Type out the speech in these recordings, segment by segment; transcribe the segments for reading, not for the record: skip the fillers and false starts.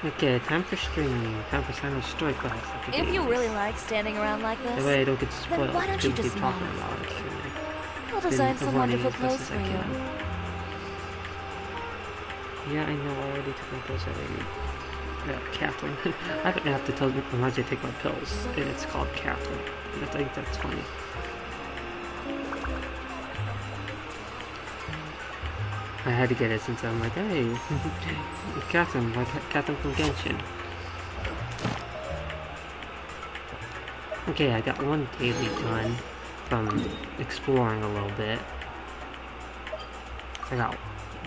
Okay, time for streaming. Time for Cyno's story class. If you really like standing around like That this, way I don't get then spoiled. why don't you People just keep move? talking about it. Streaming. I'll Been design some avoiding wonderful as best clothes as for I you. can. Yeah, I know. I already took my pills already. Yeah, Catherine. I have to tell reminds me to take my pills, and it's called Catherine. I think that's funny. I had to get it since I'm like, hey, Catherine, like Catherine from Genshin. Okay, I got one daily done from exploring a little bit. I got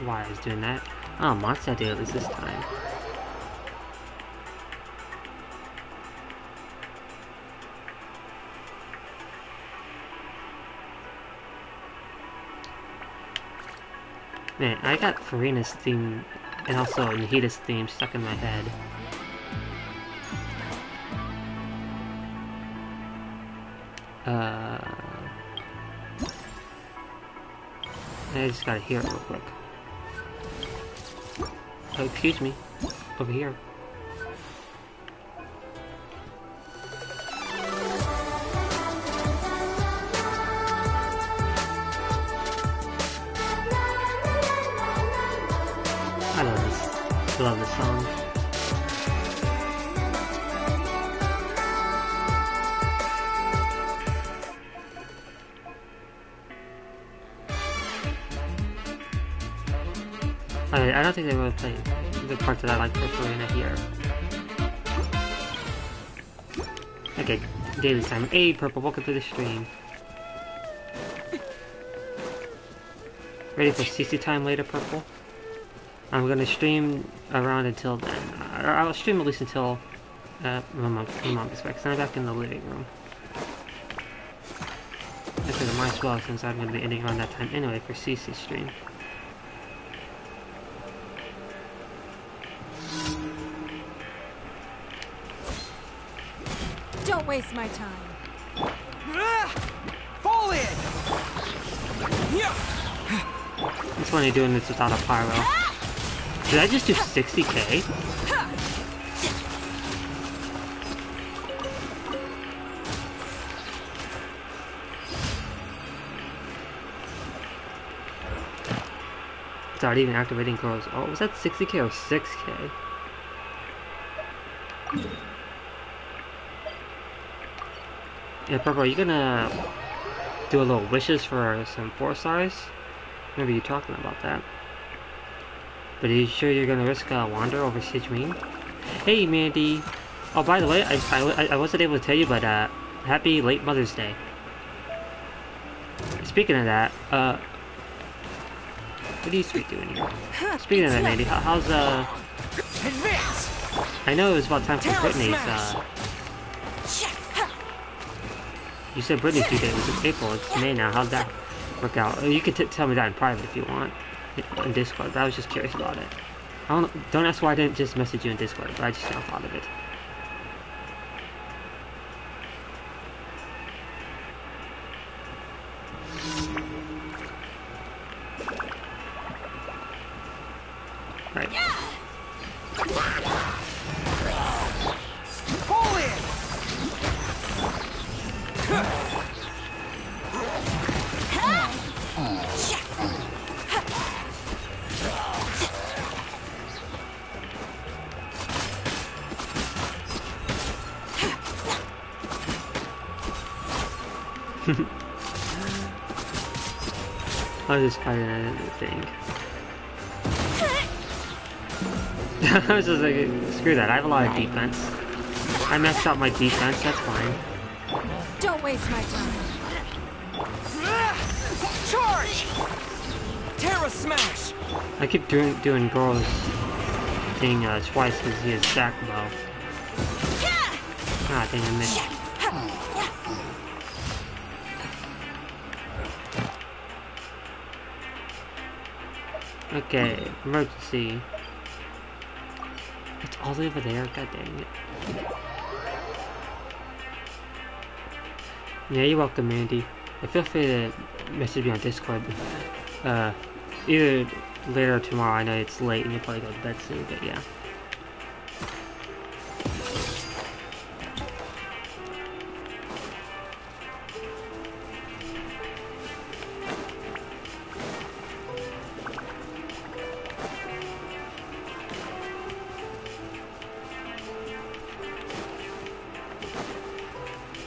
why I was doing that. Oh, monster dailies this time. Man, I got Farina's theme and also Nahida's theme stuck in my head. I just gotta hear it real quick. Oh, excuse me. Over here. I love this. I love this song. I don't think they really play the part that I like for Farina here. Okay, daily time. Hey, Purple, welcome to the stream. Ready for CC time later, Purple? I'm gonna stream around until then. I'll stream at least until my mom gets back, 'cause I'm back in the living room. I figured I might as well, since I'm gonna be ending around that time anyway for CC stream. Don't waste my time. Fall in! It's funny doing this without a pyro. Did I just do 60k? Start even activating girls. Oh, was that 60k or 6k? Yeah, Purple, are you gonna do a little wishes for some 4 stars? Remember you talking about that. But are you sure you're gonna risk a wander over Siege Mean? Hey, Mandy! Oh, by the way, I wasn't able to tell you, but happy late Mother's Day. Speaking of that, what are you three doing here? Speaking of that, Mandy, how's Advance! I know it was about time for Brittany's, you said Brittany's due date was in April, it's May now, how'd that work out? You can tell me that in private if you want, in Discord, but I was just curious about it. Don't ask why I didn't just message you in Discord, but I just now thought of it. Right. Fall in! I was just fighting another thing. I was just like, screw that, I have a lot of defense. I messed up my defense, that's fine. Don't waste my time. Charge! Terra Smash! I keep doing Goro's thing twice because he has stack bow. Ah, dang, I missed. Okay, emergency. It's all the way over there, god dang it. Yeah, you're welcome, Mandy. Feel free to message me on Discord. Either later or tomorrow. I know it's late and you'll probably go to bed soon, but yeah.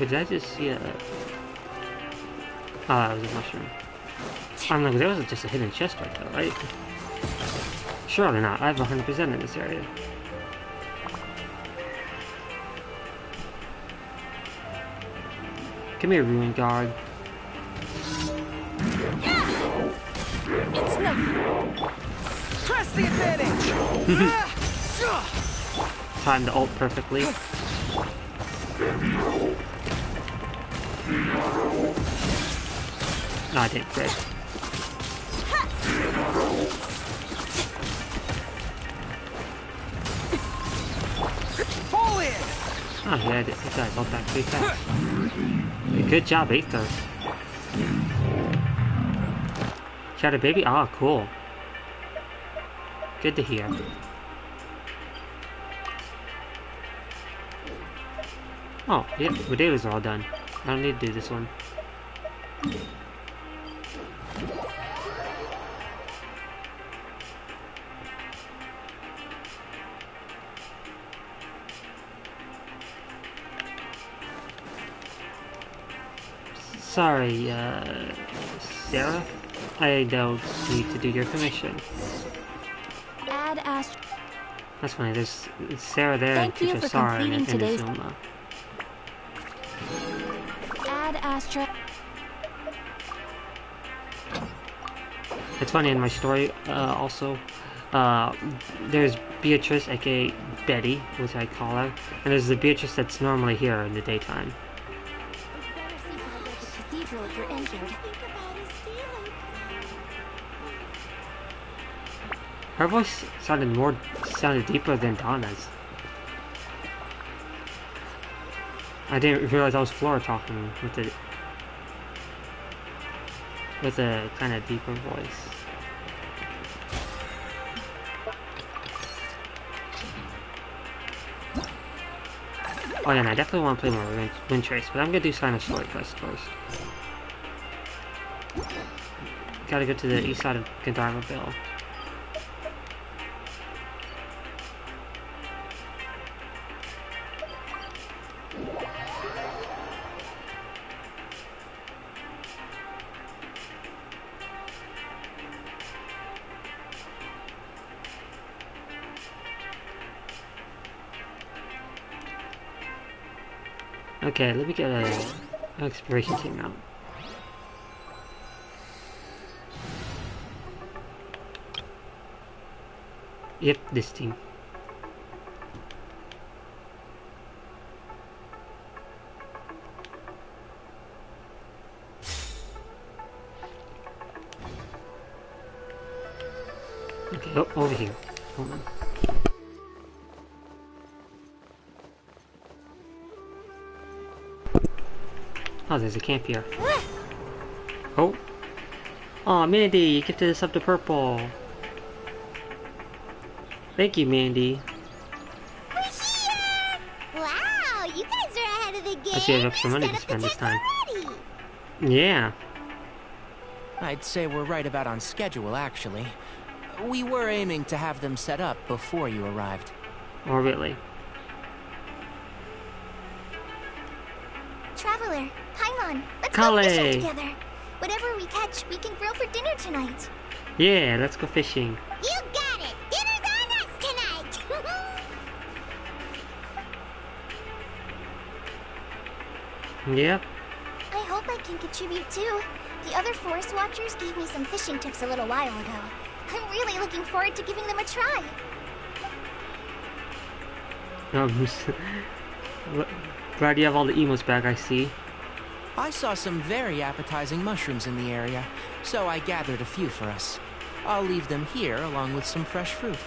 Wait, did I just see a... Ah, it was a mushroom. I don't know, there was just a hidden chest right there, right? Surely not. I have 100% in this area. Come here, Ruin Guard. It's no. Press the advantage! Timed the ult perfectly. No, I didn't crit. Fall in! Oh yeah, I did. This guy's ult back pretty fast. Good job, Aether. Shadow Baby? Ah, cool. Good to hear. Oh, yeah, potatoes are all done. I don't need to do this one. Sorry, Sarah? I don't need to do your commission. Add Astro. That's funny, there's Sarah there and Thank you teacher for Sarah in completing today's- Zuma. Add Astra. It's funny, in my story, also, there's Beatrice, aka Betty, which I call her, and there's the Beatrice that's normally here in the daytime. Cathedral if you're injured. Her voice sounded deeper than Donna's. I didn't realize that was Flora talking with a kind of deeper voice. Oh yeah, and I definitely want to play more Wind Trace, but I'm gonna do Cyno story quest first. Gotta go to the east side of Gandharvaville. Okay, let me get an exploration team out. Yep, this team. Okay, oh, over here. Hold on. Oh, there's a camp here. Oh. Aw, Mandy, you gifted us up to purple. Thank you, Mandy. We're here! Wow, you guys are ahead of the game. I see I have extra money to Set up spend the this tents time. already. Yeah. I'd say we're right about on schedule, actually. We were aiming to have them set up before you arrived. Or really. Traveler, Paimon, let's Kale. go fishing together. Whatever we catch, we can grill for dinner tonight. Yeah, let's go fishing. You got it! Dinner's on us tonight! Yep. I hope I can contribute too. The other forest watchers gave me some fishing tips a little while ago. I'm really looking forward to giving them a try. Glad you have all the emotes back, I see. I saw some very appetizing mushrooms in the area, so I gathered a few for us. I'll leave them here along with some fresh fruit.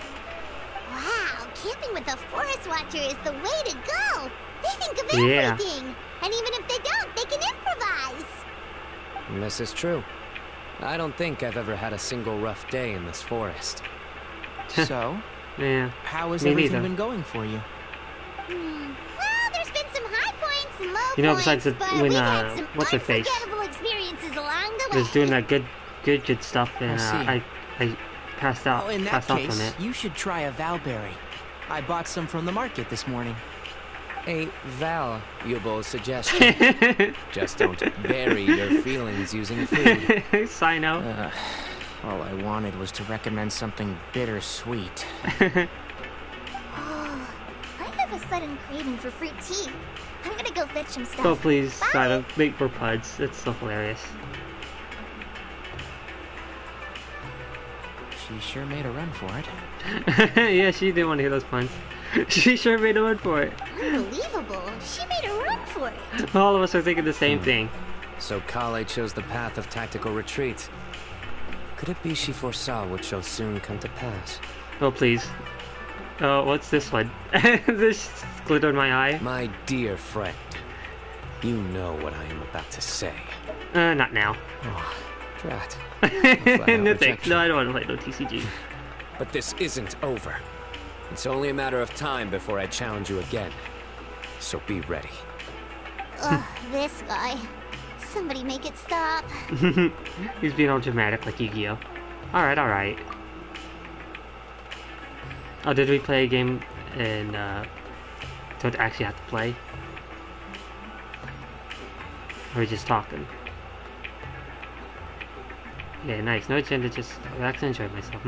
Wow, camping with a forest watcher is the way to go. They think of Yeah. everything. And even if they don't, they can improvise. This is true. I don't think I've ever had a single rough day in this forest. So, Yeah. how has Me everything neither. been going for you? Well, there's been some high points and low You know, points, besides the- but when, we've had some what's her face? unforgettable experiences along the way. Was doing that good stuff, and I I passed out. Oh, in that Passed out from case, it. you should try a valberry. I bought some from the market this morning. A valuable suggestion. Just don't bury your feelings using food. Cyno. All I wanted was to recommend something bittersweet. Oh, I have a sudden craving for fruit tea. I'm gonna go fetch some stuff. Oh please, Bye. Cyno, make more puds. It's so hilarious. She sure made a run for it. Yeah, she didn't want to hear those puns. She sure made a run for it. Unbelievable. She made a run for it. All of us are thinking the same thing. So Kale chose the path of tactical retreat. Could it be she foresaw what shall soon come to pass? Oh please. Oh, what's this one? This glittered in my eye. My dear friend, you know what I am about to say. Not now. Oh, drat. No thanks. No, I don't want to play no TCG. But this isn't over. It's only a matter of time before I challenge you again. So be ready. Ugh, this guy. Somebody make it stop. He's being all dramatic like Yu-Gi-Oh! Alright, alright. Oh, did we play a game and don't actually have to play? Or are we just talking? Yeah, nice. No agenda, just relax and enjoy myself.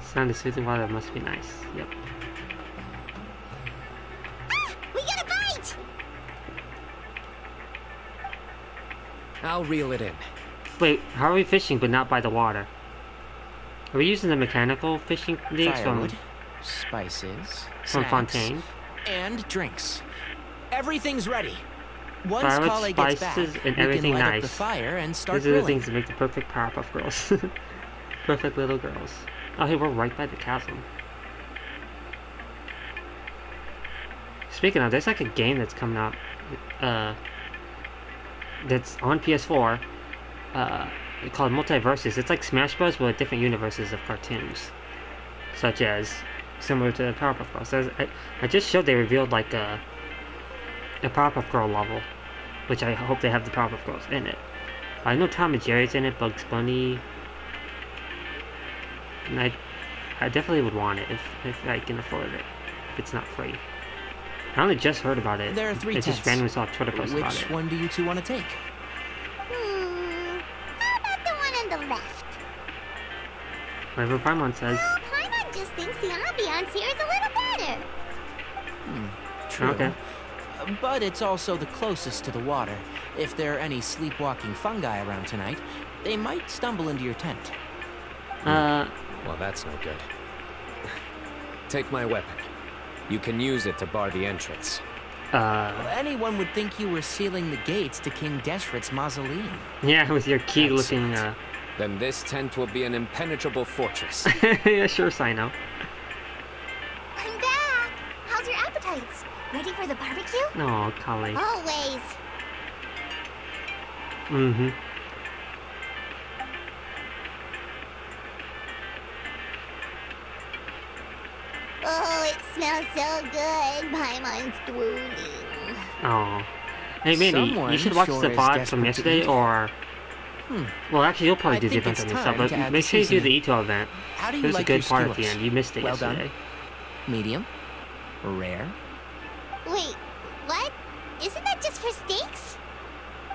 Sound of soothing water must be nice. Yep. Ah! We got a bite! I'll reel it in. Wait, how are we fishing but not by the water? Are we using the mechanical fishing leagues Firewood, spices, from snacks, Fontaine? and drinks. Everything's ready. Once Firewood, Kale gets back, spices, and we everything can light nice. up the fire and start These are the grilling. things that make the perfect Powerpuff Girls. Perfect little girls. Oh, hey, we're right by the chasm. Speaking of, there's like a game that's coming out, that's on PS4, called Multiverses. It's like Smash Bros, but with different universes of cartoons, such as similar to Powerpuff Girls. I just showed they revealed like a Powerpuff Girl level, which I hope they have the Powerpuff Girls in it. I know Tom and Jerry's in it, Bugs Bunny, and I definitely would want it if I can afford it, if it's not free. I only just heard about it. There are 3 I just tents. randomly saw a Twitter post about Which it. one do you two want to take? How about the one on the left? Whatever Paimon says. Paimon just thinks the ambiance here is a little better. True. Okay. But it's also the closest to the water. If there are any sleepwalking fungi around tonight, they might stumble into your tent. Well, that's no good. Take my weapon. You can use it to bar the entrance. Anyone would think you were sealing the gates to King Deshret's mausoleum. Yeah, with your key That's looking, it. Then this tent will be an impenetrable fortress. yeah, sure, Cyno. I'm back. How's your appetites? Ready for the barbecue? No, Kale. Always. Mm-hmm. Oh, it smells so good. Paimon's drooling. Oh. Hey, Manny, Someone you should watch sure the is VOD desperate from to yesterday, eat. or... Well, actually, you'll probably I do the think event it's on yourself, time to but add make the sure you do seasoning. the Ito event. How do It you was like a your good part at the skewers? end. You missed it Well done. yesterday. Medium? Rare? Wait, what? Isn't that just for steaks?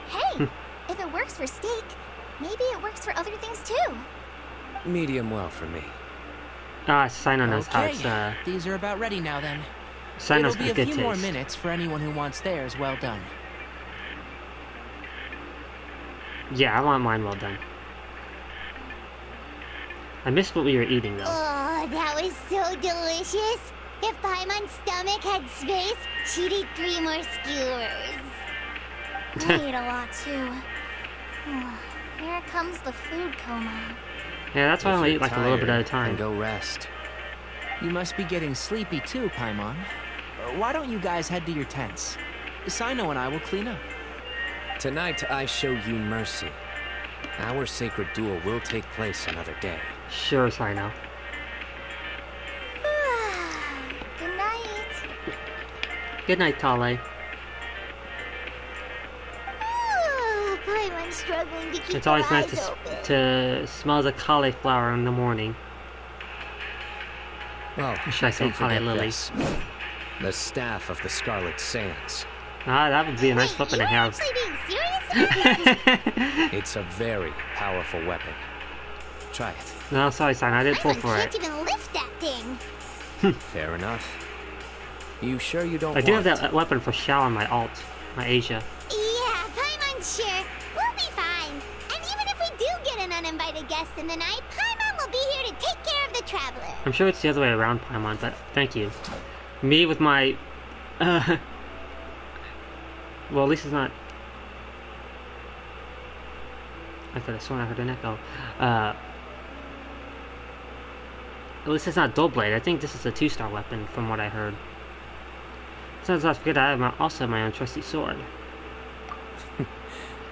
Hey, if it works for steak, maybe it works for other things too. Medium well for me. Cyno knows how Okay, it's, these are about ready now then. Cyno's It'll be got a good few taste. more minutes for anyone who wants theirs well done. Yeah, I want mine well done. I missed what we were eating, though. Oh, that was so delicious. If Paimon's stomach had space, she'd eat 3 more skewers. I ate a lot too. Here comes the food coma. Yeah, that's why I If only you're eat like a little bit at a tired, time. then go rest. You must be getting sleepy too, Paimon. Why don't you guys head to your tents? Cyno and I will clean up. Tonight I show you mercy. Our sacred duel will take place another day. Sure, Cyno. Good night. Good night, Kale. Paimon's struggling to keep It's always her nice eyes open. to smell the cauliflower in the morning. Well, Or should I say don't forget lily? this. The staff of the Scarlet Sands. Ah, that would be a nice weapon to You're have. actually being serious? It's a very powerful weapon. Try it. No, sorry, son. I didn't pull Paimon for can't it. even lift that thing. Fair enough. You sure you don't I do want have that weapon for Shao on my alt, my Asia. Yeah, Paimon, sure. We'll be fine. And even if we do get an uninvited guest in the night, Paimon will be here to take care of the traveler. I'm sure it's the other way around, Paimon, but thank you. Me with my... well, at least it's not... I could have sworn I heard an echo. At least it's not dual blade. I think this is a 2-star weapon, from what I heard. Sometimes I forget I have also my own trusty sword.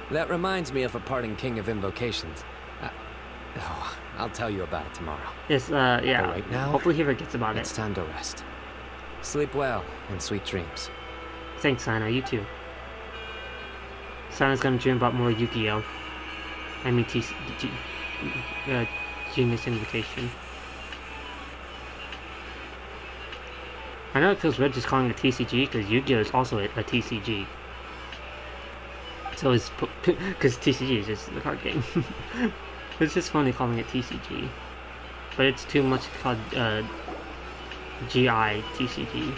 That reminds me of a parting king of invocations. I'll tell you about it tomorrow. Yes, yeah. But right now, hopefully he forgets about it's it. time to rest. Sleep well and sweet dreams. Thanks, Cyno. You too. Cyno's gonna dream about more Yu-Gi-Oh! I mean, Genius Invocation. I know it feels weird just calling it TCG because Yu-Gi-Oh! Is also a TCG. So it's because TCG is just the card game. It's just funny calling it TCG, but it's too much called GI TCG.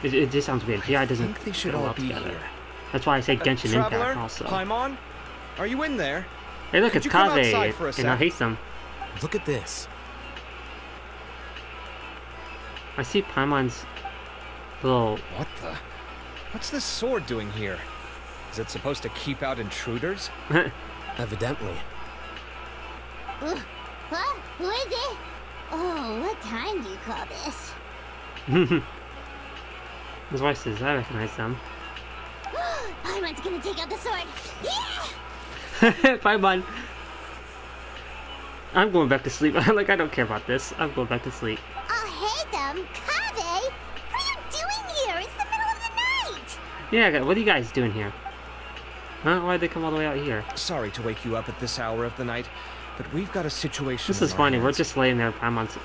It just sounds weird. GI doesn't I think they should go all well be together. here. That's why I say Genshin Traveler, Impact also. Paimon, are you in there? Hey, look, Could it's you come Kave, outside for a and I sec? hate them. Look at this. I see Paimon's little... What's this sword doing here? Is it supposed to keep out intruders? Evidently. What? Who is it? Oh, what time do you call this? His voices, I recognize them. Paimon's gonna take out the sword. Yeah! Paimon! I'm going back to sleep. Like, I don't care about this. I'm going back to sleep. Oh, hey them, Kave! What are you doing here? It's the middle of the night! Yeah, what are you guys doing here? Huh? Why'd they come all the way out here? Sorry to wake you up at this hour of the night, but we've got a situation. This is on our funny. We're hands. just laying there. Paimon's...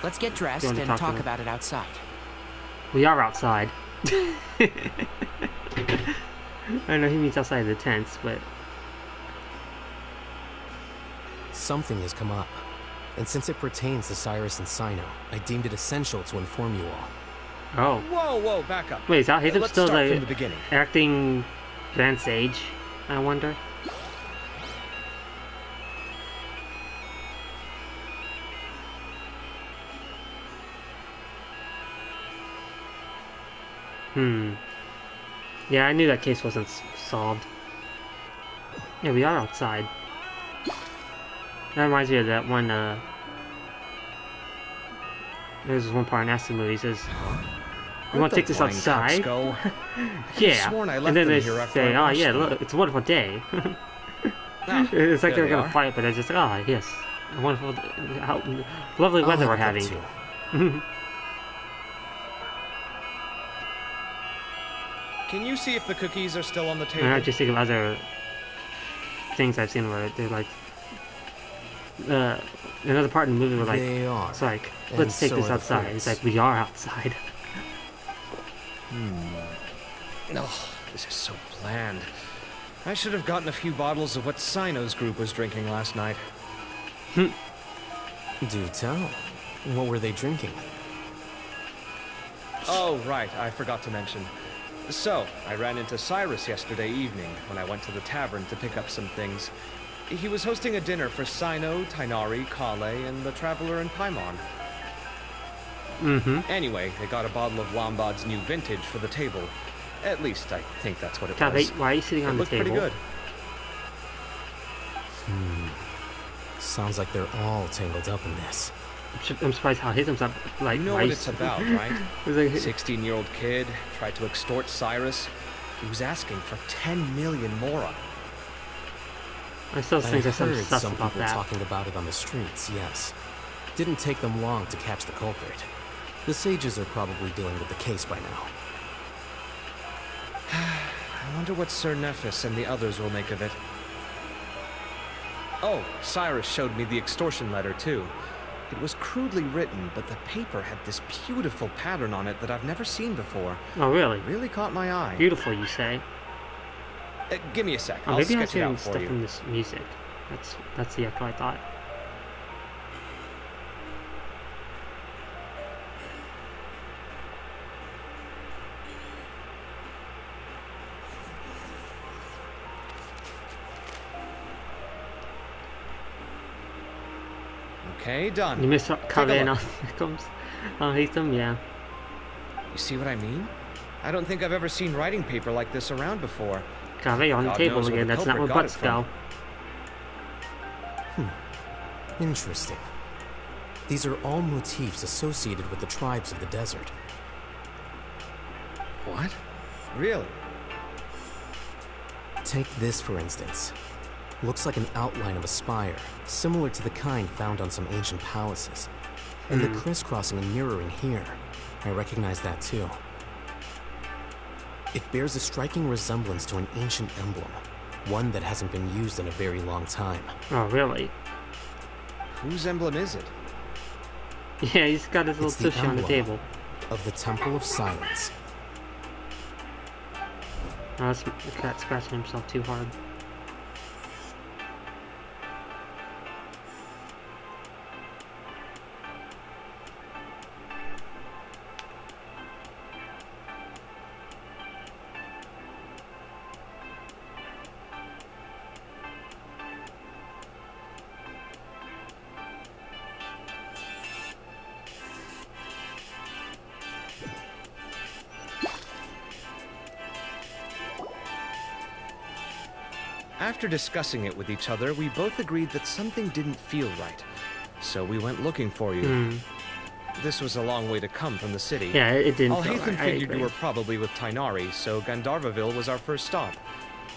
Let's get dressed You want to and talk talk to me? about it outside. We are outside. I know he means outside of the tents, but... Something has come up. And since it pertains to Cyrus and Cyno, I deemed it essential to inform you all. Oh. Whoa, back up. Wait, is Alhaitham Let's still start like from the beginning. acting Van Sage? I wonder. Yeah, I knew that case wasn't solved. Yeah, we are outside. That reminds me of that one, there's this one part in Aston movie says, "You want to take this outside?" Go? Yeah, sworn I left and then them they here after say, I "Oh washed yeah, them." look, it's a wonderful day." Ah, It's like they there were they gonna are. fight, but they're just like, "Oh yes, a wonderful, how lovely I'll weather we're have that having." too. Can you see if the cookies are still on the table? And I just think of other things I've seen where they're like, another part in the movie where like, They are. it's like, And let's take so this are the outside. fruits. It's like, we are outside. Oh, this is so bland. I should have gotten a few bottles of what Cyno's group was drinking last night. Do tell. What were they drinking? Oh, right, I forgot to mention. So, I ran into Cyrus yesterday evening when I went to the tavern to pick up some things. He was hosting a dinner for Cyno, Tighnari, Kale, and the Traveler and Paimon. Anyway, they got a bottle of Lombard's new vintage for the table. At least, I think that's what it Kave, was. why are you sitting It on the looked pretty table? good. Sounds like they're all tangled up in this. I'm surprised how his up like You know what rice. it's about, right? It's like, 16-year-old kid tried to extort Cyrus. He was asking for 10 million more on it. I still I think there's some heard stuff some about people that. talking about it on the streets, yes. Didn't take them long to catch the culprit. The sages are probably dealing with the case by now. I wonder what Sir Nephis and the others will make of it. Oh, Cyrus showed me the extortion letter, too. It was crudely written, but the paper had this beautiful pattern on it that I've never seen before. Oh, really? It really caught my eye. Beautiful, you say? Give me a sec. Oh, I'll maybe I was sketch it hearing out for stuff you. in this music. That's the echo I thought. Okay, done. You miss Take a Kaveh look. comes. Oh, hate them, yeah. You see what I mean? I don't think I've ever seen writing paper like this around before. Kaveh on the God table knows where again. the That's not where culprit got butts it go. from. Interesting. These are all motifs associated with the tribes of the desert. What? Really? Take this, for instance. Looks like an outline of a spire, similar to the kind found on some ancient palaces. And the crisscrossing and mirroring here, I recognize that too. It bears a striking resemblance to an ancient emblem, one that hasn't been used in a very long time. Oh, really? Whose emblem is it? Yeah, he's got his little It's the sushi on the emblem table. of the Temple of Silence. Oh, that's the cat scratching himself too hard. After discussing it with each other, we both agreed that something didn't feel right. So we went looking for you. This was a long way to come from the city. Yeah, it didn't feel Alhaithan right. I figured agree. you were probably with Tainari, so Gandharvaville was our first stop.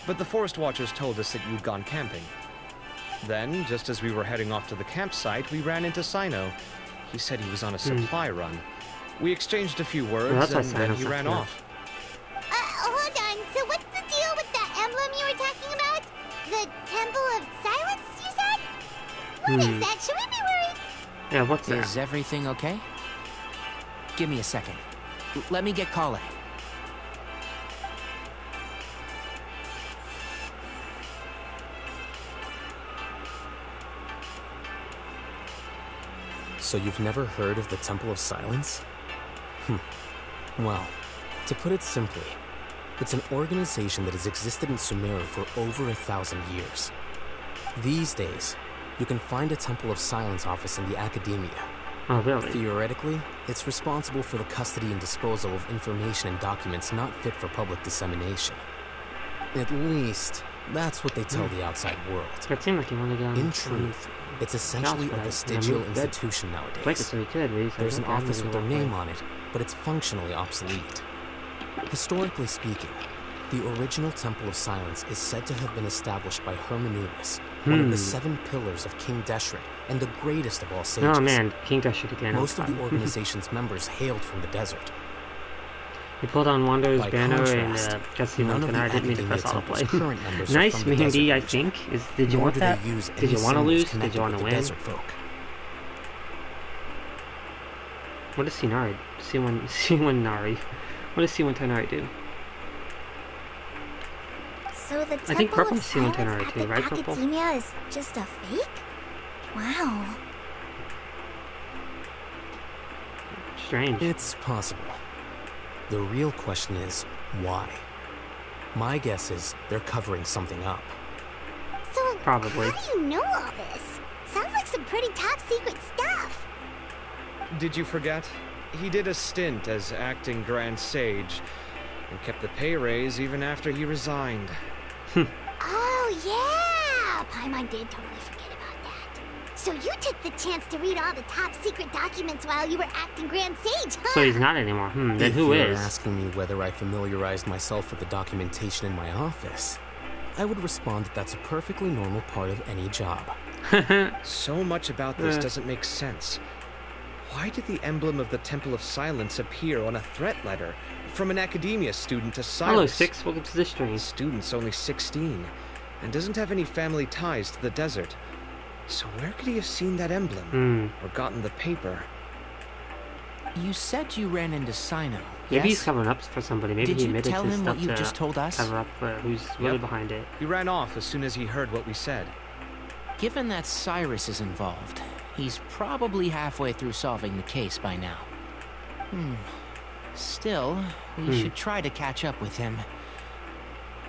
But the Forest Watchers told us that you'd gone camping. Then, just as we were heading off to the campsite, we ran into Cyno. He said he was on a supply run. We exchanged a few words, that's why and then Cyno's he not ran here. off. Hold on. So what's the deal with that emblem you were talking about? The Temple of Silence, you said? What is that? Should we be worried? Yeah, what's that? Is everything okay? Give me a second. Let me get Kale. So you've never heard of the Temple of Silence? Well, to put it simply, it's an organization that has existed in Sumeru for over 1,000 years. These days, you can find a Temple of Silence office in the academia. Oh, really? Theoretically, it's responsible for the custody and disposal of information and documents not fit for public dissemination. At least, that's what they tell the outside world. That seemed like he wanted to go In truth, it's essentially a vestigial institution nowadays. Like it so he could, but he's like, There's an okay, I'm office gonna with their go name play. on it, but it's functionally obsolete. Historically speaking, the original Temple of Silence is said to have been established by Hermanubis, one of the 7 pillars of King Deshret, and the greatest of all sages. Oh man, King Deshret again. Most of the fun. organization's members hailed from the desert. He pulled on Wando's By banner contrast, and got to none of the I didn't mean to Academia press Temple's autoplay. current members are Nice from the desert Mandy, I region, think. Did you nor want do that? they use Did any you want to symbols lose? Did connected you want with to the win? desert folk. What does C1 C1 Nari? What does C1 Tainari do? So the I think Temple Purple of is C1 Silence Tainari at too, the right, Purple? Academia is just a fake? Wow. Strange. It's possible. The real question is, why? My guess is they're covering something up. So Probably. how do you know all this? Sounds like some pretty top secret stuff. Did you forget? He did a stint as acting Grand Sage, and kept the pay raise even after he resigned. Oh yeah! Paimon did totally forget about that. So you took the chance to read all the top secret documents while you were acting Grand Sage, huh? So he's not anymore. Then If who you're is? asking me whether I familiarized myself with the documentation in my office, I would respond that that's a perfectly normal part of any job. So much about this doesn't make sense. Why did the emblem of the Temple of Silence appear on a threat letter from an academia student to Cyrus? Hello, Six. Welcome to the stream. The student's only 16 and doesn't have any family ties to the desert. So where could he have seen that emblem? Or gotten the paper? You said you ran into Cyno. Maybe he's yes? covering up for somebody. Maybe Did he you admitted tell his him stuff what you to just told us? cover up who's really behind it. He ran off as soon as he heard what we said. Given that Cyrus is involved, he's probably halfway through solving the case by now. Still, we should try to catch up with him.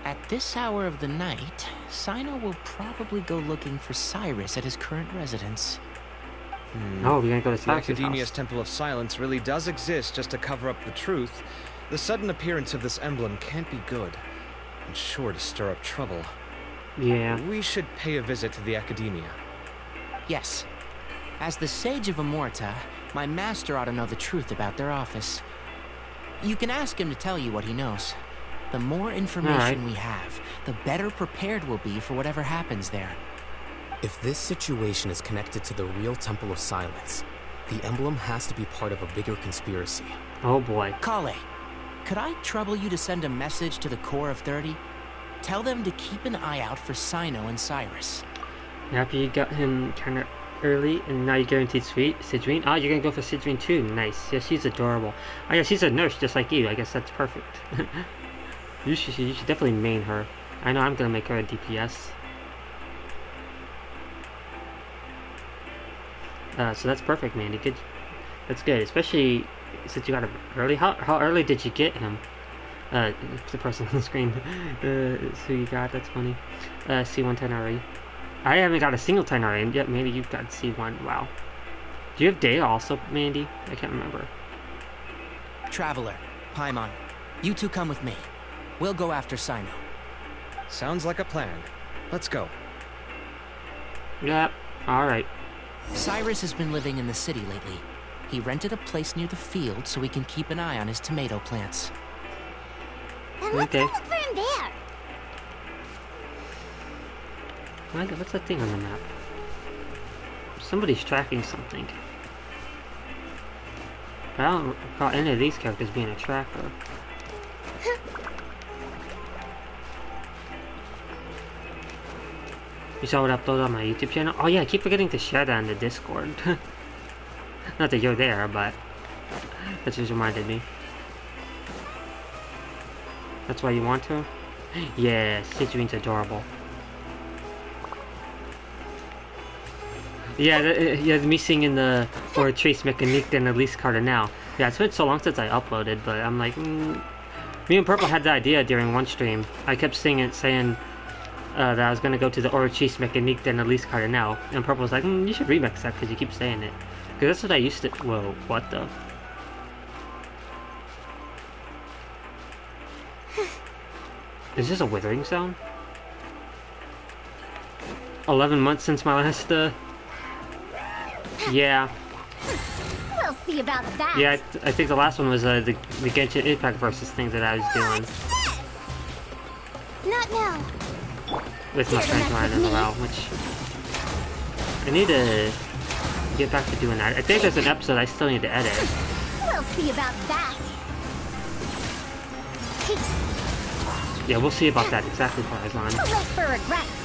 At this hour of the night, Cyno will probably go looking for Cyrus at his current residence. Oh, we're gonna go to The Cyrus's Academia's house. Temple of Silence really does exist just to cover up the truth. The sudden appearance of this emblem can't be good, and sure to stir up trouble. Yeah. We should pay a visit to the Academia. Yes. As the Sage of Amorta, my master ought to know the truth about their office. You can ask him to tell you what he knows. The more information we have, the better prepared we'll be for whatever happens there. If this situation is connected to the real Temple of Silence, the emblem has to be part of a bigger conspiracy. Oh boy. Kale, could I trouble you to send a message to the Core of 30? Tell them to keep an eye out for Cyno and Cyrus. After you got him kind of early, and now you're guaranteed Sidrine. Oh, you're gonna go for Sidrine too. Nice. Yeah, she's adorable. Oh yeah, she's a nurse just like you. I guess that's perfect. you should definitely main her. I know I'm gonna make her a DPS. So that's perfect, Mandy. Good. That's good, especially since you got him early. How early did you get him? The person on the screen. So you got, that's funny. C1 Tenari. I haven't got a single Tenari, and yet maybe you've got C1. Wow. Do you have Data also, Mandy? I can't remember. Traveler, Paimon, you two come with me. We'll go after Cyno. Sounds like a plan. Let's go. Yep. Alright. Cyrus has been living in the city lately. He rented a place near the field so he can keep an eye on his tomato plants. And let's Okay. go look for him there. What's that thing on the map? Somebody's tracking something. I don't recall any of these characters being a tracker. You saw it uploaded on my YouTube channel? Oh yeah, I keep forgetting to share that in the Discord. Not that you're there, but that just reminded me. That's why you want to? Yeah, Sidrine's adorable. Yeah, me singing the or Trace Mechanique and Elise Cardinal. Yeah, it's been so long since I uploaded, but I'm like, me and Purple had the idea during one stream. I kept saying that I was gonna go to the Orichis Mechanique and Elise Cardinal, and Purple was like, you should remix that because you keep saying it. Because that's what I used to. Whoa, what the? Is this a withering sound? 11 months since my last, Yeah. We'll see about that. Yeah, I think the last one was the Genshin Impact versus thing that I was doing. Not now. With my friend Ryan as well, which... I need to get back to doing that. I think there's an episode I still need to edit. We'll see about that. Yeah, we'll see about that exactly, Farazan. Too late for regrets.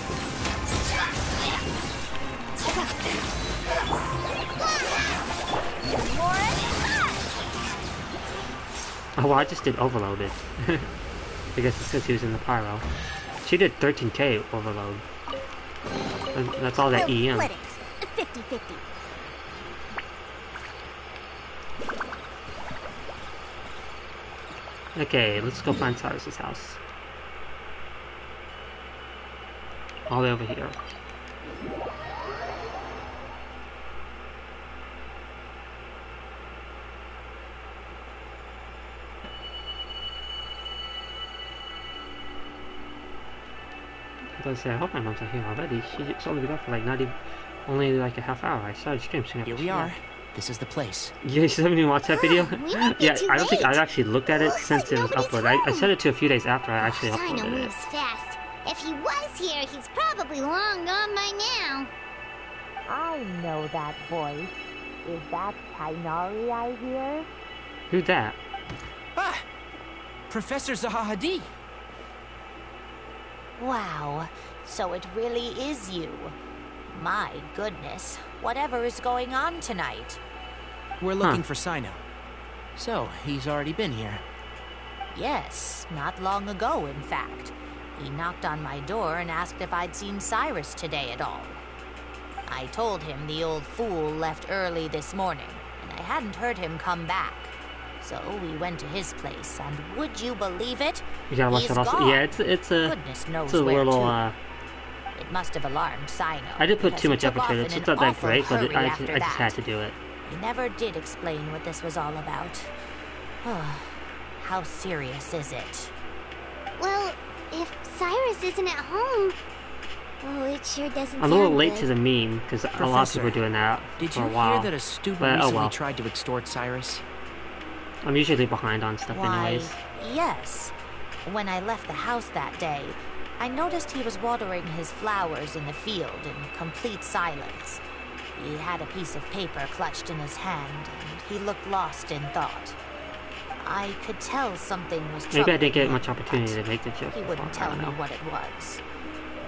Oh, well, I just did Overloaded. I guess it's because he was in the Pyro. She did 13k Overload. And that's all that We'll EM. split it. 50-50. Okay, let's go find Cyrus's house. All the way over here. I was say, I hope my mom's not here already. She's only been up for like not even, only like a half hour. I started stream soon after Here we she are. left. This is the place. Yeah, she haven't even watched that video? We might be Yeah, too I don't think late. I've actually looked at it Looks since like it was nobody's uploaded. I home. sent it to a few days after I actually Cyno uploaded it. moves fast. If he was here, he's probably long gone by now. I know that voice. Is that Tainari I hear? Who's that? Ah! Professor Zahahadi! Wow, so it really is you. My goodness, whatever is going on tonight? We're looking for Cyno. So, he's already been here. Yes, not long ago, in fact. He knocked on my door and asked if I'd seen Cyrus today at all. I told him the old fool left early this morning, and I hadn't heard him come back. So we went to his place, and would you believe it? You gotta watch He's it also. gone. Yeah, it's a Goodness knows it's a where little to. It must have alarmed Cyno. I didn't put too much because he effort took to it. off in It's an not that awful great, but hurry I after just had that. to do it. He never did explain what this was all about. How serious is it? Well, if Cyrus isn't at home... Oh, it sure doesn't I'm a little sound late good. to the meme, because a lot of people are doing that Did for you a while. hear that a student But, recently well. tried to extort Cyrus? I'm usually behind on stuff Why, anyways. yes. When I left the house that day, I noticed he was watering his flowers in the field in complete silence. He had a piece of paper clutched in his hand, and he looked lost in thought. I could tell something was troubling Maybe I didn't get him, much opportunity but to make the joke he before, wouldn't I tell don't me know. what it was.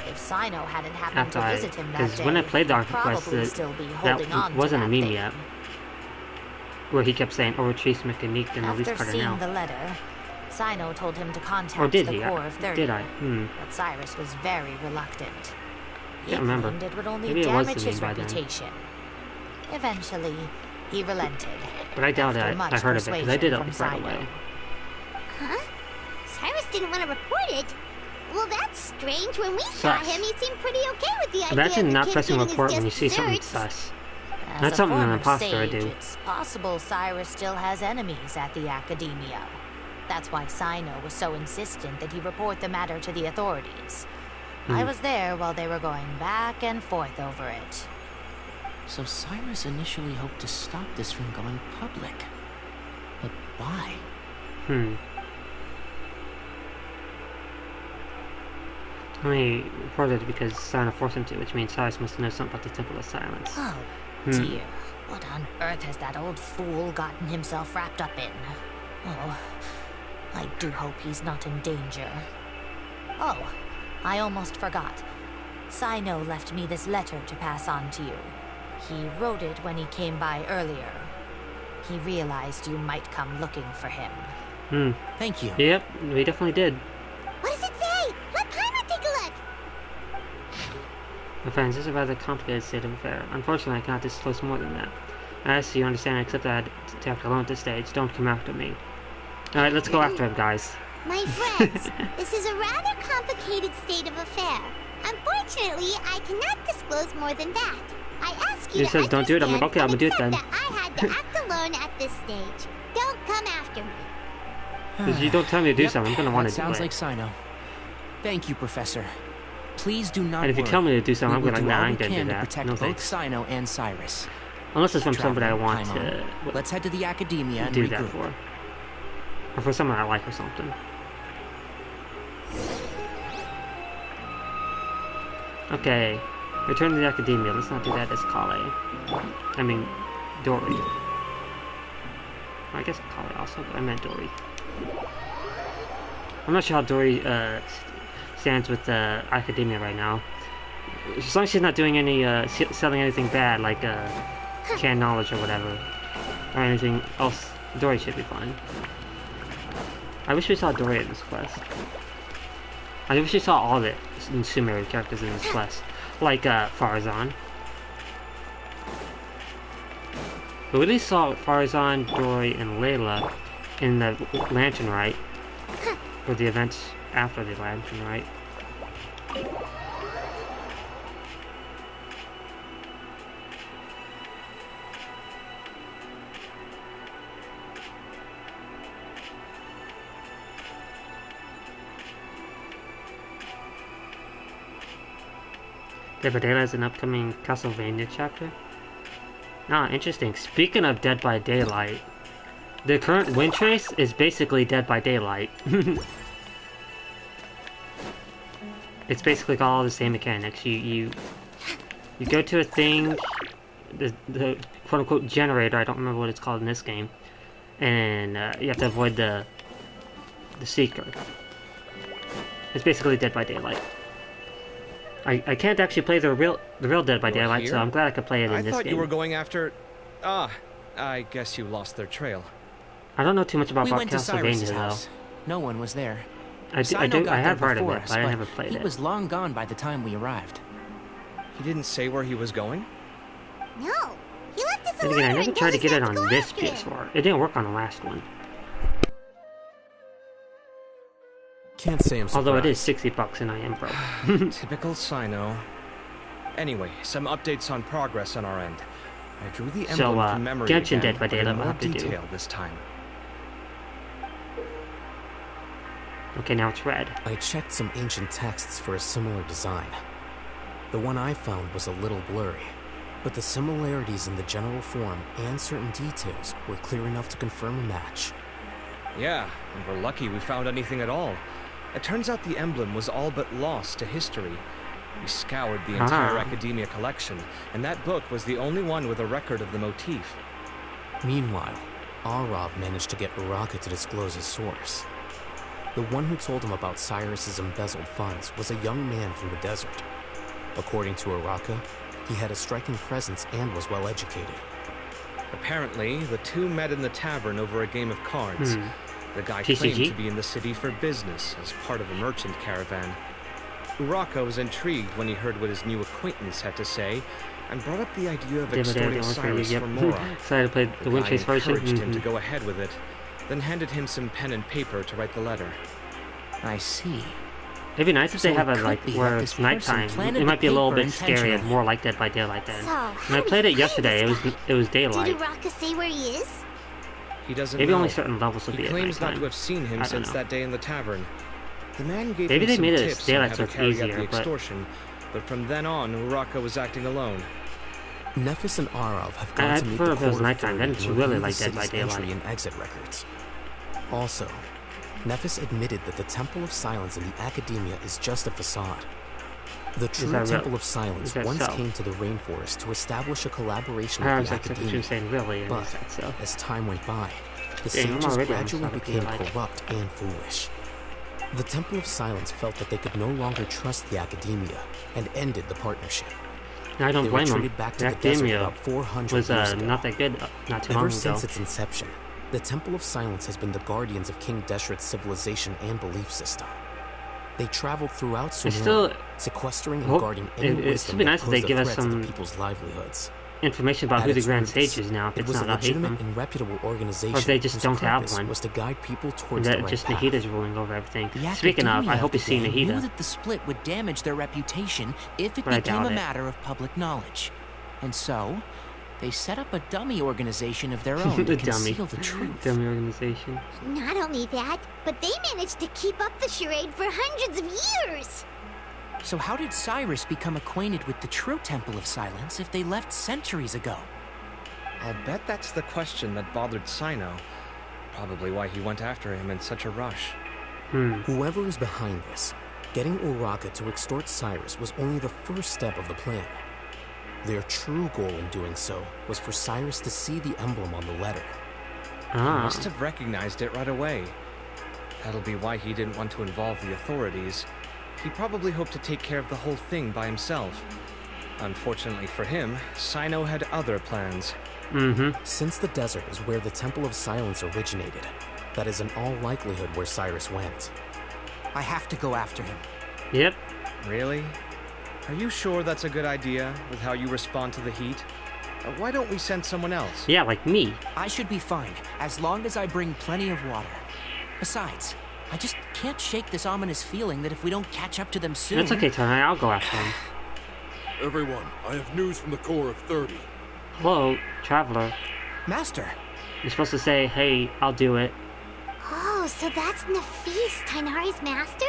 If Cyno hadn't happened After to visit him that because day, when I played the he'd Quest, probably still be holding on that wasn't to a that meme thing. yet. Where he kept saying, "Oh, retrieve mechanique and at least After cut it seeing now." the letter, Cyno told him to contact Or did the he? Corps of 30. Did I? But Cyrus was very reluctant. He Can't remember. claimed it would only Maybe it was damage the his meme by then. reputation. Eventually, he relented. But I doubt after it. much I heard of it because I did it persuasion right from Cyno. away. Huh? Cyrus didn't want to report it? Well, that's strange. When we saw Sus. him, he seemed pretty okay with the idea Imagine of the not kid pressing getting report his when you just see something desserts. sus. As That's a something an former imposter would sage, do. it's possible Cyrus still has enemies at the Academia. That's why Cyno was so insistent that he report the matter to the authorities. I was there while they were going back and forth over it. So Cyrus initially hoped to stop this from going public. But why? I mean, reported it because Cyno forced him to, which means Cyrus must know something about the Temple of Silence. Oh, dear. What on earth has that old fool gotten himself wrapped up in? Oh, I do hope he's not in danger. Oh, I almost forgot. Cyno left me this letter to pass on to you. He wrote it when he came by earlier. He realized you might come looking for him. Thank you. Yep, we definitely did. What does it say? Let Paimon take a look. My friends, this is a rather complicated state of affair. Unfortunately, I cannot disclose more than that. As you understand, except that I had to act alone at this stage. Don't come after me. Alright, let's go after him, guys. My friends, this is a rather complicated state of affair. Unfortunately, I cannot disclose more than that. I ask you He to says don't do it. I'm like, okay, I'm gonna do it understand then. and accept that I had to act alone at this stage. Don't come after me. Because you don't tell me to do something, I'm gonna want That to do it. sounds like Cyno. Thank you, Professor. Please do not And if you worry. tell me to do something, I'm We gonna will be like, do nah, I all ain't we gonna do can to that. protect No both thanks. Cyno and Cyrus. Unless it's from somebody I Traveler, want Paimon. to Let's head to the Academia and do regroup. that for. Or for someone I like or something. Okay. Return to the Academia. Let's not do that as Kale. I mean, Dory. I guess Kale also, but I meant Dory. I'm not sure how Dory stands with Academia right now. As long as she's not doing any selling anything bad, like canned knowledge or whatever, or anything else, Dory should be fine. I wish we saw Dory in this quest. I wish we saw all the Sumeru characters in this quest, like Farazan. We really saw Farazan, Dory, and Layla in the Lantern Rite, or the events after the Lantern Rite. Dead by Daylight is an upcoming Castlevania chapter. Ah, interesting. Speaking of Dead by Daylight, the current Wind Trace is basically Dead by Daylight. It's basically got all the same mechanics. You go to a thing, the quote-unquote generator, I don't remember what it's called in this game, and you have to avoid the Seeker. It's basically Dead by Daylight. I can't actually play the real Dead by You're Daylight, here? so I'm glad I could play it in I this thought game. you were going after... Ah, I guess you lost their trail. I don't know too much about We went to Cyrus's Castlevania though. house. No one was there. I Cyno got have there heard of before it, us, but I never played he it. was long gone by the time we arrived. He didn't say where he was going? No, he left us Then alone again, I never and tried to told us get it not to on go this after him. PS4. It didn't work on the last one. Can't say I'm surprised. Although it is $60 and I am broke. Typical Cyno. Anyway, some updates on progress on our end. I drew the emblem from memory Genshin again, Dead by but in Daylight will more have to do. detail this time. Okay, now it's red. I checked some ancient texts for a similar design. The one I found was a little blurry, but the similarities in the general form and certain details were clear enough to confirm a match. Yeah, and we're lucky we found anything at all. It turns out the emblem was all but lost to history. We scoured the entire Academia collection, and that book was the only one with a record of the motif. Meanwhile, Arav managed to get Uraka to disclose his source. The one who told him about Cyrus's embezzled funds was a young man from the desert. According to Uraka, he had a striking presence and was well educated. Apparently, the two met in the tavern over a game of cards. The guy TCG? claimed to be in the city for business as part of a merchant caravan. Uraka was intrigued when he heard what his new acquaintance had to say, and brought up the idea of extorting Cyrus for Mora. Decided to play the guy Windchase version. encouraged him to go ahead with it, then handed him some pen and paper to write the letter. I see. It'd be nice if So they have it it could like be where that it's this person nighttime. planted It might be a the little paper bit scary and intentionally. more like Dead by Daylight then. So, When I played it yesterday, it was daylight. Did Uraka say where he is? He doesn't Maybe know. only certain levels would He be at claims not nighttime. to have seen him I don't since know. that day in the tavern. The man gave Maybe him they some made it tips on daylight how so to it's carry out easier, the but- extortion, but from then on, Uraka was acting alone. Nephis and Arav have gone I'd to meet prefer the if it was Court of nighttime, then 30 it's and really review like the Dead by city's entry Daylight. and exit records. Also, Nephis admitted that the Temple of Silence in the Academia is just a facade. The true that real? Temple of Silence Is that once so? came to the rainforest to establish a collaboration I with was the like, what you Academia. were saying really, and But is that so? as time went by, the Dang, I'm sages already on gradually Sonic became Daylight. corrupt and foolish. The Temple of Silence felt that they could no longer trust the Academia and ended the partnership. I don't They blame them. retreated back to The the desert Academia about 400 was years ago. not that good not too long Ever ago. since its inception, the Temple of Silence has been the guardians of King Deshret's civilization and belief system. They traveled throughout It's Sumeria, still- sequestering and hope- guarding any it'd wisdom still be that nice if they posed a give us threat to some the people's livelihoods. Information about At who the its Grand roots, Sage is now, if it it's was not a about legitimate Hatham. and reputable organization Or if they just whose don't have purpose one. was to guide people towards That the right just path. Nahita's ruling over everything. The Speaking of, Academia I hope we see today knew Nahita. that the split would damage their reputation if it But I became doubt a it. matter of public knowledge. And so, they set up a dummy organization of their own The to dummy. conceal the truth. Dummy organization. Not only that, but they managed to keep up the charade for hundreds of years. So how did Cyrus become acquainted with the true Temple of Silence if they left centuries ago? I'll bet that's the question that bothered Cyno. Probably why he went after him in such a rush. Whoever is behind this, getting Uraka to extort Cyrus was only the first step of the plan. Their true goal in doing so was for Cyrus to see the emblem on the letter. He Ah. must have recognized it right away. That'll be why he didn't want to involve the authorities. He probably hoped to take care of the whole thing by himself. Unfortunately for him, Cyno had other plans. Since the desert is where the Temple of Silence originated, that is in all likelihood where Cyrus went. I have to go after him. Yep. Really? Are you sure that's a good idea, with how you respond to the heat? Why don't we send someone else? Yeah, like me. I should be fine, as long as I bring plenty of water. Besides, I just can't shake this ominous feeling that if we don't catch up to them soon... It's okay, Tony. I'll go after him. Everyone, I have news from the Core of 30. Hello, traveler. Master, You're supposed to say, hey, I'll do it. Oh, so that's Nafis, Tainari's master?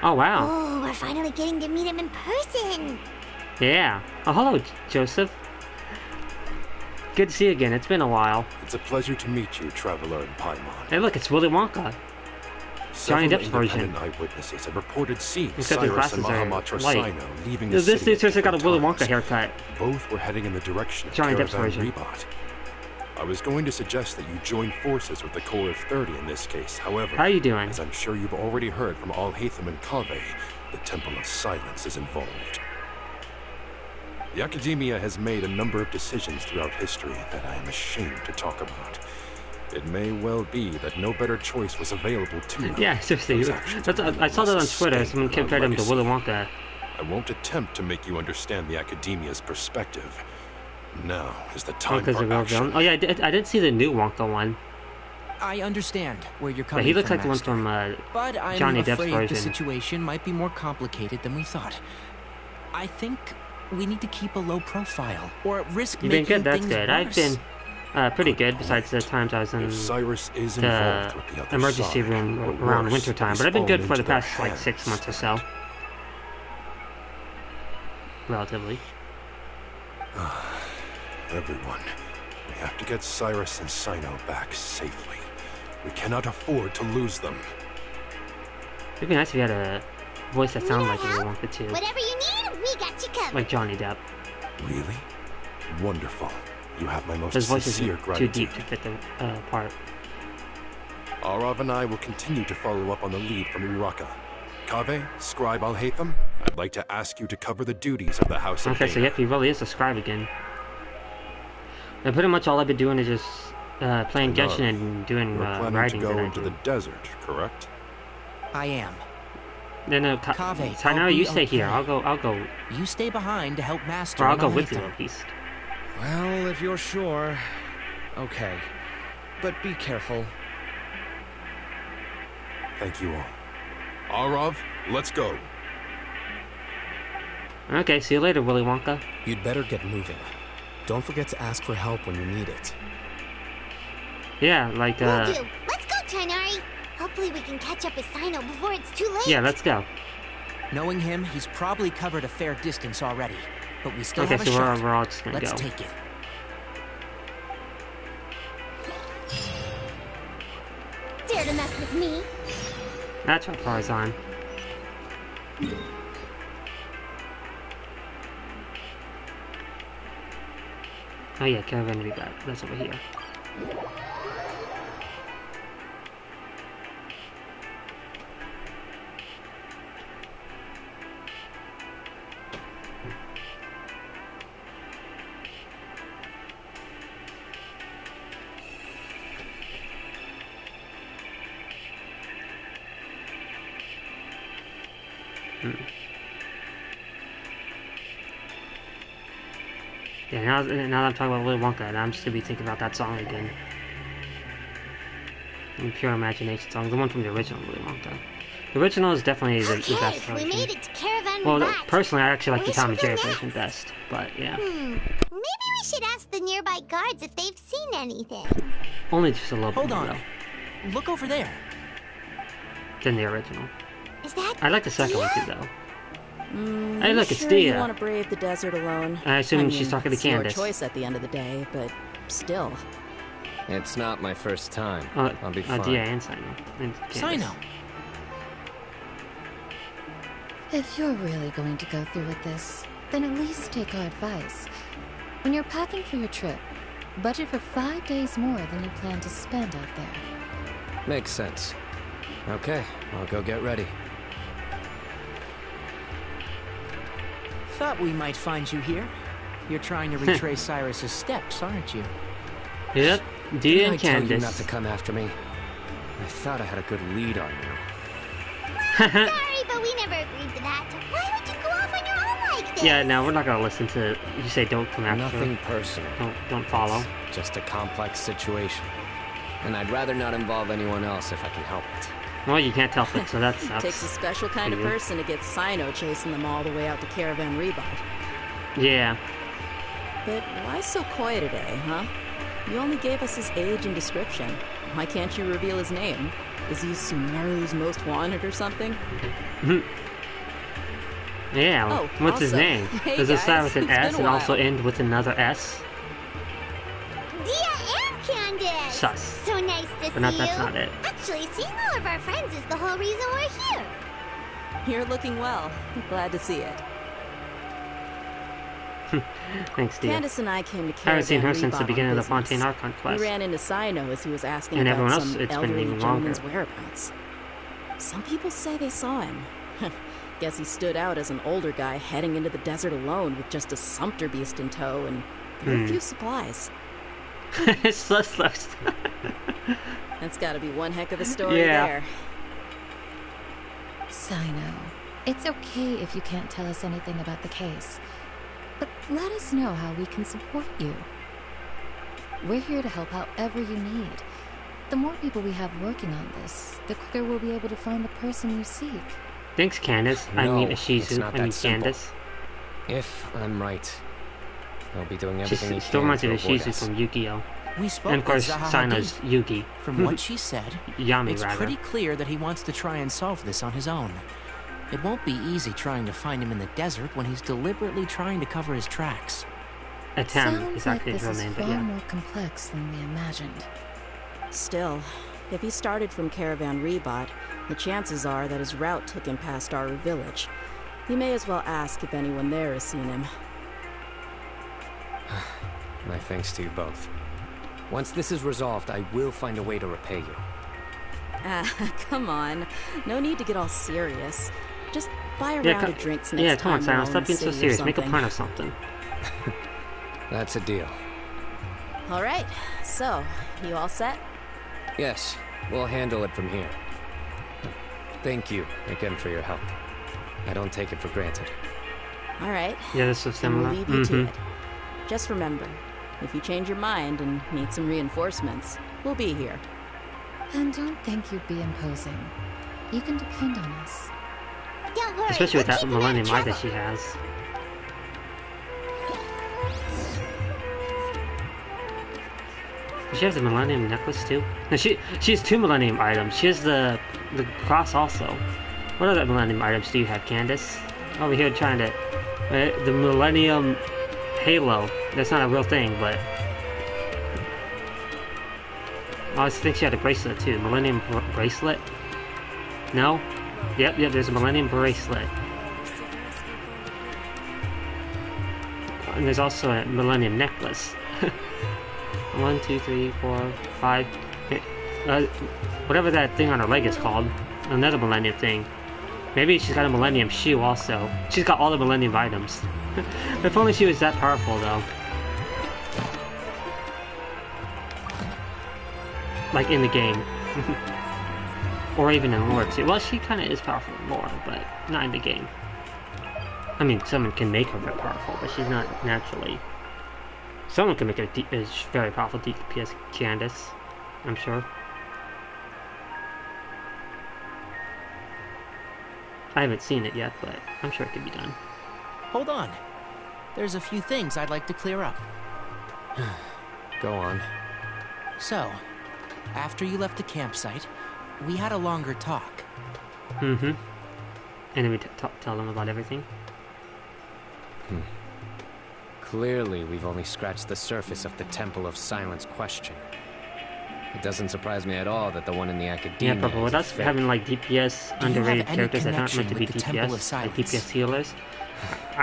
Oh, wow. Oh, we're finally getting to meet him in person. Yeah. Oh, hello, Joseph. Good to see you again. It's been a while. It's a pleasure to meet you, Traveler in Paimon. Hey, look, it's Willy Wonka. Johnny Several Depp's version. independent eyewitnesses have reported seeing Except his Cyrus and glasses are Mahamatra light. Cyno leaving the This city dude at seriously got a different Willy Wonka times. haircut. Both were heading in the direction of Johnny Depp's Caravan version. Rebat. I was going to suggest that you join forces with the Core of 30 in this case. However, How you doing? as I'm sure you've already heard from Al Hatham and Kaveh, the Temple of Silence is involved. The Academia has made a number of decisions throughout history that I am ashamed to talk about. It may well be that no better choice was available to them. Yeah, seriously. I saw that on Twitter. Someone compared him to Willy Wonka. I won't attempt to make you understand the Academia's perspective. Now is the time for action. Oh yeah, I did see the new Wonka one. I understand where you're coming But he looks from, like the one from but I'm Johnny Depp's afraid version. the situation might be more complicated than we thought. I think we need to keep a low profile, or risk You've been making good. That's things good. worse. I've been pretty good. Besides the times I was in Cyrus is involved with the other emergency side, room or around worse, winter time, he's but I've been good fallen for the into their past like 6 months or so. Relatively. Everyone, we have to get Cyrus and Cyno back safely. We cannot afford to lose them. It'd be nice if you had a voice that sounded like Willy Wonka too. Whatever you need, we got you covered. Like Johnny Depp. Really? Wonderful. You have my most His voice is sincere too gratitude. deep to fit the part. Arav and I will continue to follow up on the lead from Uraka. Kaveh, Scribe Al-Haytham, I'd like to ask you to cover the duties of the House of Okay, so Dana. yep, he really is a scribe again. And pretty much all I've been doing is just playing Genshin and doing You're planning writings to go that I into do. the desert, correct? I am. No, Kaveh, Cyno, I'll you be stay here. okay. I'll go. You stay behind to help Master. Or I'll and go with you Al-Haytham. at least. Well, if you're sure. Okay. But be careful. Thank you all. Arav, let's go. Okay, see you later, Willy Wonka. You'd better get moving. Don't forget to ask for help when you need it. Yeah, like Will do. Let's go, Tainari. Hopefully we can catch up with Cyno before it's too late. yeah, let's go. Knowing him, he's probably covered a fair distance already. But we still Okay, have a so shot. we're all just gonna Let's go. take it. Dare to mess with me? That's what car's on. Oh yeah, caravan we got. That's over here. Yeah, now that I'm talking about Willy Wonka, and I'm just gonna be thinking about that song again. Pure imagination song, the one from the original Willy Wonka. The original is definitely the best version. We made it to Caravan Well, Rabat. personally, I actually like the Where should Tom we and go Jerry next? version best, but yeah. Maybe we should ask the nearby guards if they've seen anything. Only just a little Hold bit more, on. Look over there. though, than the original. Is that I like the second one too, though. Hey, look, it's sure Dia. You want to brave the desert alone? I assume she's mean, talking to it's your Candace. choice at the end of the day, but still. It's not my first time. I'll be Dia fine. and Cyno. And Candace. Cyno. If you're really going to go through with this, then at least take our advice. When you're packing for your trip, budget for 5 days more than you plan to spend out there. Makes sense. Okay, I'll go get ready. Thought we might find you here. You're trying to retrace Cyrus's steps, aren't you? Yep, Dia Didn't and I tell you Candace. not to come after me? I thought I had a good lead on you. Sorry, but we never agreed to that. Why would you go off on your own like this? Yeah, no, we're not gonna listen to you say don't come after. Nothing personal. Don't follow. It's just a complex situation. And I'd rather not involve anyone else if I can help it. Well, you can't help it, so that sucks. Takes a special kind of for you. person to get Cyno chasing them all the way out to Caravan Rabat. Yeah. But why so coy today, huh? You only gave us his age and description. Why can't you reveal his name? Is he Sumeru's most wanted or something? Yeah, Oh, what's his also, name? hey Does it start guys, with an it's been S a and also while. end with another S? Dia and Candace. Sus. So nice to But see that's you. not it. Actually, seeing all of our friends is the whole reason we're here. You're looking well. Glad to see it. Thanks, Dia. Candace and I came to I Caravan haven't seen her since the Rabat beginning on of the Fontaine business. Archon quest. We ran into Cyno as he was asking And about everyone else, some it's been elderly even gentleman's longer. whereabouts. Some people say they saw him. Guess he stood out as an older guy heading into the desert alone with just a sumpter beast in tow and very few supplies. It's less. That's gotta be one heck of a story there. Cyno, it's okay if you can't tell us anything about the case, but let us know how we can support you. We're here to help however you need. The more people we have working on this, the quicker we'll be able to find the person you seek. Thanks, Candace. No, I mean, it's Shizu. not I mean, that simple. Candace. If I'm right, I'll be doing everything She he still can reminds to me of avoid Shizu us. from Yu-Gi-Oh! We spoke And of course, with Zaha Cyno's Hadid. Yugi. From what she said, Yami, it's rather. pretty clear that he wants to try and solve this on his own. It won't be easy trying to find him in the desert when he's deliberately trying to cover his tracks. Atem Sounds is like actually his this real is name, but far yeah. more complex than we imagined. Still, if he started from Caravan Rebot, the chances are that his route took him past Aru village. You may as well ask if anyone there has seen him. My thanks to you both. Once this is resolved, I will find a way to repay you. Ah, come on. No need to get all serious. Just buy a round of drinks next come on, time we're Cyno. all Stop in the being so city or serious. Make a something. point of something. That's a deal. All right, so, you all set? Yes, we'll handle it from here. Thank you again for your help. I don't take it for granted. All right. Yeah, this is Then similar. we'll leave you to it. Just remember, if you change your mind and need some reinforcements, we'll be here. And don't think you'd be imposing. You can depend on us. Don't worry, Especially with we'll that keep him out of Millennium Eye that trouble. she has. Does she have the Millennium Necklace too? No, she has 2 Millennium items. She has the cross also. What other Millennium items do you have, Candace? Over here trying to... the Millennium Halo. That's not a real thing, but... I think she had a bracelet too. Millennium Bracelet? No? Yep, there's a Millennium Bracelet. And there's also a Millennium Necklace. 1, 2, 3, 4, 5... whatever that thing on her leg is called. Another Millennium thing. Maybe she's got a Millennium Shoe also. She's got all the Millennium items. If only she was that powerful though. Like in the game. Or even in lore too. Well, she kind of is powerful in lore, but not in the game. I mean, someone can make her very powerful, but she's not naturally... Someone can make her a very powerful DPS Candace, I'm sure. I haven't seen it yet, but I'm sure it could be done. Hold on. There's a few things I'd like to clear up. Go on. So, after you left the campsite, we had a longer talk. Mm-hmm. And then we tell them about everything. Clearly, we've only scratched the surface of the Temple of Silence question. It doesn't surprise me at all that the one in the academia... Yeah, but with us having like DPS underrated characters that aren't meant to be DPS, like DPS healers,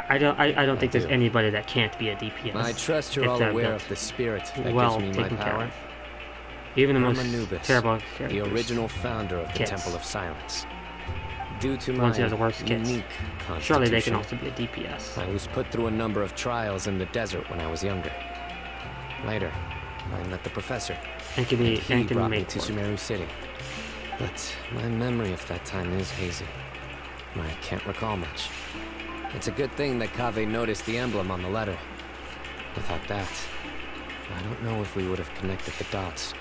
I don't think there's anybody that can't be a DPS. I trust you're all aware of the spirit that well gives me my taken care power. of. Even the most Anubis, terrible the characters. original founder of the Kids. Temple of Silence. Due to The my ones who have the worst kids. unique Surely they can constitution, also be a DPS. I was put through a number of trials in the desert when I was younger. Later, I met the professor. And can be he brought me to Sumeru City. But my memory of that time is hazy. I can't recall much. It's a good thing that Kaveh noticed the emblem on the letter. Without that, I don't know if we would have connected the dots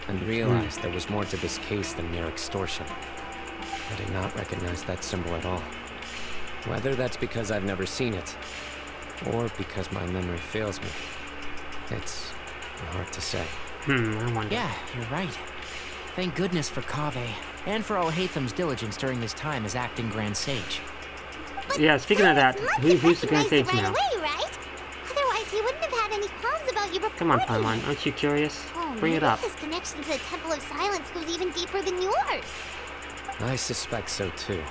and realized there was more to this case than mere extortion. I did not recognize that symbol at all. Whether that's because I've never seen it, or because my memory fails me, it's hard to say. I wonder. Yeah, you're right. Thank goodness for Kaveh, and for Alhaitham's diligence during his time as acting Grand Sage. Yeah, speaking of that, who's the Grand Sage now? Away, right? Otherwise, he wouldn't have had any qualms about you reporting. Come on, Paimon, aren't you curious? Oh, Bring it maybe up. his connection to the Temple of Silence goes even deeper than yours. I suspect so too.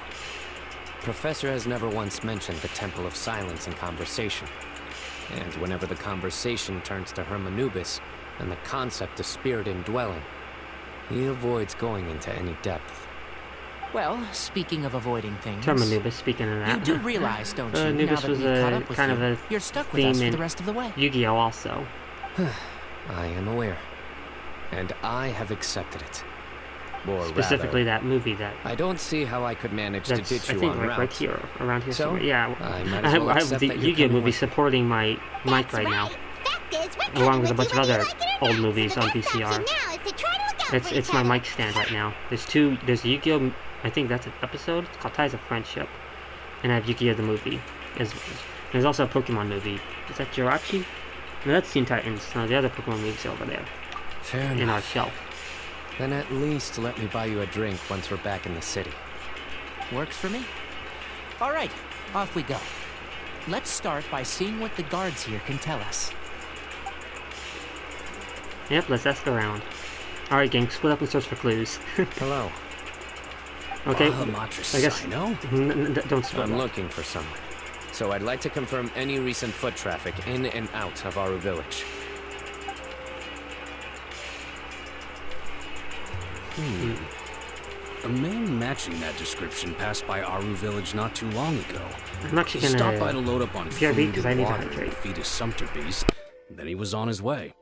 Professor has never once mentioned the Temple of Silence in conversation. And whenever the conversation turns to Hermanubis and the concept of spirit indwelling, he avoids going into any depth. Well, speaking of avoiding things... Term Anubis, speaking of that. You do realize, don't you, now Anubis that was we've caught up with kind you, of a you're stuck with us theme for in the rest of the way. Yu-Gi-Oh! Also. I am aware. And I have accepted it. Or Specifically rather, that movie that... I don't see how I could manage to ditch I you think on right, route. right here, around here So, somewhere. Yeah, I might as well I have accept the that you're Yu-Gi-Oh! coming movie with. supporting my mic right now. Along with a bunch of other old movies on VCR. It's my mic stand right now. There's Yu-Gi-Oh! I think that's an episode. It's called Ties of Friendship. And I have Yu-Gi-Oh! The movie. There's also a Pokemon movie. Is that Jirachi? No, that's Teen Titans. No, the other Pokemon movies are over there. Fair in enough. our shelf. Then at least let me buy you a drink once we're back in the city. Works for me. All right, off we go. Let's start by seeing what the guards here can tell us. Yep, let's ask around. Alright, gang, split up and search for clues. Hello. Okay, Mahatma I guess... Cyno? Don't split I'm up. looking for someone. So I'd like to confirm any recent foot traffic in and out of Aru Village. A man matching that description passed by Aru Village not too long ago. I'm actually He gonna... stopped by to load up on BRB, food 'cause I and need to water hydrate. and feed his sumpter beast. Then he was on his way.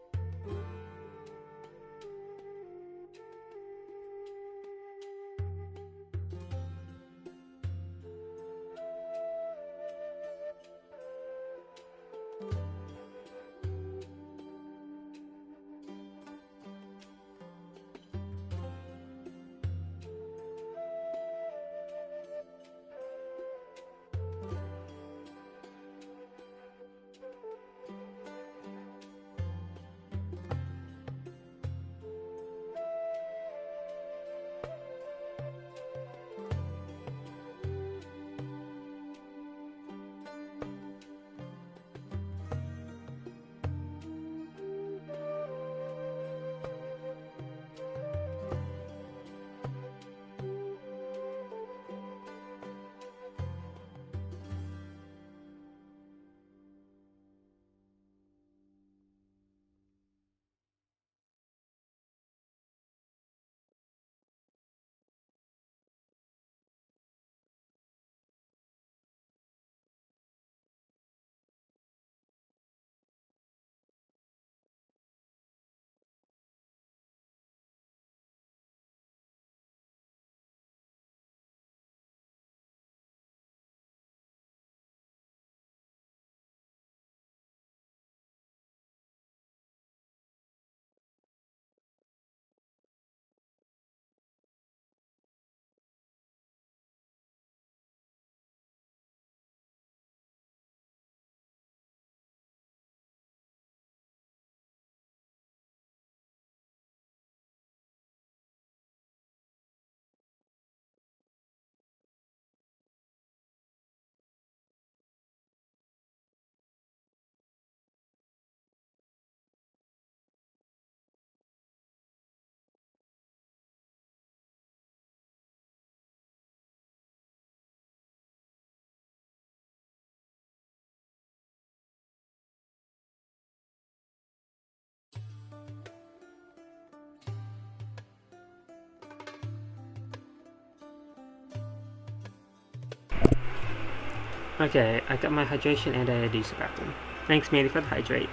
Okay, I got my hydration and I use the bathroom. Thanks, Mandy, for the hydrate.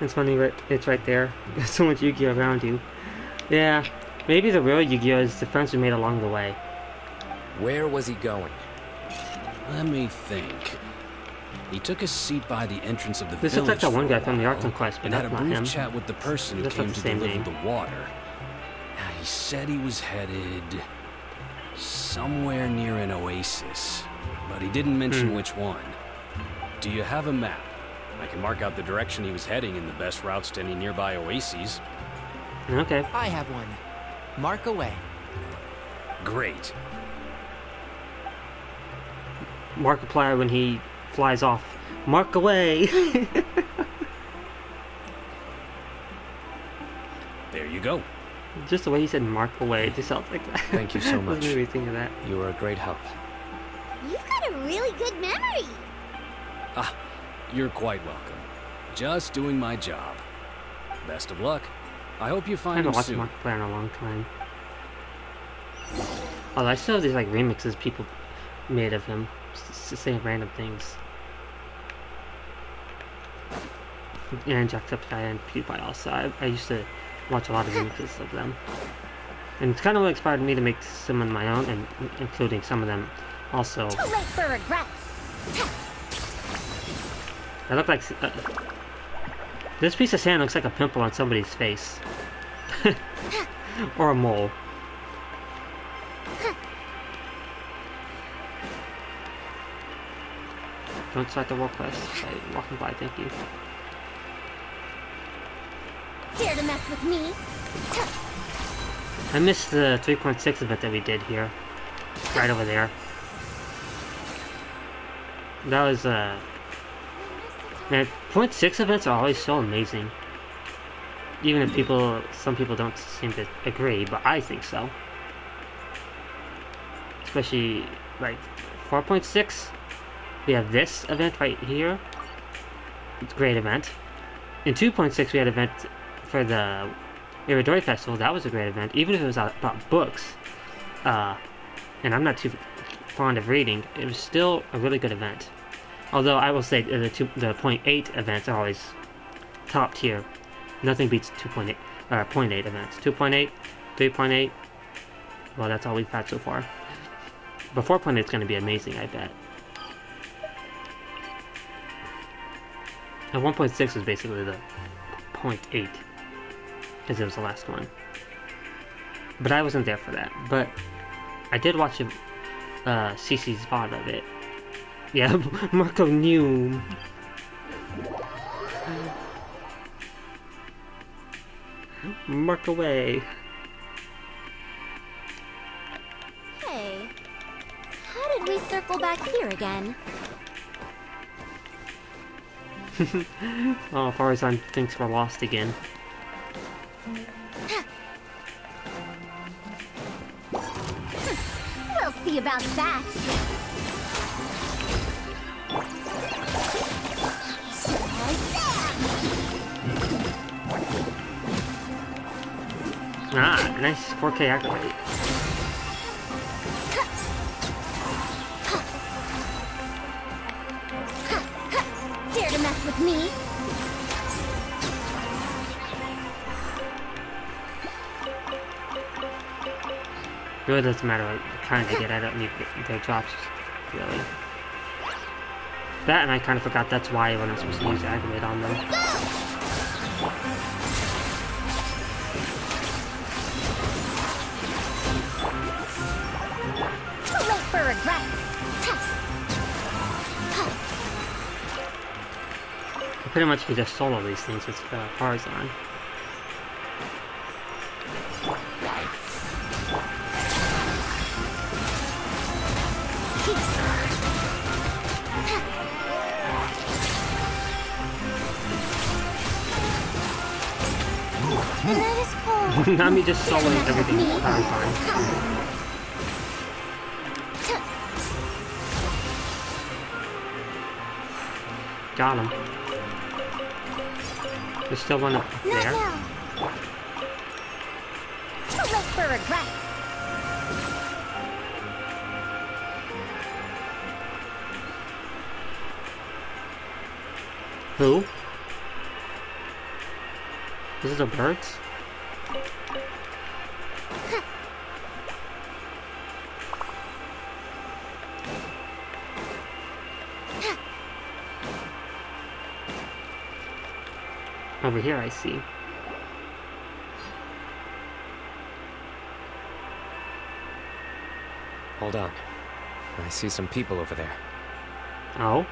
It's funny, but it's right there. There's so much Yu-Gi-Oh! Around you. Yeah, maybe the real Yu-Gi-Oh! Is the friends we made along the way. Where was he going? Let me think. He took a seat by the entrance of the This village looks like that one for a guy from the while, Arts and Quest, but and had that's a not brief him. chat with the person who That's came not to the same deliver name. the water. He said he was headed somewhere near an oasis, but he didn't mention which one. Do you have a map? I can mark out the direction he was heading and the best routes to any nearby oases. Okay. I have one. Mark away. Great. Markiplier when he flies off. Mark away! There you go. Just the way he said mark away, it just sounds like that. Thank you so much. Doesn't make me think of that. You were a great help. You've got a really good memory. Ah, you're quite welcome. Just doing my job. Best of luck. I hope you I find haven't him watched soon. Markiplier in a long time. Oh, I still have these like remixes people made of him, just saying random things. And Jacksepticeye and PewDiePie also. I used to watch a lot of remixes of them. And it's kind of what inspired me to make some of my own, and including some of them also. Too late for regrets. I look like... this piece of sand looks like a pimple on somebody's face. Or a mole. Don't start the world quest by walking by, thank you. Dare to mess with me? I missed the 3.6 event that we did here. Right over there. That was, man, 0.6 events are always so amazing. Even if some people don't seem to agree, but I think so. Especially, like, 4.6. We have this event right here. It's a great event. In 2.6 we had an event for the Iridori Festival. That was a great event. Even if it was about books. And I'm not too fond of reading. It was still a really good event. Although I will say the 0.8 events are always top tier. Nothing beats 0.8 events. 2.8, 3.8. Well, that's all we've had so far. But 4.8 is going to be amazing, I bet. And 1.6 was basically the 0.8, because it was the last one. But I wasn't there for that. But I did watch CC's VOD of it. Yeah, Marco knew. Mark away. Hey, how did we circle back here again? Oh, Farazan thinks we're lost again. We'll see about that. Ah, nice 4K activate. Dare to mess with me? It really doesn't matter what kind I get. I don't need their drops, really. That, and I kind of forgot that's why I wasn't supposed to use aggravate on them. Too late for regrets. I pretty much can just solo these things with Farazan. That is cold. Not me just soloing everything with Farazan. Got him. There's still one up there. Too late for regrets. Who? Is it the birds? Over here, I see. Hold on. I see some people over there. Oh?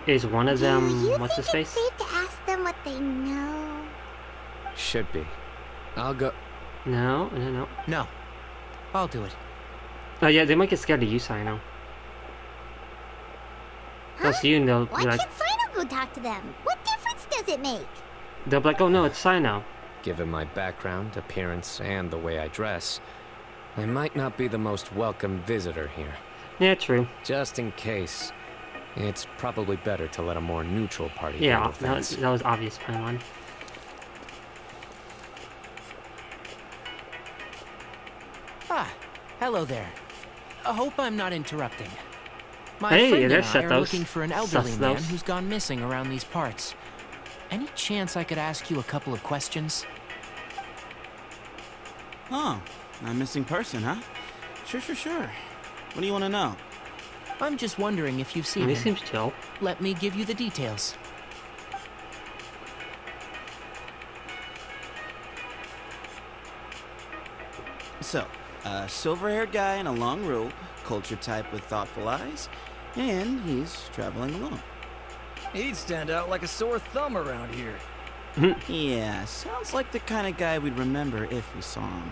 Is one of them... what's his face? Safe to ask them what they know. Should be. I'll go... No. No. I'll do it. Oh yeah, they might get scared of you, Cyno. Plus you know, Why like... can't Cyno go talk to them? What difference does it make? They'll be like, oh no, it's Cyno. Given my background, appearance, and the way I dress, I might not be the most welcome visitor here. Yeah, true. Just in case, it's probably better to let a more neutral party Yeah, handle things. that was obvious plan one. Ah, hello there. I hope I'm not interrupting. My Hey, friend and there's I are Setos. looking for an elderly Sus man those. who's gone missing around these parts. Any chance I could ask you a couple of questions? Oh, a missing person, huh? Sure. What do you want to know? I'm just wondering if you've seen He him. seems chill. Let me give you the details. So, a silver-haired guy in a long robe, culture type with thoughtful eyes, and he's traveling alone. He'd stand out like a sore thumb around here. Yeah, sounds like the kind of guy we'd remember if we saw him.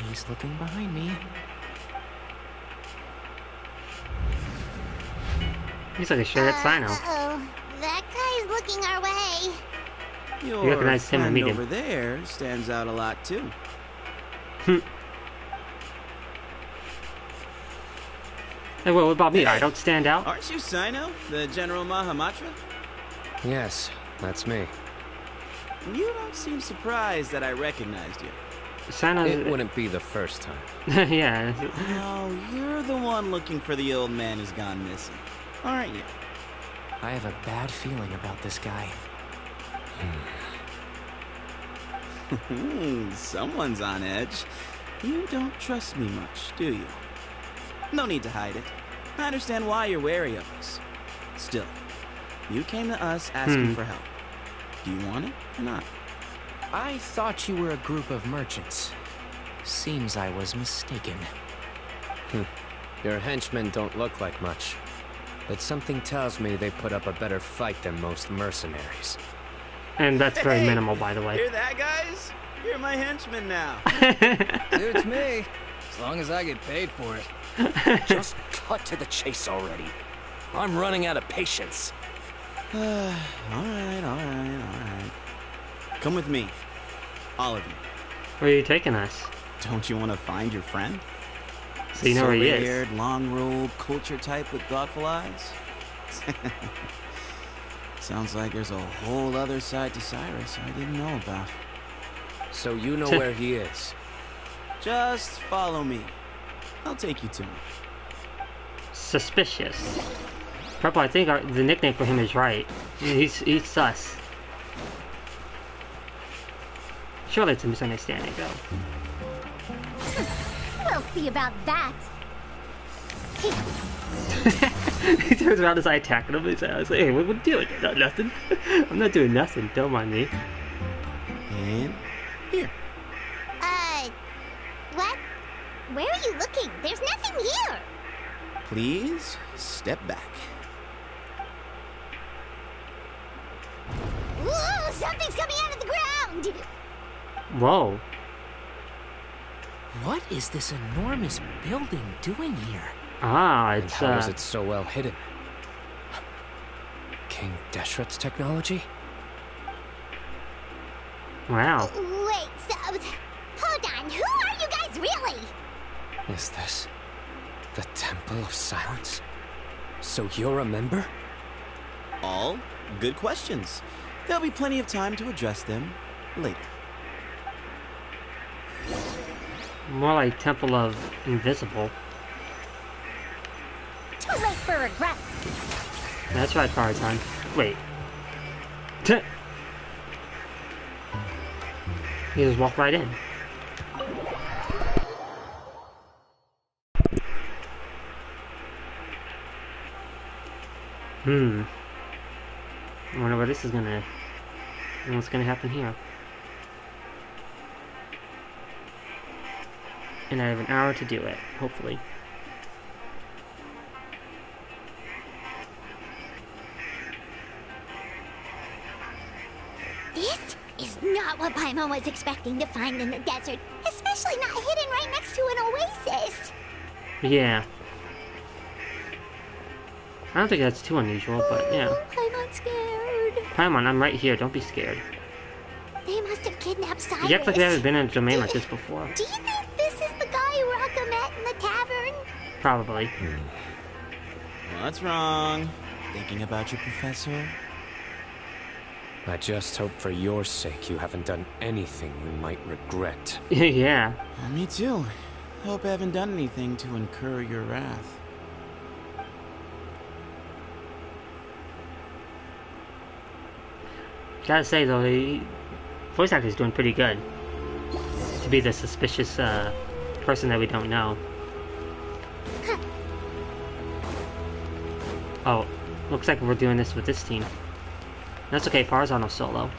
He's looking behind me. He's like a shirt Cyno. Uh-oh. That guy's looking our way. Your recognize him friend immediately. over there stands out a lot, too. Hey, well, what about me? I don't stand out? Aren't you Cyno, the General Mahamatra? Yes, that's me. You don't seem surprised that I recognized you. Cyno. It wouldn't be the first time. Yeah. Oh, you're the one looking for the old man who's gone missing, aren't you? I have a bad feeling about this guy. Someone's on edge. You don't trust me much, do you? No need to hide it. I understand why you're wary of us. Still, you came to us asking for help. Do you want it or not? I thought you were a group of merchants. Seems I was mistaken. Your henchmen don't look like much. But something tells me they put up a better fight than most mercenaries. And that's very minimal, by the way. Hear that, guys? You're my henchmen now. Suits me, as long as I get paid for it. Just cut to the chase already. I'm running out of patience. All right. Come with me. All of you. Where are you taking us? Don't you want to find your friend? So you know where he is. Silver-haired, long-robe, culture type with thoughtful eyes? Sounds like there's a whole other side to Cyrus I didn't know about. So you know where he is? Just follow me. I'll take you to him. Suspicious. Purple, I think the nickname for him is right. He's sus. Surely it's a misunderstanding, though. We'll see about that. He turns around as I attack him. He's like, hey, what are you doing? Nothing. I'm not doing nothing. Don't mind me. And here. What? Where are you looking? There's nothing here. Please step back. Ooh, something's coming out of the ground. Whoa. What is this enormous building doing here? Ah, And it's how is it so well hidden? King Deshret's technology? Wow. Wait, so hold on. Who are you guys really? Is this the Temple of Silence? So you're a member? All good questions. There'll be plenty of time to address them later. More like Temple of Invisible. Too late for regrets. That's right, Power Time. Wait. You just walk right in. I wonder what this is gonna... What's gonna happen here. And I have an hour to do it, hopefully. This is not what Paimon was expecting to find in the desert, especially not hidden right next to an oasis. Yeah. I don't think that's too unusual, but yeah. Paimon's scared. Paimon, I'm right here, don't be scared. They must have kidnapped Cyrus. You act like you haven't been in a domain like this before. Do you think this is the guy Raka met in the tavern? Probably. What's wrong? Thinking about your professor? I just hope for your sake you haven't done anything we might regret. Yeah. Me too. Hope I haven't done anything to incur your wrath. Gotta say though, the voice actor is doing pretty good to be the suspicious person that we don't know. Oh, looks like we're doing this with this team. That's okay, Farzano's solo.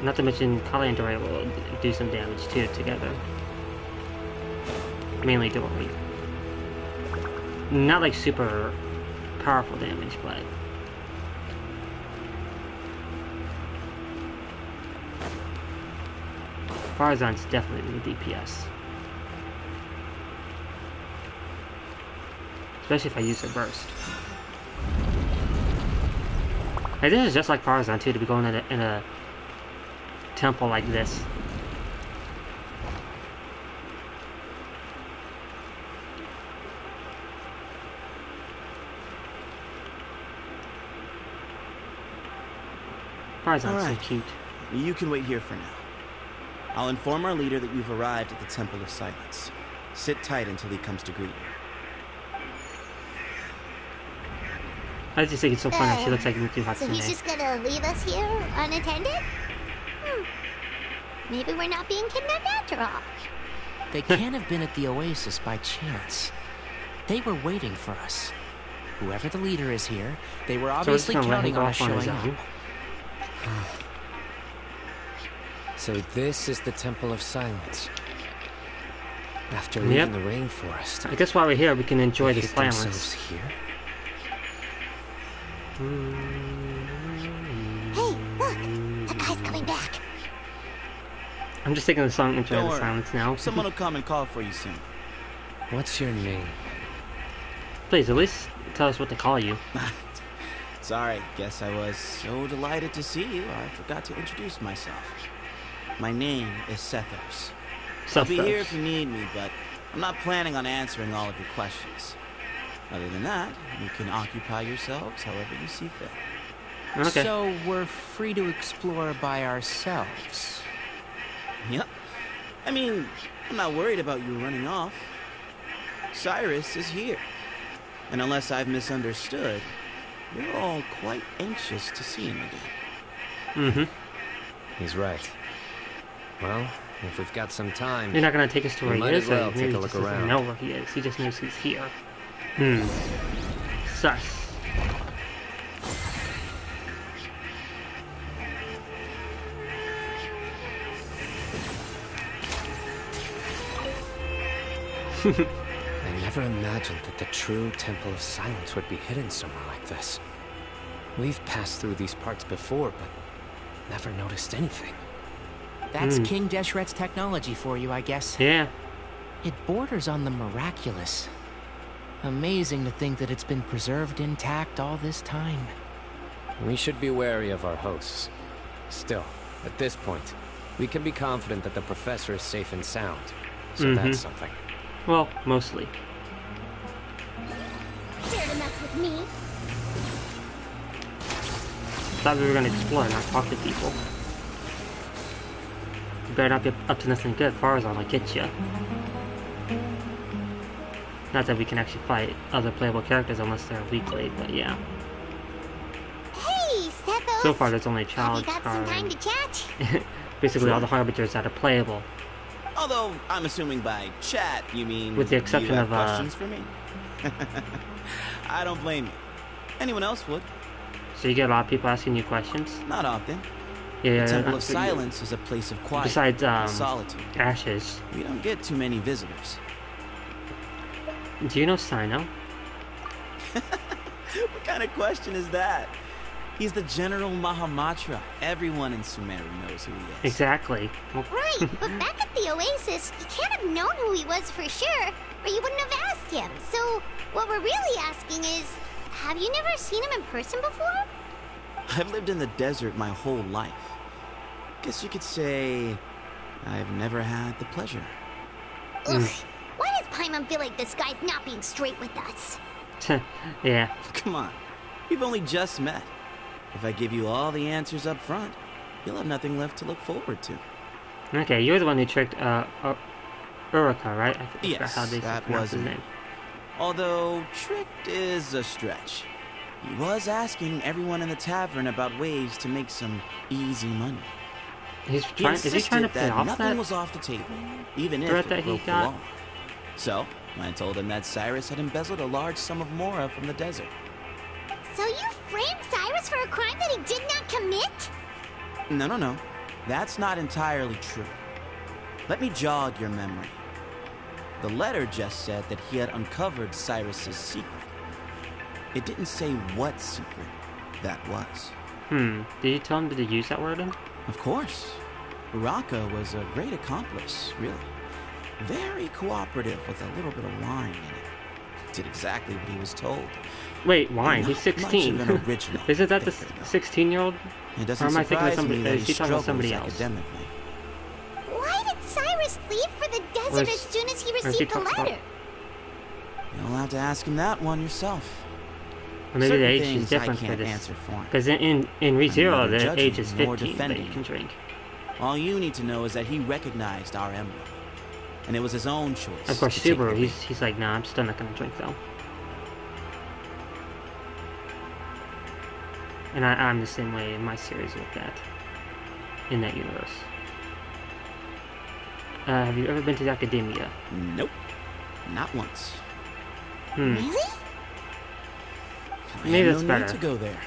Not to mention, Kale and Doria will do some damage too together. Mainly Doria. Not like super powerful damage, but Farzan's definitely the DPS. Especially if I use her burst. Like, this is just like Farzan too, to be going in a temple like this. Farzan's so cute. You can wait here for now. I'll inform our leader that you've arrived at the Temple of Silence. Sit tight until he comes to greet you. I just think it's so funny. She looks like Miku Hatsune. So he's just gonna leave us here unattended? Maybe we're not being kidnapped after all. They can't have been at the Oasis by chance. They were waiting for us. Whoever the leader is here, they were obviously counting on us showing up. So this is the Temple of Silence. After leaving the rainforest. I guess while we're here, we can enjoy the silence. Here? Hey, look! That guy's coming back. I'm just taking the song and enjoying the silence now. Someone will come and call for you soon. What's your name? Please, at least tell us what to call you. Sorry, guess I was so delighted to see you, I forgot to introduce myself. My name is Sethos. I'll be here if you need me, but I'm not planning on answering all of your questions. Other than that, you can occupy yourselves however you see fit. Okay. So we're free to explore by ourselves. Yep. I mean, I'm not worried about you running off. Cyrus is here. And unless I've misunderstood, you're all quite anxious to see him again. He's right. Well, if we've got some time... You're not gonna take us to where he is, well or maybe take a he look just doesn't around. know where he is. He just knows he's here. Sus. I never imagined that the true Temple of Silence would be hidden somewhere like this. We've passed through these parts before, but never noticed anything. That's King Deshret's technology for you, I guess. Yeah. It borders on the miraculous. Amazing to think that it's been preserved intact all this time. We should be wary of our hosts. Still, at this point, we can be confident that the professor is safe and sound. So that's something. Well, mostly. Dare to mess with me? Thought we were gonna explore, not talk to people. You better not get up to nothing good. Farzan will get you. Not that we can actually fight other playable characters unless they're weakly, but yeah. Hey, Sethos! So far, there's only a child. Have you got some time to chat? Basically, all the harbingers that are playable. Although, I'm assuming by chat, you mean... With the exception you have of, questions for me? I don't blame you. Anyone else would. So you get a lot of people asking you questions? Not often. Yeah, the Temple of Silence is a place of quiet besides, and solitude. Ashes. We don't get too many visitors. Do you know Cyno? What kind of question is that? He's the General Mahamatra. Everyone in Sumeru knows who he is. Exactly. Well, Right, but back at the Oasis, you can't have known who he was for sure, or you wouldn't have asked him. So, what we're really asking is, have you never seen him in person before? I've lived in the desert my whole life. Guess you could say I've never had the pleasure. Ugh, why does Paimon feel like this guy's not being straight with us? Yeah. Come on, we've only just met. If I give you all the answers up front, you'll have nothing left to look forward to. Okay, you're the one who tricked Uraka, right? I forgot Yes, how they that pronounce was his me. name. Although, tricked is a stretch. He was asking everyone in the tavern about ways to make some easy money. Is he trying to insisted pay that off nothing that was off the table, even if threat it that he broke the got? law. So, I told him that Cyrus had embezzled a large sum of mora from the desert. So you framed Cyrus for a crime that he did not commit? No. That's not entirely true. Let me jog your memory. The letter just said that he had uncovered Cyrus's secret. It didn't say what secret that was. Did you tell him to use that word then? Of course. Uraka was a great accomplice, really. Very cooperative with a little bit of wine in it. Did exactly what he was told. Wait, wine? He's Not 16. much of an original Isn't that the thinker, though. 16-year-old? It doesn't Or am I thinking of surprise somebody? me that Is he he talking about somebody struggles else? academically. Why did Cyrus leave for the desert Was- as soon as he was he received the talking about- letter? You'll have to ask him that one yourself. Or maybe Certain the age things is different I for can't this. answer for him. Because in I'm ReZero, neither the judging age is nor 15 that defending you can drink. All you need to know is that he recognized our emblem. And it was his own choice. Of course, to take the Subaru, bait. he's like, nah, I'm still not gonna drink though. And I'm the same way in my series with that. In that universe. Have you ever been to the Academia? Nope. Not once. Really? I Maybe have that's no need better. to go there.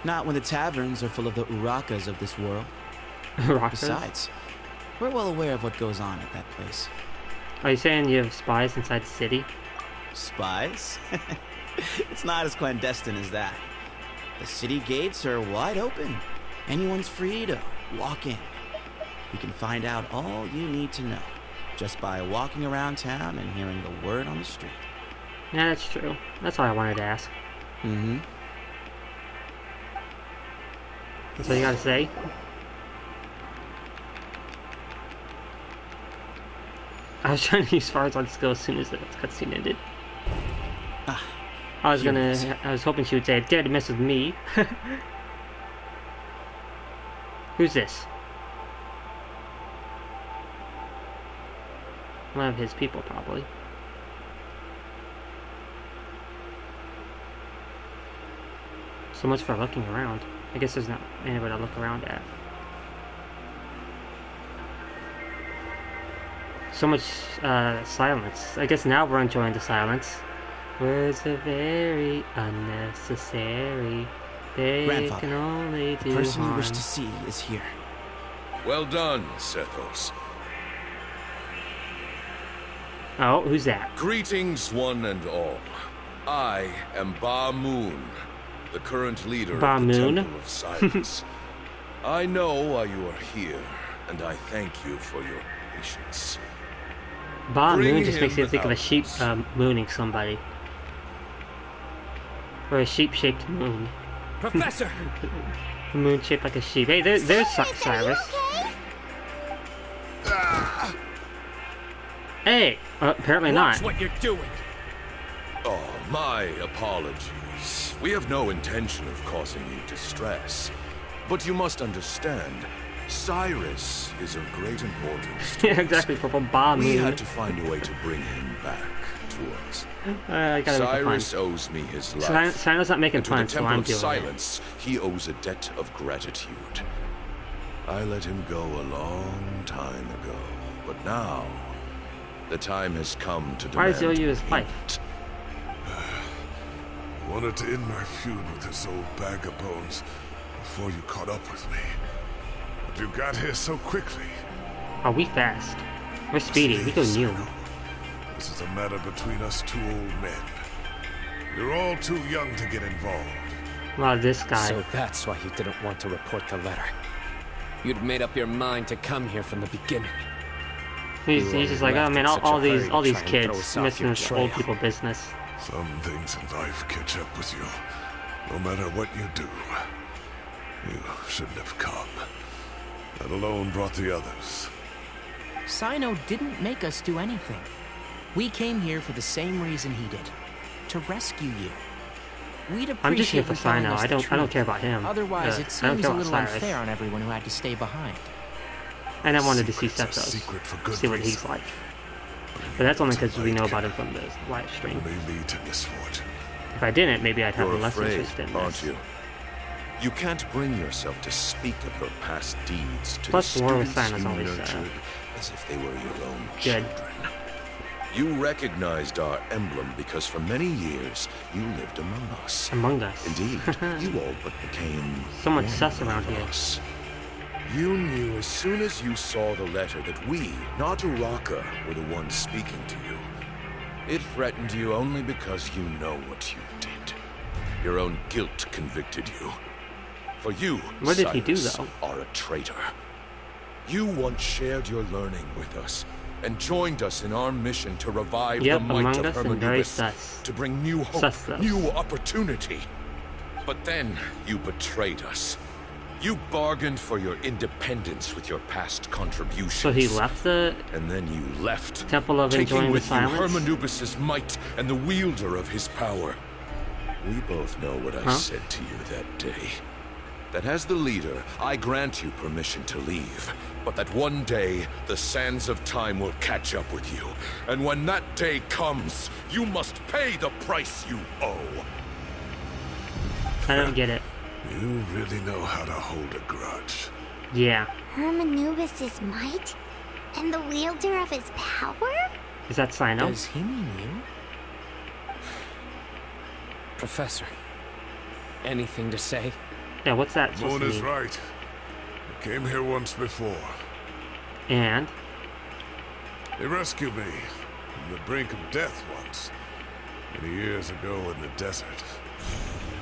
Not when the taverns are full of the Urakas of this world. Urakas? Besides, we're well aware of what goes on at that place. Are you saying you have spies inside the city? Spies? It's not as clandestine as that. The city gates are wide open. Anyone's free to walk in. You can find out all you need to know just by walking around town and hearing the word on the street. Yeah, that's true. That's all I wanted to ask. Mm-hmm. That's all you gotta say? I was trying to use Farzad's skill as soon as the cutscene ended. I was hoping she would say, dare to mess with me. Who's this? One of his people, probably. So much for looking around. I guess there's not anywhere to look around at. So much silence. I guess now we're enjoying the silence. Words are very unnecessary. They Grandfather, can only do the person you wish harm. to see is here. Well done, Sethos. Oh, who's that? Greetings, one and all. I am Ba Moon, the current leader Ba of the Moon? Temple of Silence. I know why you are here, and I thank you for your patience. Ba Bring Moon just makes me him think of a out. sheep mooning somebody. Or a sheep-shaped moon. Professor! A moon shaped like a sheep. Hey, there's Cyrus. Hey! Apparently Watch not. what you're doing. Oh, my apologies. We have no intention of causing you distress. But you must understand, Cyrus is of great importance to Yeah, us. exactly, for Ba We Moon. had to find a way to bring him back to us. I gotta make a Cyrus pun. owes me his life. Cyno's not making And to the puns, so Temple I'm of doing it. Silence, he owes a debt of gratitude. I let him go a long time ago, but now the time has come to Why does he owe demand you his life? payment. Wanted to end my feud with this old bag of bones before you caught up with me. But you got here so quickly. Oh, we fast. We're speedy. We go new. Cyno. This is a matter between us two old men. You're all too young to get involved. Wow, this guy. So that's why you didn't want to report the letter. You'd made up your mind to come here from the beginning. He's just like, oh man, all these kids kids messing with old people business. Some things in life catch up with you. No matter what you do, you shouldn't have come. Let alone brought the others. Cyno didn't make us do anything. We came here for the same reason he did. To rescue you. We'd appreciate I'm just here for you telling Cyno. us I the don't truth. care about him. Otherwise, I it don't seems care a about little Cyrus. unfair on everyone who had to stay behind. And I wanted to see Sethos, see what he's like. But that's only because we know about him from the live stream. If I didn't, maybe I'd have less interest in this. Aren't you? You can't bring yourself to speak of your past deeds to Plus, the War with students Cyno you is always nurtured as if they were your own good. children. You recognized our emblem because for many years you lived among us. Among us. Indeed, you all but became so much one sus around of here. us. You knew as soon as you saw the letter that we, not Uraka, were the ones speaking to you. It threatened you only because you know what you did. Your own guilt convicted you. For you, What did he do, Cyrus, though? are a traitor. You once shared your learning with us and joined us in our mission to revive the might Among of Us and very Hermanubis, sus. to bring new hope, Sus, though. new opportunity. But then you betrayed us. You bargained for your independence with your past contributions. So he left the and then you left, Temple of taking Enjoying the with you Silence? Hermanubis' might and the wielder of his power. We both know what I said to you that day. That as the leader, I grant you permission to leave, but that one day, the sands of time will catch up with you. And when that day comes, you must pay the price you owe. I don't get it. You really know how to hold a grudge. Yeah. Hermanubis' might? And the wielder of his power? Is that Cyno? Does he mean you? Professor, anything to say? Yeah, what's that supposed Moon to is mean? right. I came here once before. And? He rescued me from the brink of death once, many years ago in the desert.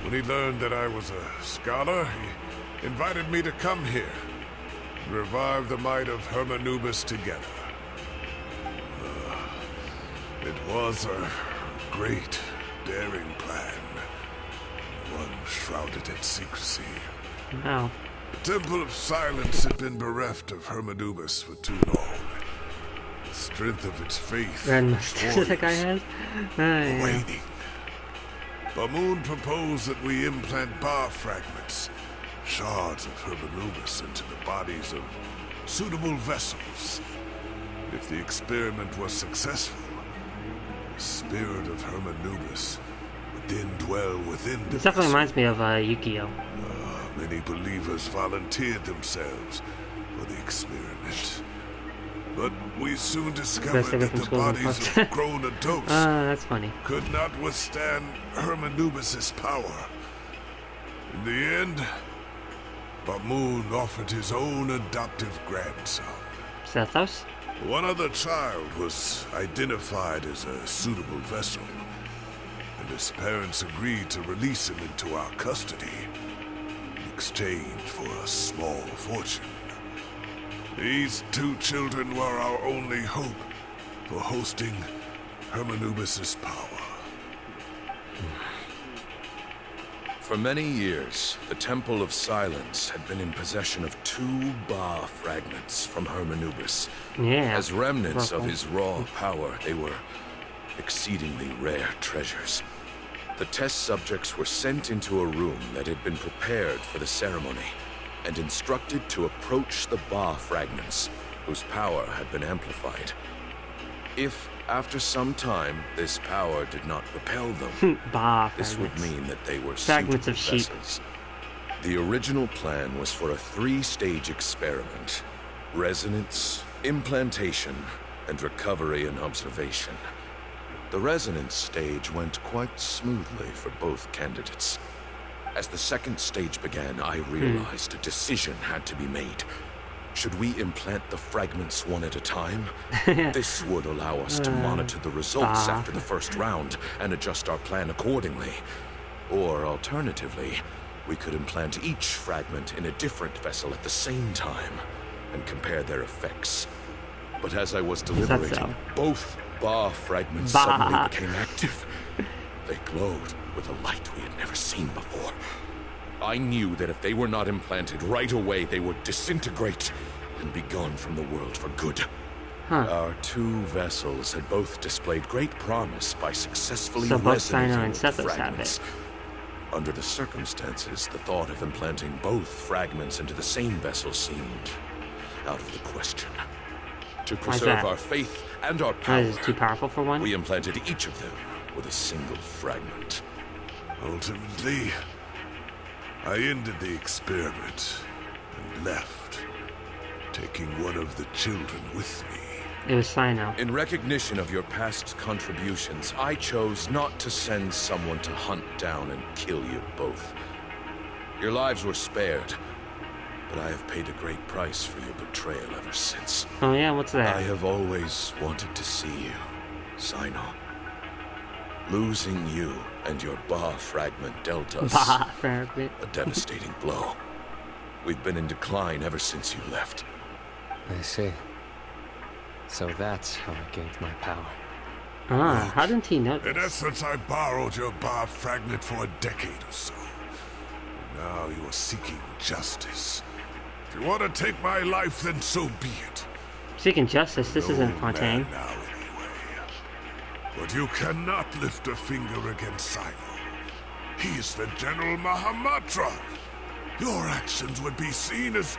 When he learned that I was a scholar, he invited me to come here and revive the might of Hermanubis together. It was a great, daring plan, one shrouded in secrecy. Wow. The Temple of Silence had been bereft of Hermanubis for too long. The strength of its faith Red mustache that guy has? Yeah. waning. Bamoon proposed that we implant bar fragments, shards of Hermanubis, into the bodies of suitable vessels. If the experiment was successful, the spirit of Hermanubis would then dwell within the This definitely vessel. reminds me of Yukio. Many believers volunteered themselves for the experiment. But we soon discovered Best ever that from the School of bodies Thought. of grown adults That's funny. could not withstand Hermanubis' power. In the end, Bamoon offered his own adoptive grandson. Sethos? One other child was identified as a suitable vessel, and his parents agreed to release him into our custody in exchange for a small fortune. These two children were our only hope for hosting Hermanubis' power. For many years, the Temple of Silence had been in possession of 2 Ba fragments from Hermanubis. Yeah. As remnants of Ruffle. his raw power, they were exceedingly rare treasures. The test subjects were sent into a room that had been prepared for the ceremony and instructed to approach the Ba fragments, whose power had been amplified. If, after some time, this power did not repel them, Ba this would fragments. mean that they were Fragments suitable of sheep. vessels. The original plan was for a 3-stage experiment: resonance, implantation, and recovery and observation. The resonance stage went quite smoothly for both candidates. As the second stage began, I realized a decision had to be made. Should we implant the fragments one at a time? This would allow us to monitor the results after the first round and adjust our plan accordingly. Or alternatively, we could implant each fragment in a different vessel at the same time and compare their effects. But as I was deliberating, both Ba fragments suddenly became active. They glowed with a light we had never seen before. I knew that if they were not implanted right away, they would disintegrate and be gone from the world for good. Our 2 vessels had both displayed great promise by successfully So both resonating Cyno and with the Sethos have fragments. it. Under the circumstances, the thought of implanting both fragments into the same vessel seemed out of the question. To preserve our faith and our power, is it too powerful for one? we implanted each of them with a single fragment. Ultimately, I ended the experiment and left, taking one of the children with me. It was Cyno. In recognition of your past contributions, I chose not to send someone to hunt down and kill you both. Your lives were spared, but I have paid a great price for your betrayal ever since. Oh yeah, what's that? I have always wanted to see you, Cyno. Losing you and your Ba fragment dealt us fragment. a devastating blow. We've been in decline ever since you left. I see. So that's how I gained my power. Ah, how didn't he know In this? essence, I borrowed your Ba fragment for a decade or so. Now you are seeking justice. If you want to take my life, then so be it. Seeking justice, this isn't Fontaine. Now, anyway. But you cannot lift a finger against Cyno. He is the General Mahamatra. Your actions would be seen as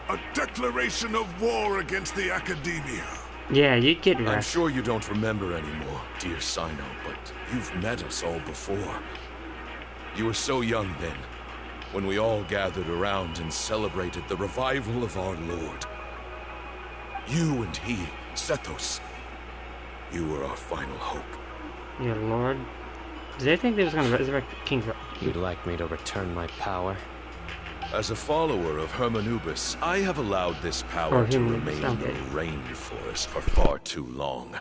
a declaration of war against the Academia. Yeah, you get I'm rest. sure you don't remember anymore, dear Cyno, but you've met us all before. You were so young then, when we all gathered around and celebrated the revival of our Lord. You and he, Sethos, you were our final hope. Your lord? Did they think they was gonna resurrect King? You'd like me to return my power? As a follower of Hermanubis, I have allowed this power to remain in the rainforest for far too long.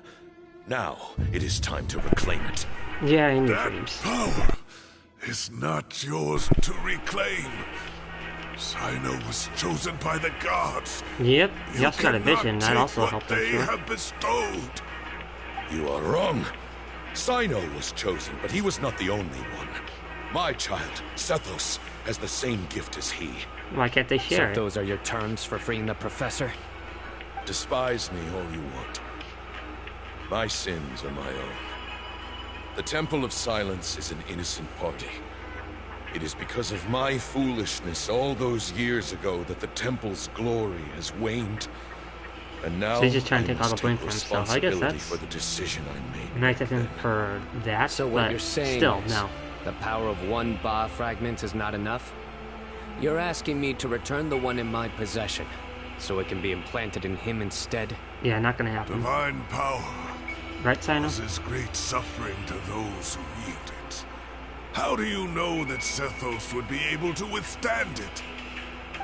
Now, it is time to reclaim it. Yeah, in your That dreams. power is not yours to reclaim. Cyno was chosen by the gods. Yep, you also got a cannot vision. That take also what helped, I'm they sure. have bestowed. You are wrong. Cyno was chosen, but he was not the only one. My child, Sethos, has the same gift as he. Why can't they share So it? those are your terms for freeing the professor? Despise me all you want. My sins are my own. The Temple of Silence is an innocent party. It is because of my foolishness all those years ago that the Temple's glory has waned. And now So he's just trying to I take all the must blame take for himself. I guess responsibility that's for the decision I made. nice of him for that, So what but you're saying still, is, no. the power of one Ba fragment is not enough? You're asking me to return the one in my possession, so it can be implanted in him instead? Yeah, not gonna happen. Divine power Right, Cyno? causes great suffering to those who wield it. How do you know that Sethos would be able to withstand it?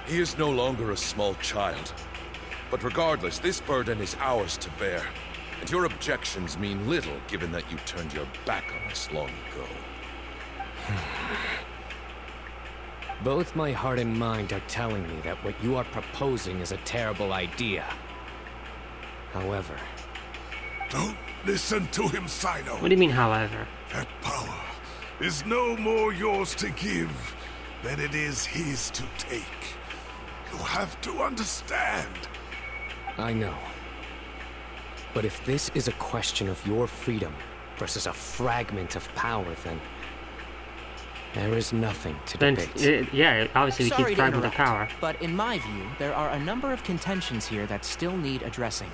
He is no longer a small child. But regardless, this burden is ours to bear. And your objections mean little, given that you turned your back on us long ago. Both my heart and mind are telling me that what you are proposing is a terrible idea. However... Don't listen to him, Cyno. What do you mean, however? That power is no more yours to give than it is his to take. You have to understand. I know. But if this is a question of your freedom versus a fragment of power, then... there is nothing to Then, debate. yeah, obviously we Sorry keep to fragment of interrupt, power. but in my view, there are a number of contentions here that still need addressing.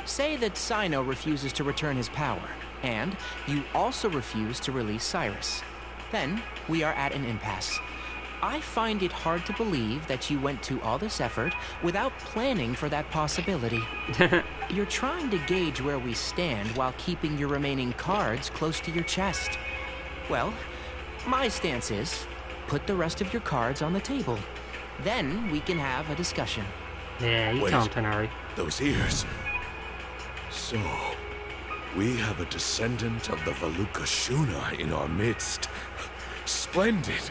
Say that Cyno refuses to return his power, and you also refuse to release Cyrus. Then, we are at an impasse. I find it hard to believe that you went to all this effort without planning for that possibility. You're trying to gauge where we stand while keeping your remaining cards close to your chest. Well, my stance is, put the rest of your cards on the table. Then we can have a discussion. Yeah, you Wait. tell him, Tanari. Those ears. So, we have a descendant of the Valukashuna in our midst. Splendid.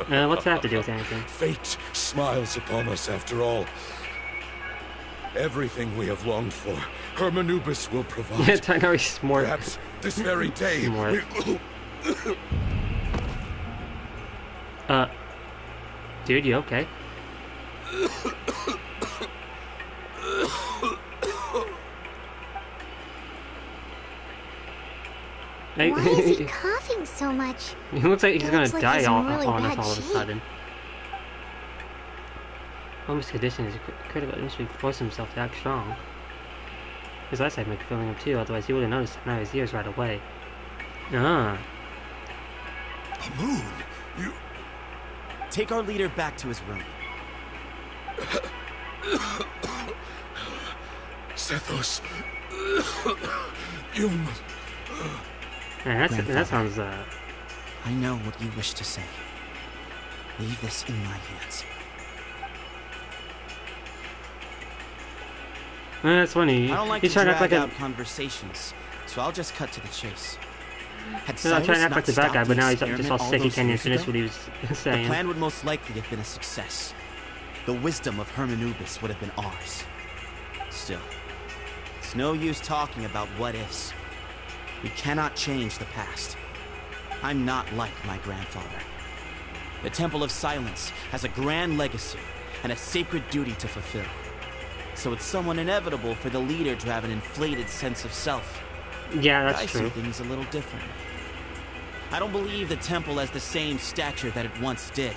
What's that have to do with anything? Fate smiles upon us after all. Everything we have longed for, Hermanubis will provide. Yeah, Tanari's smart. Perhaps this very day Smart. we... Dude, you okay? Why is he coughing so much? He looks like he's It gonna looks like die he's in all, really on us bad all of a shape. sudden. Homer's condition is critical. He should force himself to act strong. His eyesight might be failing him too, otherwise he would have noticed his ears right away. Ah. Moon, you... Take our leader back to his room. Sethos, you must... Yeah, that sounds, I know what you wish to say. Leave this in my hands. That's funny. I don't like He's to trying to act drag like out conversations, so I'll just cut to the chase. He's not trying to act like the bad guy, but now he's just all sick. He can't even finish what he was saying. The plan would most likely have been a success. The wisdom of Hermanubis would have been ours. Still, it's no use talking about what ifs. We cannot change the past. I'm not like my grandfather. The Temple of Silence has a grand legacy and a sacred duty to fulfill. So it's somewhat inevitable for the leader to have an inflated sense of self. Yeah, that's true. I true. see things a little differently. I don't believe the temple has the same stature that it once did.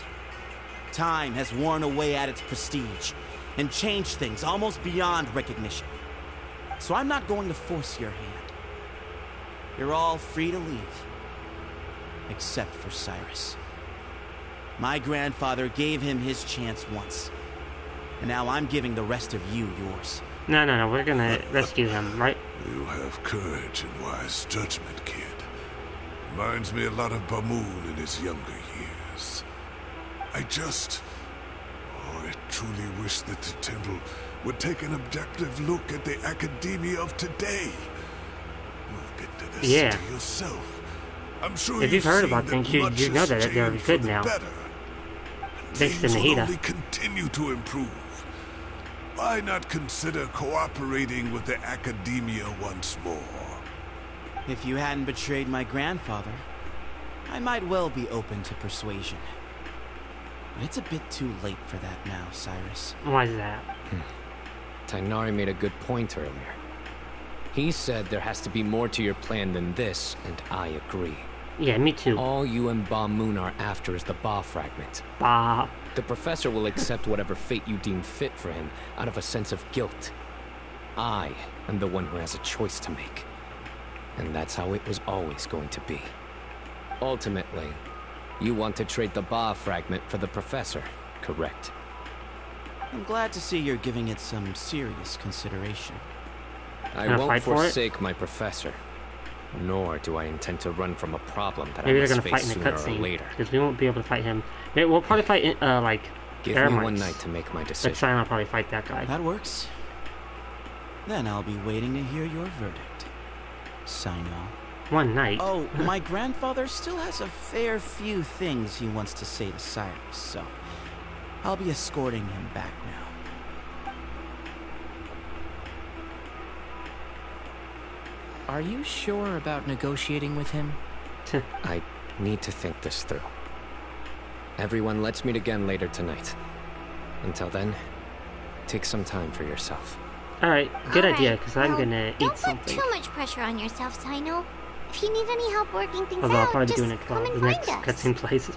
Time has worn away at its prestige and changed things almost beyond recognition. So I'm not going to force your hand. You're all free to leave. Except for Cyrus. My grandfather gave him his chance once. And now I'm giving the rest of you yours. No, we're gonna rescue him, right? You have courage and wise judgment, kid. Reminds me a lot of Bamoon in his younger years. I truly wish that the temple would take an objective look at the academia of today. Look into the city yourself. I'm sure if you've heard about things, you know that they're good now. Thanks to Nahida. Only continue to improve. Why not consider cooperating with the academia once more? If you hadn't betrayed my grandfather, I might well be open to persuasion. But it's a bit too late for that now, Cyrus. Why is that? Tighnari made a good point earlier. He said there has to be more to your plan than this, and I agree. Yeah, me too. All you and Ba Moon are after is the Ba fragment. Ba. The professor will accept whatever fate you deem fit for him out of a sense of guilt. I am the one who has a choice to make. And that's how it was always going to be. Ultimately, you want to trade the Ba fragment for the professor, correct? I'm glad to see you're giving it some serious consideration. I won't forsake my professor. Nor do I intend to run from a problem that Maybe I they're must gonna face fight in the sooner or cutscene later. because we won't be able to fight him. We'll probably fight like Give air me mites. one night to make my decision. But Cyno will probably fight that guy. That works. Then I'll be waiting to hear your verdict, Cyno. One night. Oh, my grandfather still has a fair few things he wants to say to Cyrus, so I'll be escorting him back now. Are you sure about negotiating with him? I need to think this through. Everyone, let's meet again later tonight. Until then, take some time for yourself. Alright, good idea, because I'm gonna eat something. Don't put too much pressure on yourself, Cyno. If you need any help working things Although I'll out, probably just be doing it come and the find next us. cutscene plays.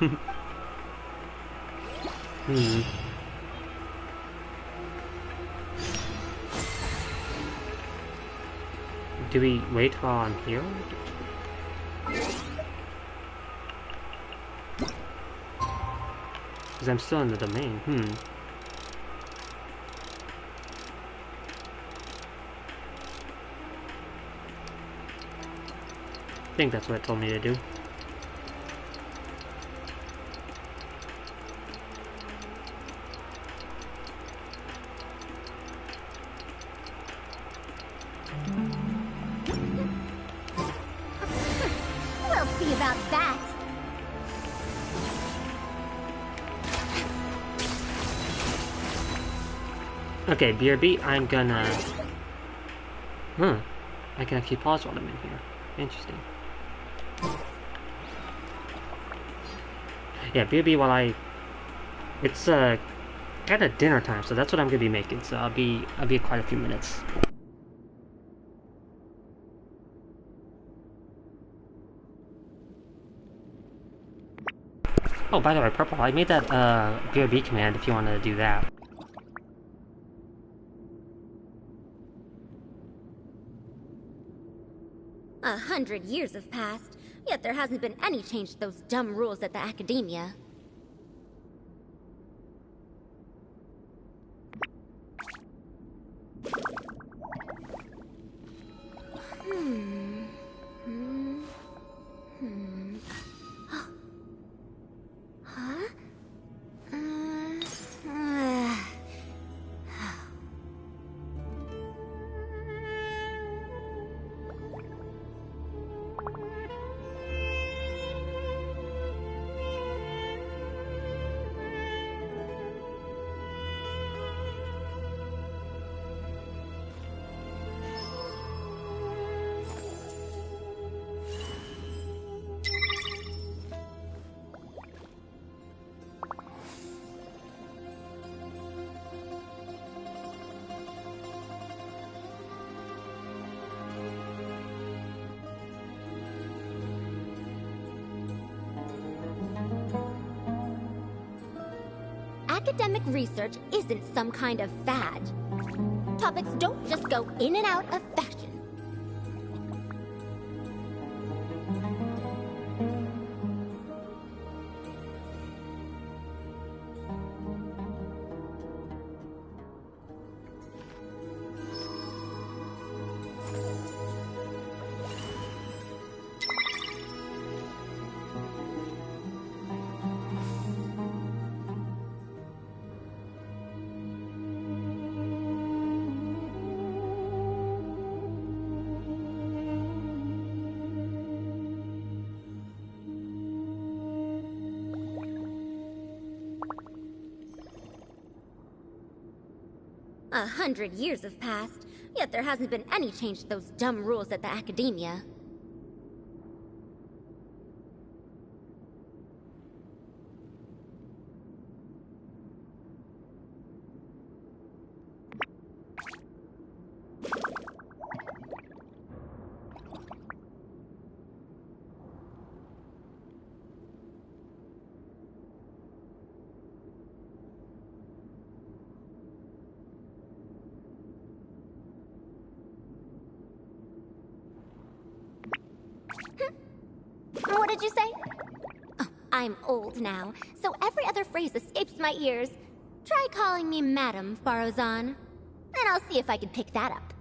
Do we wait while I'm here? Because I'm still in the domain. I think that's what it told me to do. We'll see about that. Okay, BRB, I'm gonna... I can actually pause while I'm in here. Interesting. Yeah, BRB while I... It's, kind of dinner time, so that's what I'm gonna be making, so I'll be quite a few minutes. Oh, by the way, Purple, I made that, BRB command if you want to do that. 100 years have passed, yet there hasn't been any change to those dumb rules at the academia. Huh? 'Academic research isn't some kind of fad. Topics don't just go in and out of fashion. A 100 years have passed, yet there hasn't been any change to those dumb rules at the academia. What did you say? Oh, I'm old now, so every other phrase escapes my ears. Try calling me Madam Farozan, and I'll see if I can pick that up.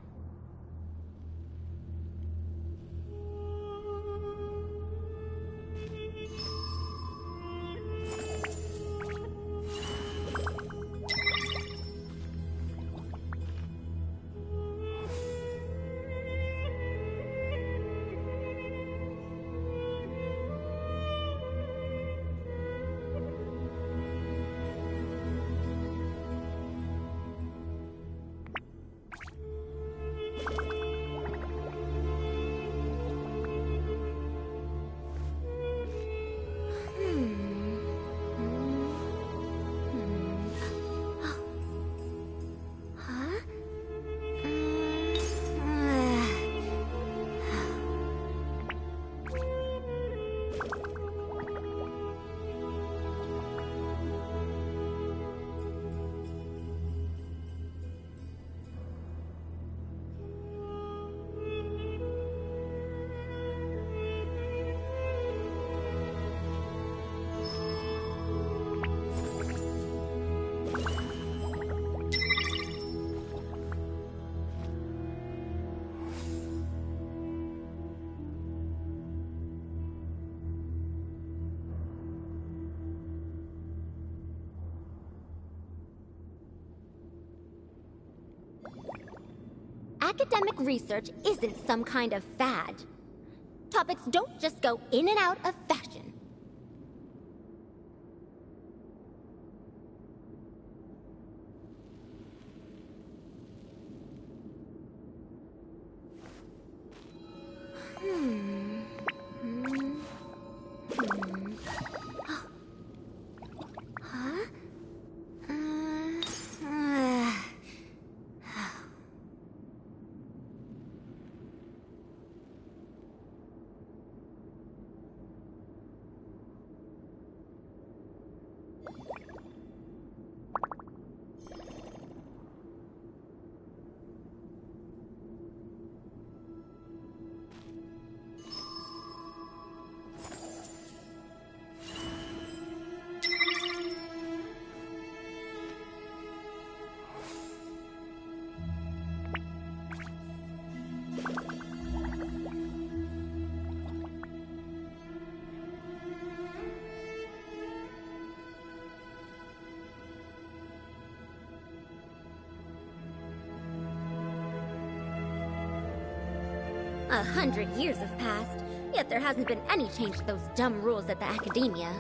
Academic research isn't some kind of fad. Topics don't just go in and out of fashion. Huh? 100 years have passed, yet there hasn't been any change to those dumb rules at the Academia.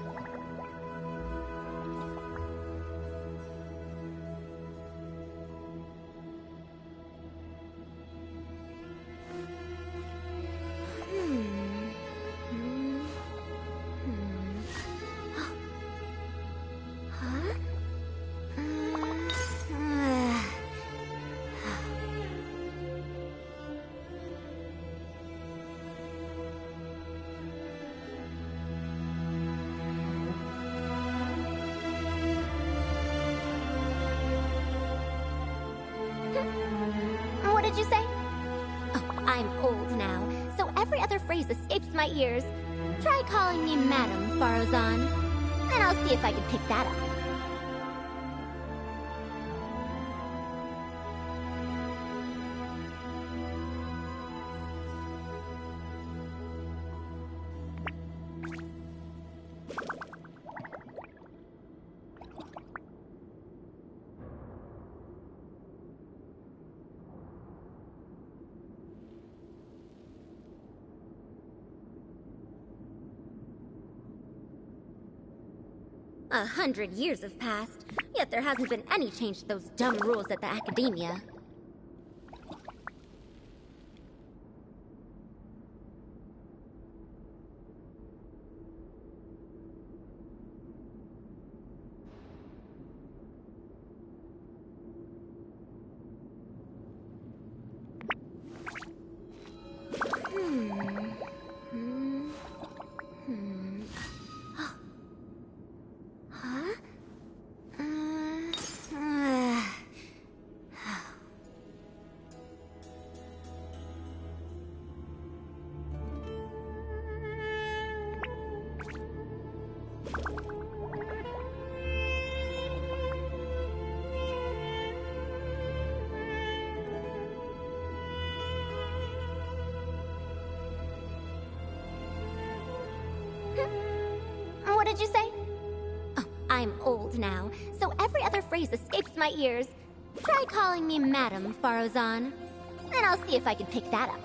What did you say? Oh, I'm old now, so every other phrase escapes my ears. Try calling me Madam, Farozan, and I'll see if I can pick that up. A 100 years have passed, yet there hasn't been any change to those dumb rules at the Academia. What did you say? Oh, I'm old now, so every other phrase escapes my ears. Try calling me Madam, Farozan, and I'll see if I can pick that up.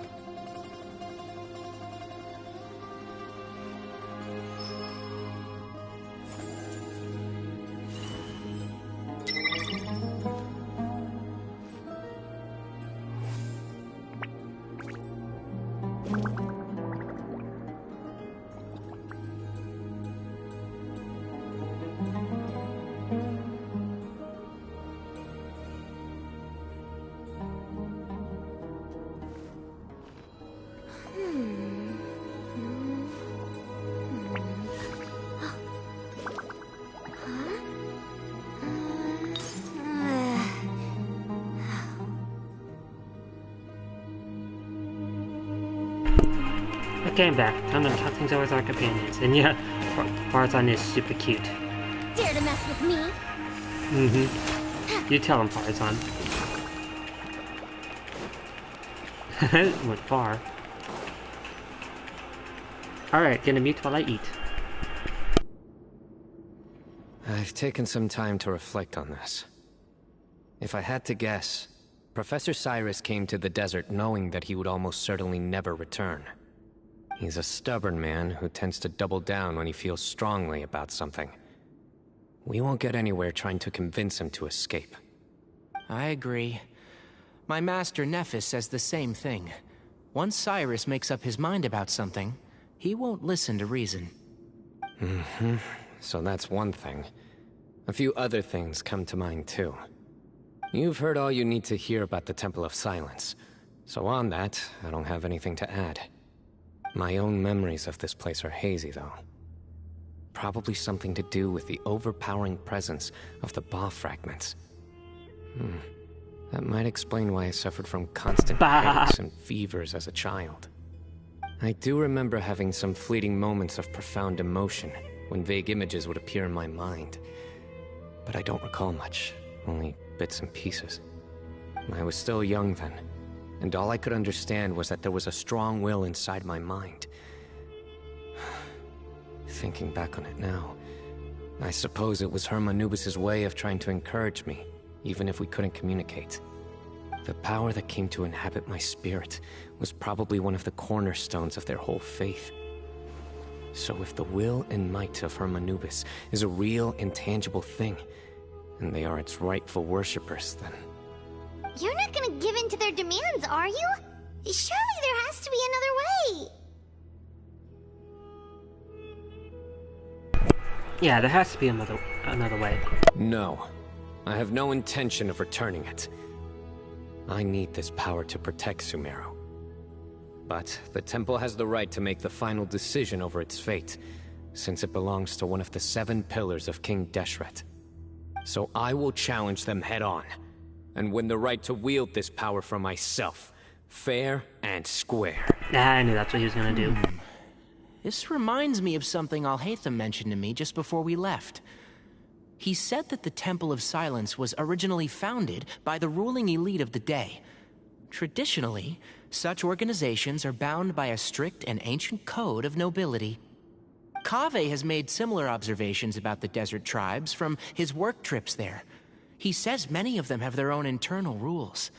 Came back. Time to talk things over with our companions. And yeah, Farozan is super cute. Dare to mess with me? You tell him, Farozan. Went far. Alright, gonna mute while I eat. I've taken some time to reflect on this. If I had to guess, Professor Cyrus came to the desert knowing that he would almost certainly never return. He's a stubborn man who tends to double down when he feels strongly about something. We won't get anywhere trying to convince him to escape. I agree. My master Nephis says the same thing. Once Cyrus makes up his mind about something, he won't listen to reason. So that's one thing. A few other things come to mind too. You've heard all you need to hear about the Temple of Silence. So on that, I don't have anything to add. My own memories of this place are hazy, though. Probably something to do with the overpowering presence of the Ba fragments. That might explain why I suffered from constant headaches and fevers as a child. I do remember having some fleeting moments of profound emotion when vague images would appear in my mind. But I don't recall much, only bits and pieces. I was still young then. And all I could understand was that there was a strong will inside my mind. Thinking back on it now, I suppose it was Hermanubis' way of trying to encourage me, even if we couldn't communicate. The power that came to inhabit my spirit was probably one of the cornerstones of their whole faith. So if the will and might of Hermanubis is a real, intangible thing, and they are its rightful worshippers, then... You're not gonna give in to their demands, are you? Surely there has to be another way. Yeah, there has to be another way. No. I have no intention of returning it. I need this power to protect Sumeru. But the temple has the right to make the final decision over its fate, since it belongs to one of the 7 pillars of King Deshret. So I will challenge them head-on, and win the right to wield this power for myself, fair and square. I knew that's what he was gonna do. This reminds me of something Alhaitham mentioned to me just before we left. He said that the Temple of Silence was originally founded by the ruling elite of the day. Traditionally, such organizations are bound by a strict and ancient code of nobility. Kaveh has made similar observations about the desert tribes from his work trips there. He says many of them have their own internal rules.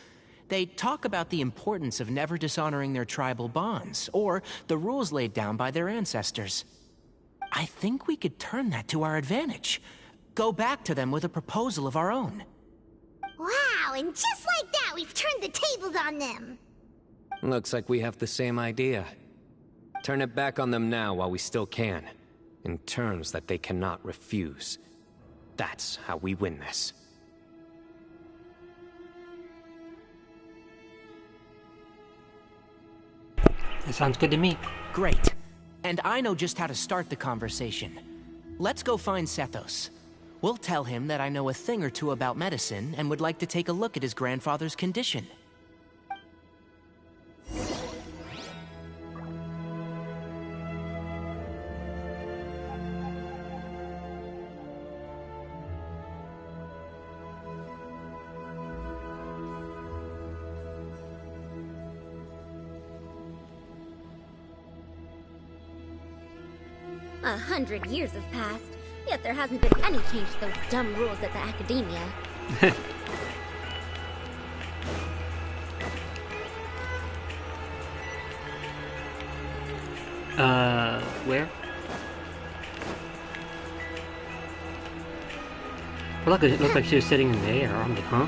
They talk about the importance of never dishonoring their tribal bonds, or the rules laid down by their ancestors. I think we could turn that to our advantage. Go back to them with a proposal of our own. Wow, and just like that, we've turned the tables on them. Looks like we have the same idea. Turn it back on them now while we still can, in terms that they cannot refuse. That's how we win this. That sounds good to me. Great. And I know just how to start the conversation. Let's go find Sethos. We'll tell him that I know a thing or two about medicine and would like to take a look at his grandfather's condition. A 100 years have passed, yet there hasn't been any change to those dumb rules at the academia. Where? Well, look, it looked like she was sitting in the air. I'm like, huh?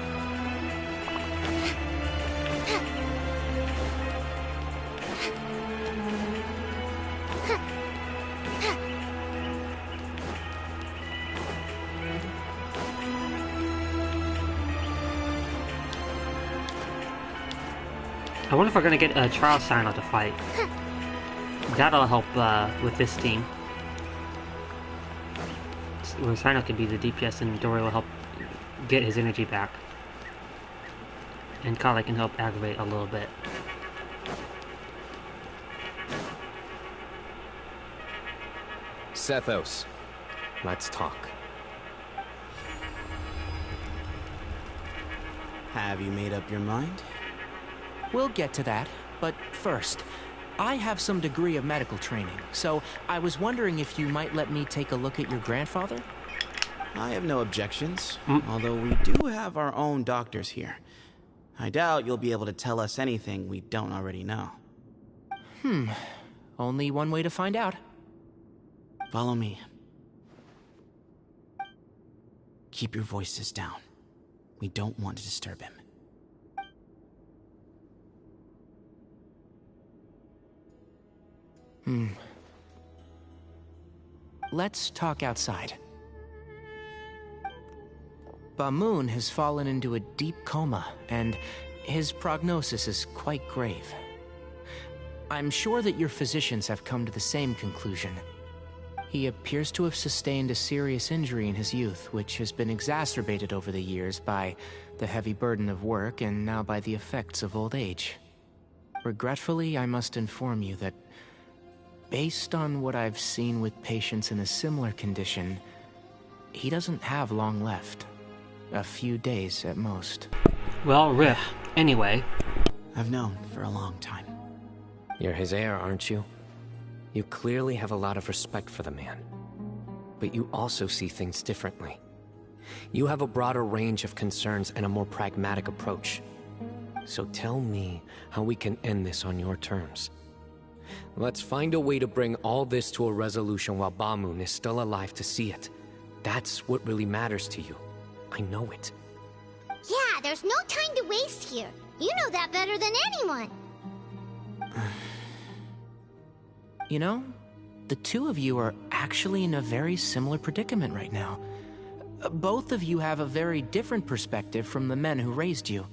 I wonder if we're gonna get a trial Cyno to fight. That'll help with this team. When Cyno can be the DPS and Dory will help get his energy back. And Kale can help aggravate a little bit. Sethos, let's talk. Have you made up your mind? We'll get to that, but first, I have some degree of medical training, so I was wondering if you might let me take a look at your grandfather? I have no objections, although we do have our own doctors here. I doubt you'll be able to tell us anything we don't already know. Only one way to find out. Follow me. Keep your voices down. We don't want to disturb him. Let's talk outside. Bamoon has fallen into a deep coma, and his prognosis is quite grave. I'm sure that your physicians have come to the same conclusion. He appears to have sustained a serious injury in his youth, which has been exacerbated over the years by the heavy burden of work and now by the effects of old age. Regretfully, I must inform you that based on what I've seen with patients in a similar condition, he doesn't have long left. A few days at most. Well, rip. Anyway. I've known for a long time. You're his heir, aren't you? You clearly have a lot of respect for the man. But you also see things differently. You have a broader range of concerns and a more pragmatic approach. So tell me how we can end this on your terms. Let's find a way to bring all this to a resolution while Bamoon is still alive to see it. That's what really matters to you. I know it. Yeah, there's no time to waste here. You know that better than anyone. You know, the two of you are actually in a very similar predicament right now. Both of you have a very different perspective from the men who raised you.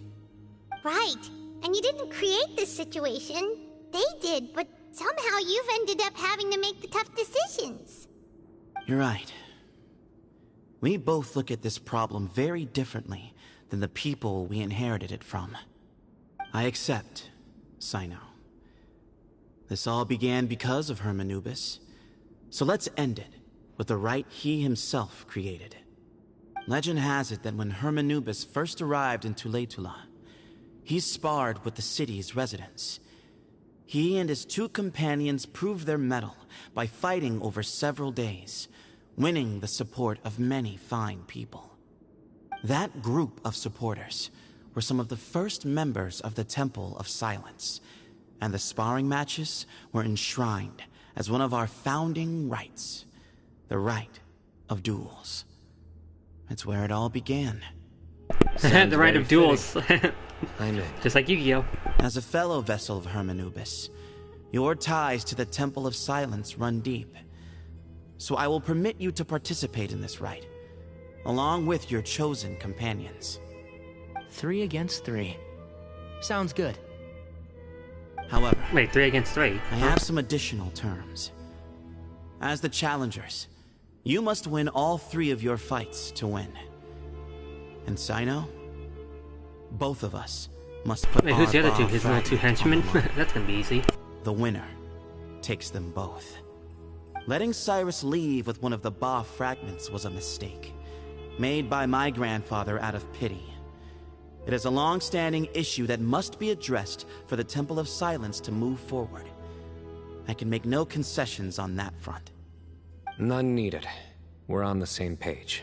Right. And you didn't create this situation. They did, but somehow you've ended up having to make the tough decisions. You're right. We both look at this problem very differently than the people we inherited it from. I accept, Cyno. This all began because of Hermanubis. So let's end it with the rite he himself created. Legend has it that when Hermanubis first arrived in Tuletula, he sparred with the city's residents. He and his two companions proved their mettle by fighting over several days, winning the support of many fine people. That group of supporters were some of the first members of the Temple of Silence, and the sparring matches were enshrined as one of our founding rites, the rite of duels. It's where it all began. The rite of duels. I'm in. Just like Yu-Gi-Oh! As a fellow vessel of Hermanubis, your ties to the Temple of Silence run deep. So I will permit you to participate in this rite, along with your chosen companions. 3 against 3. Sounds good. However, wait, 3 against 3? I have some additional terms. As the challengers, you must win all 3 of your fights to win. And Cyno, both of us must put Wait, who's the other two? His little 2 henchmen? That's gonna be easy. The winner takes them both. Letting Cyrus leave with one of the Ba fragments was a mistake, made by my grandfather out of pity. It is a long-standing issue that must be addressed for the Temple of Silence to move forward. I can make no concessions on that front. None needed. We're on the same page.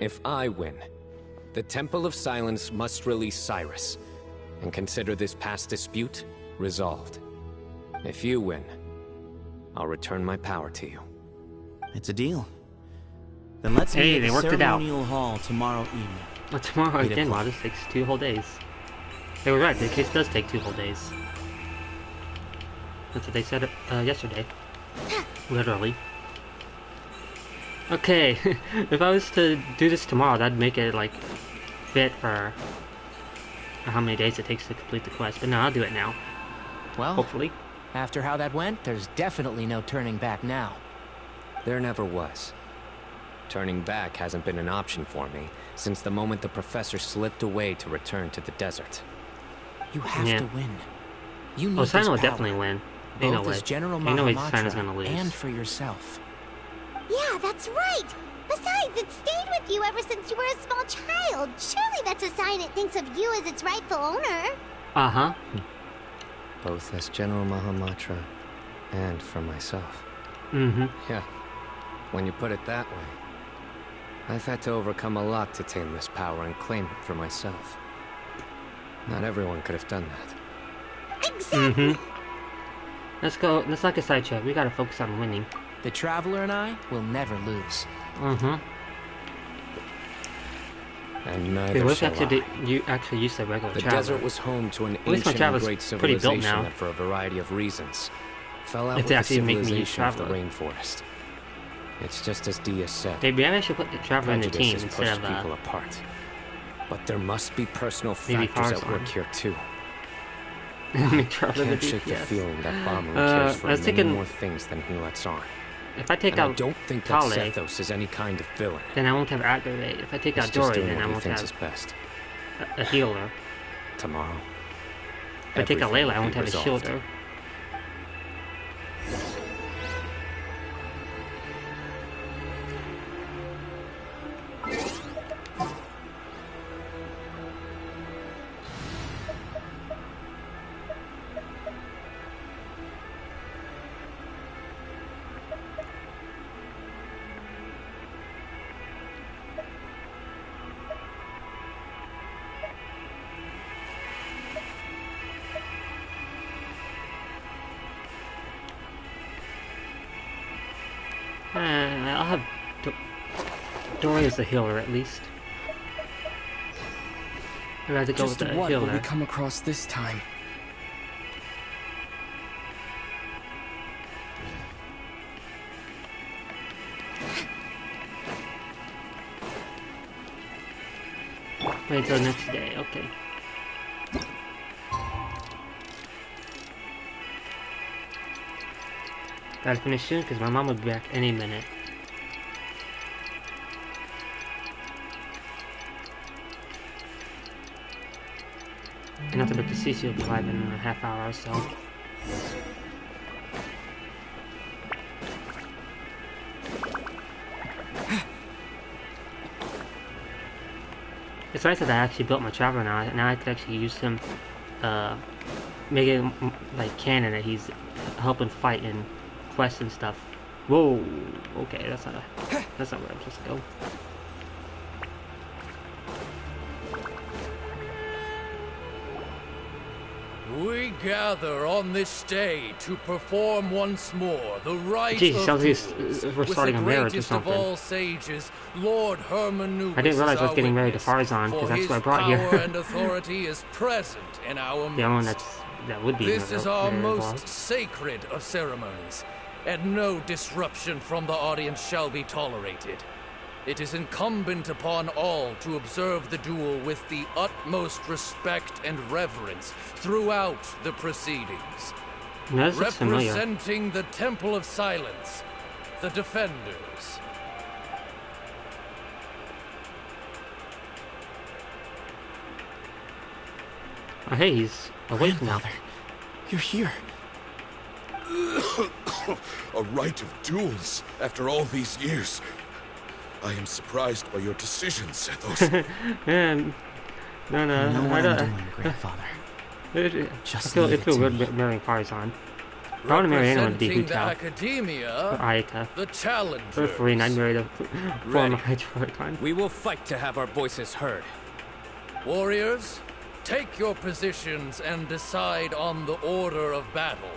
If I win, the Temple of Silence must release Cyrus, and consider this past dispute resolved. If you win, I'll return my power to you. It's a deal. Then let's meet they at worked the it out. ceremonial hall tomorrow evening. Well, tomorrow 8 again, o'clock. wow, this takes 2 whole days. They were right, the case does take 2 whole days. That's what they said yesterday. Literally. Okay, if I was to do this tomorrow, that'd make it, like, fit for how many days it takes to complete the quest. But no, I'll do it now. Well, hopefully. After how that went, there's definitely no turning back now. There never was. Turning back hasn't been an option for me since the moment the professor slipped away to return to the desert. You have to win. You need Cyno this will power, definitely win. Ain't no both way. as General Ain't no way Mahamatra Cyno's gonna lose. and for yourself. Yeah, that's right. Besides, it stayed with you ever since you were a small child. Surely that's a sign it thinks of you as its rightful owner. Uh-huh. Both as General Mahamatra and for myself. Mm-hmm. Yeah, when you put it that way. I've had to overcome a lot to tame this power and claim it for myself. Not everyone could have done that. Exactly. Let's go. Let's not get sidetracked. We gotta focus on winning. The Traveler and I will never lose. Mm-hmm. And neither Okay, what shall if actually I. you actually used the regular The Traveler? desert was home to an At least my ancient and Traveler's great pretty built civilization now. that, for a variety of reasons, fell out If with they the actually make me use civilization of the Traveler. rainforest. It's just as Dia said. Maybe I should put the Traveler in the team Prejudice has instead pushed of people apart. But there must be personal maybe factors at Farzan. work here too. Traveler Can't the shake the DPS. feeling that Bamu cares for I was many thinking- more things than he lets on. If I take And out I don't think that Kale, Sethos is any kind of villain. then I won't have Aggravate. If I take He's out just Dory, doing then what I he won't thinks have is best. a healer. Tomorrow, If I take out everything Layla, I will won't be have a resolved. shielder. I'll have Dory as the healer at least. I'd rather go with the what healer. will we come across this time? Wait until the next day, okay. Gotta finish soon because my mom will be back any minute. And not to bet the CC will be live in a half hour or so. It's nice that I actually built my traveler now. Now I can actually use him, make it like canon that he's helping fight in quests and stuff. Whoa, okay, that's not where I'm supposed to go. We gather on this day to perform once more the rite Jeez, of sounds duels like we're starting a with the marriage or greatest of something. all sages, Lord Hermanubis. I didn't realize I was getting married to witness, Farzan because for that's his what I brought here. power and authority is present in our The only one midst. that would be This is our very most involved. sacred of ceremonies, and no disruption from the audience shall be tolerated. It is incumbent upon all to observe the duel with the utmost respect and reverence throughout the proceedings. No, this looks familiar. Representing the Temple of Silence, the Defenders. Oh, hey, he's awake now. You're here. A rite of duels after all these years. I am surprised by your decision, Sethos. Man, no, I know what I I'm don't. doing, grandfather. Just I leave feel it to good me. marrying Farzan. If I want to marry anyone, it'd be Representing the Hutao. Academia, Or Ayaka. the Challengers. Or Farine, I'd marry the former Hydroicon. We will fight to have our voices heard. Warriors, take your positions and decide on the order of battle.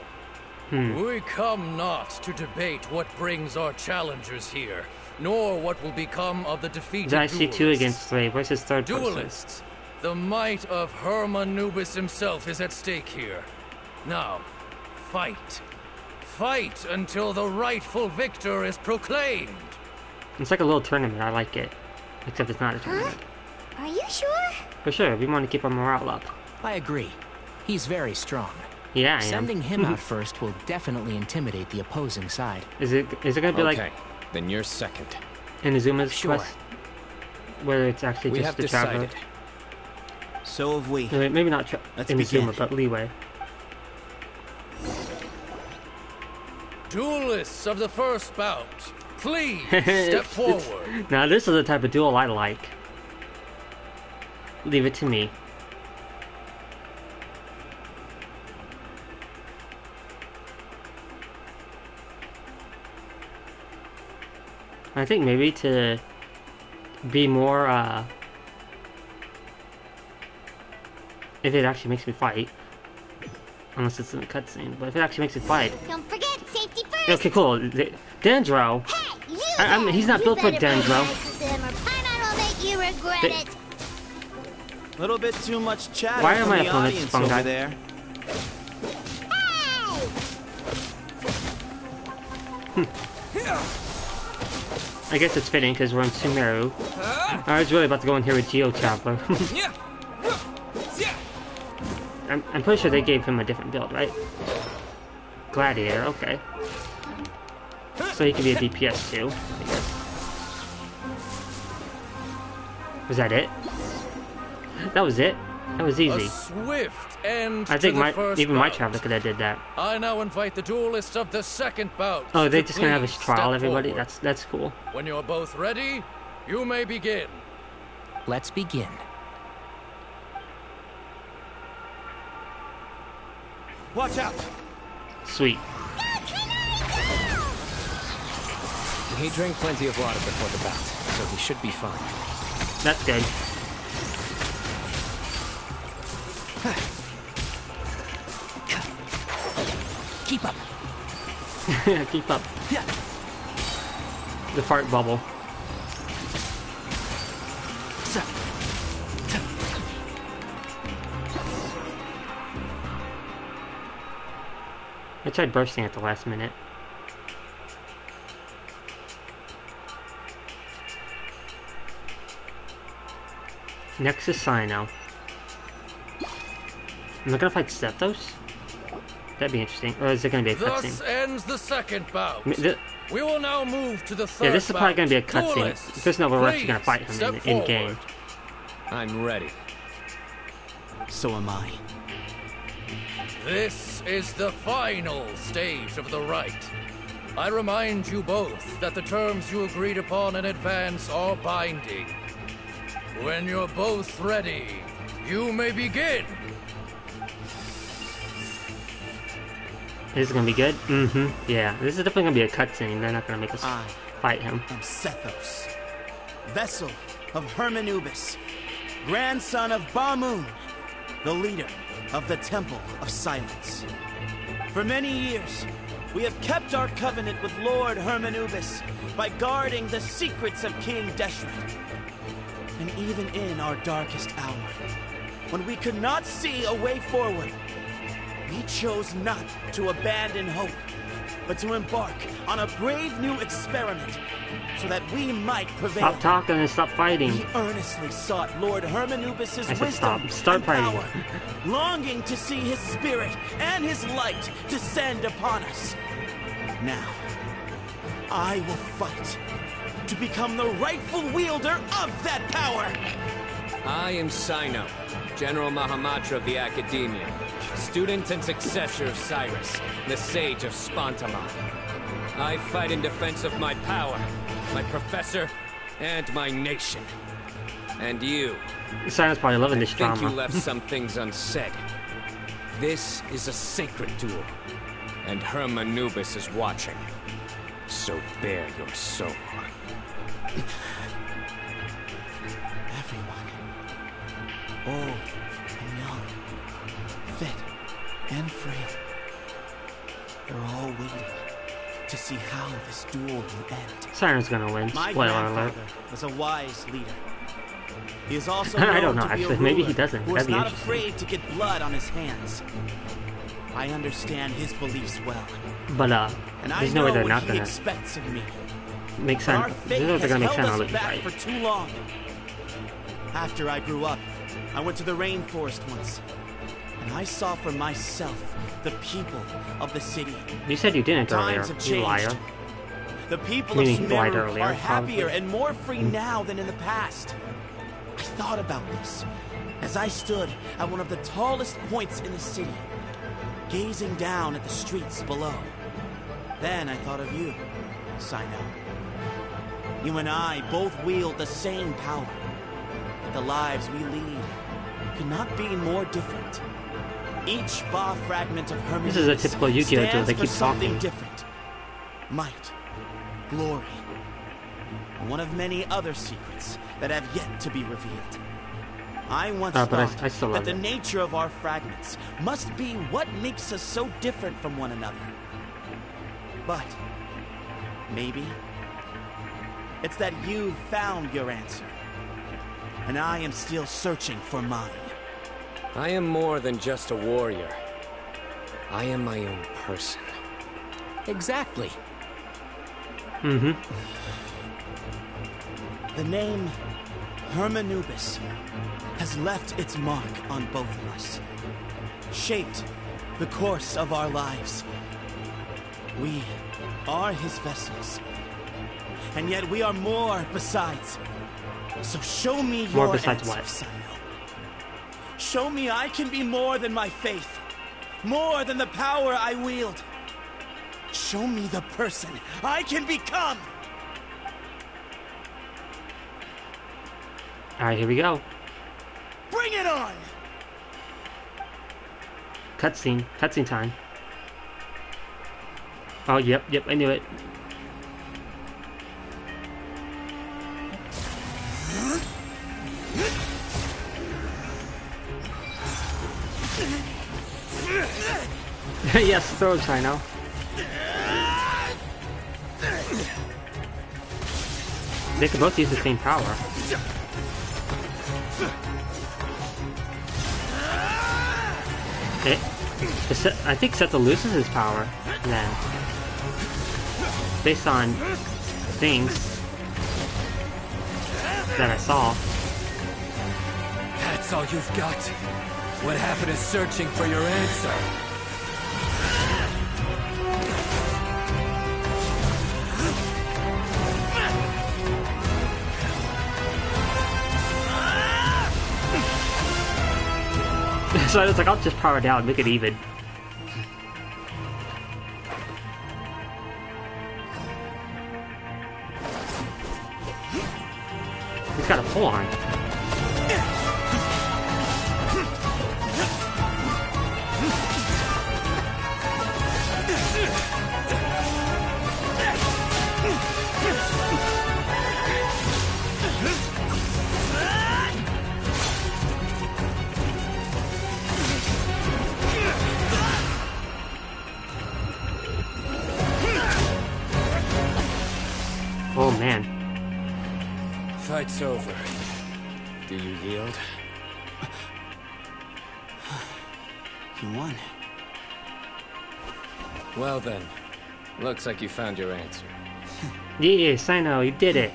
We come not to debate what brings our challengers here, nor what will become of the defeated I see 2 duelists. against 3 versus third person. Duelists, the might of Hermanubis himself is at stake here. Now, fight. Fight until the rightful victor is proclaimed. It's like a little tournament, I like it. Except it's not a tournament. Are you sure? For sure, we want to keep our morale up. I agree. He's very strong. Yeah, I am. Sending him out first will definitely intimidate the opposing side. Is it gonna be Okay, like then you're second. Inuzuma's Sure. quest? Where it's actually We just have the traveler? decided. So have we. No, maybe not Let's Inuzuma, begin. but Leeway. Duelists of the first bout, please step forward. Now this is the type of duel I like. Leave it to me. I think maybe to be more, if it actually makes me fight, unless it's in the cutscene, but if it actually makes me fight. Don't forget, safety first. Okay, cool. Dendro. Hey, you I mean, he's not you built for better play Dendro. nice with him or Paimon will make you regret They- it. Little bit too much chatter Why are from my the opponents audience fungi? over there. I guess it's fitting because we're in Sumeru. I was really about to go in here with Geo Traveler. I'm pretty sure they gave him a different build, right? Gladiator, okay. So he can be a DPS too, I guess. Was that it? That was it? That was A easy. swift end I think to the first even my bout. Traveler could have did that. I now invite the duelists of the second bout. Oh, they're to just gonna have a please trial, step everybody? forward. That's cool. When you're both ready, you may begin. Let's begin. Watch out! Sweet. He drank plenty of water before the bout, so he should be fine. That's good. Keep up. Keep up. The fart bubble. I tried bursting at the last minute. Next is Cyno. Am I gonna fight Steptos? That'd be interesting. Or is it gonna be a cutscene? Thus ends the second bout. We will now move to the third. Yeah, this is probably gonna be a cutscene. There's no way we're actually gonna fight him in game. I'm ready. So am I. This is the final stage of the rite. I remind you both that the terms you agreed upon in advance are binding. When you're both ready, you may begin. This is gonna be good? Yeah, this is definitely gonna be a cutscene. They're not gonna make us fight him. I'm Sethos, vessel of Hermanubis, grandson of Bamoon, the leader of the Temple of Silence. For many years, we have kept our covenant with Lord Hermanubis by guarding the secrets of King Deshret. And even in our darkest hour, when we could not see a way forward, we chose not to abandon hope, but to embark on a brave new experiment so that we might prevail. Stop talking and stop fighting. We earnestly sought Lord Hermanubis' wisdom start and fighting. power, longing to see his spirit and his light descend upon us. Now, I will fight to become the rightful wielder of that power. I am Cyno, General Mahamatra of the Academia, student and successor of Cyrus, the Sage of Spantamon. I fight in defense of my power, my professor, and my nation. And you... Cyno's probably loving this drama. I think you left some things unsaid. This is a sacred duel, and Hermanubis is watching. So bare your soul. Everyone, old and young, fit and frail, they're all waiting to see how this duel will end. Cyno's gonna win. My Spoiler alert. grandfather was a wise leader. He is also I don't known know, to be a actually. Maybe he ruler doesn't. who That'd is be not interesting. afraid to get blood on his hands. I understand his beliefs well. But, And I there's no way know they're what not he gonna expects of me. make But Cyno. our There's fate no way they're has gonna make held Cyno us lose, back right? for too long. After I grew up, I went to the rainforest once, and I saw for myself the people of the city. You said you didn't earlier, Times have you changed. liar. The people Meaning of you lied Sumeru earlier, are happier probably. and more free now than in the past. I thought about this as I stood at one of the tallest points in the city, gazing down at the streets below. Then I thought of you, Cyno. You and I both wield the same power, but the lives we lead could not be more different. Each Ba fragment of Hermes This is a typical Yu-Gi-Oh! Duel. stands They for keep something talking. different. Might, glory, and one of many other secrets that have yet to be revealed. I once But thought I still that love the it. nature of our fragments must be what makes us so different from one another. But maybe it's that you've found your answer, and I am still searching for mine. I am more than just a warrior. I am my own person. Exactly. The name Hermanubis has left its mark on both of us, shaped the course of our lives. We are his vessels, and yet we are more besides. So show me More your besides answer, what? Cyno. Show me I can be more than my faith, more than the power I wield. Show me the person I can become. Alright, here we go. Bring it on! Cutscene. Cutscene time. Oh, yep, I knew it. Yes, throw it, Cyno. They can both use the same power. I think Seto loses his power then. Based on things that I saw. That's all you've got? What happened to searching for your answer? So I was like, I'll just power down, make it even. He's got a pull on. Oh man. Fight's over. Do you yield? You won. Well then, looks like you found your answer. Yeah, Cyno, you did it.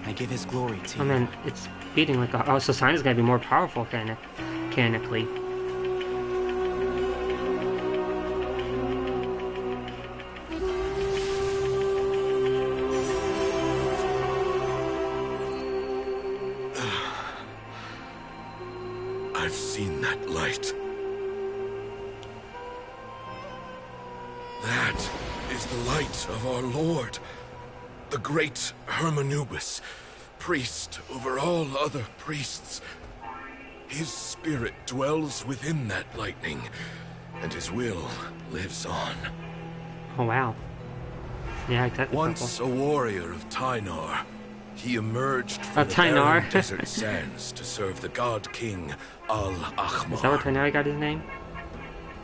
I give his glory to you. And then it's beating like a... Oh, so Cyno's gotta be more powerful, canonically. I've seen that light. That is the light of our Lord, the great Hermanubis, priest over all other priests. His spirit dwells within that lightning, and his will lives on. Oh wow. Yeah, exactly. Once a warrior of Tynar, he emerged from the Tynar. barren desert sands to serve the god king Al-Ahmar. Is that where Tynar got his name?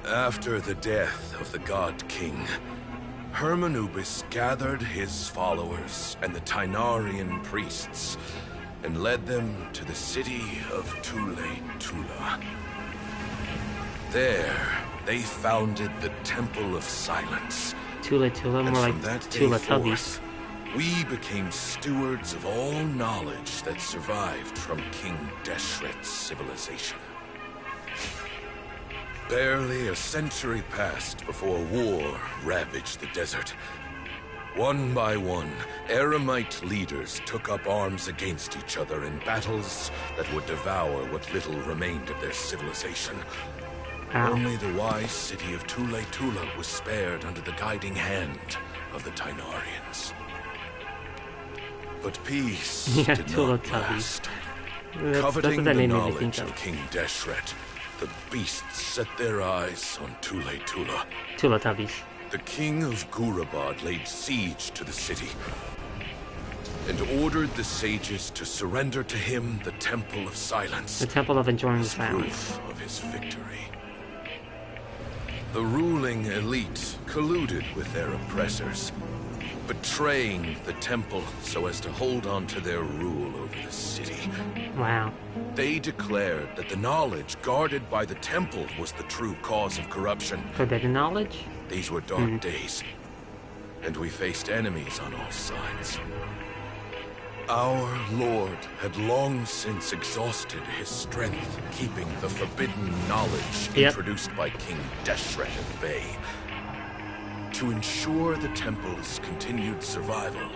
After the death of the god king, Hermanubis gathered his followers and the Tynarian priests and led them to the city of Tule-Tula. There, they founded the Temple of Silence. Tule-Tula, more like Tula-Tubbies. We became stewards of all knowledge that survived from King Deshret's civilization. Barely a century passed before war ravaged the desert. One by one, Eremite leaders took up arms against each other in battles that would devour what little remained of their civilization. Only the wise city of Tule-Tula was spared under the guiding hand of the Tynarians. But peace did not last. Coveting the knowledge of King Deshret, the beasts set their eyes on Tule-Tula. Tula-Tubbies. The king of Gurabad laid siege to the city and ordered the sages to surrender to him the Temple of Silence. The Temple of Enjoying the Silence. Proof of his victory. The ruling elite colluded with their oppressors, betraying the temple so as to hold on to their rule over the city. Wow. They declared that the knowledge guarded by the temple was the true cause of corruption. Forbidden knowledge? These were dark days, and we faced enemies on all sides. Our Lord had long since exhausted his strength, keeping the forbidden knowledge introduced by King Deshret at bay. To ensure the temple's continued survival,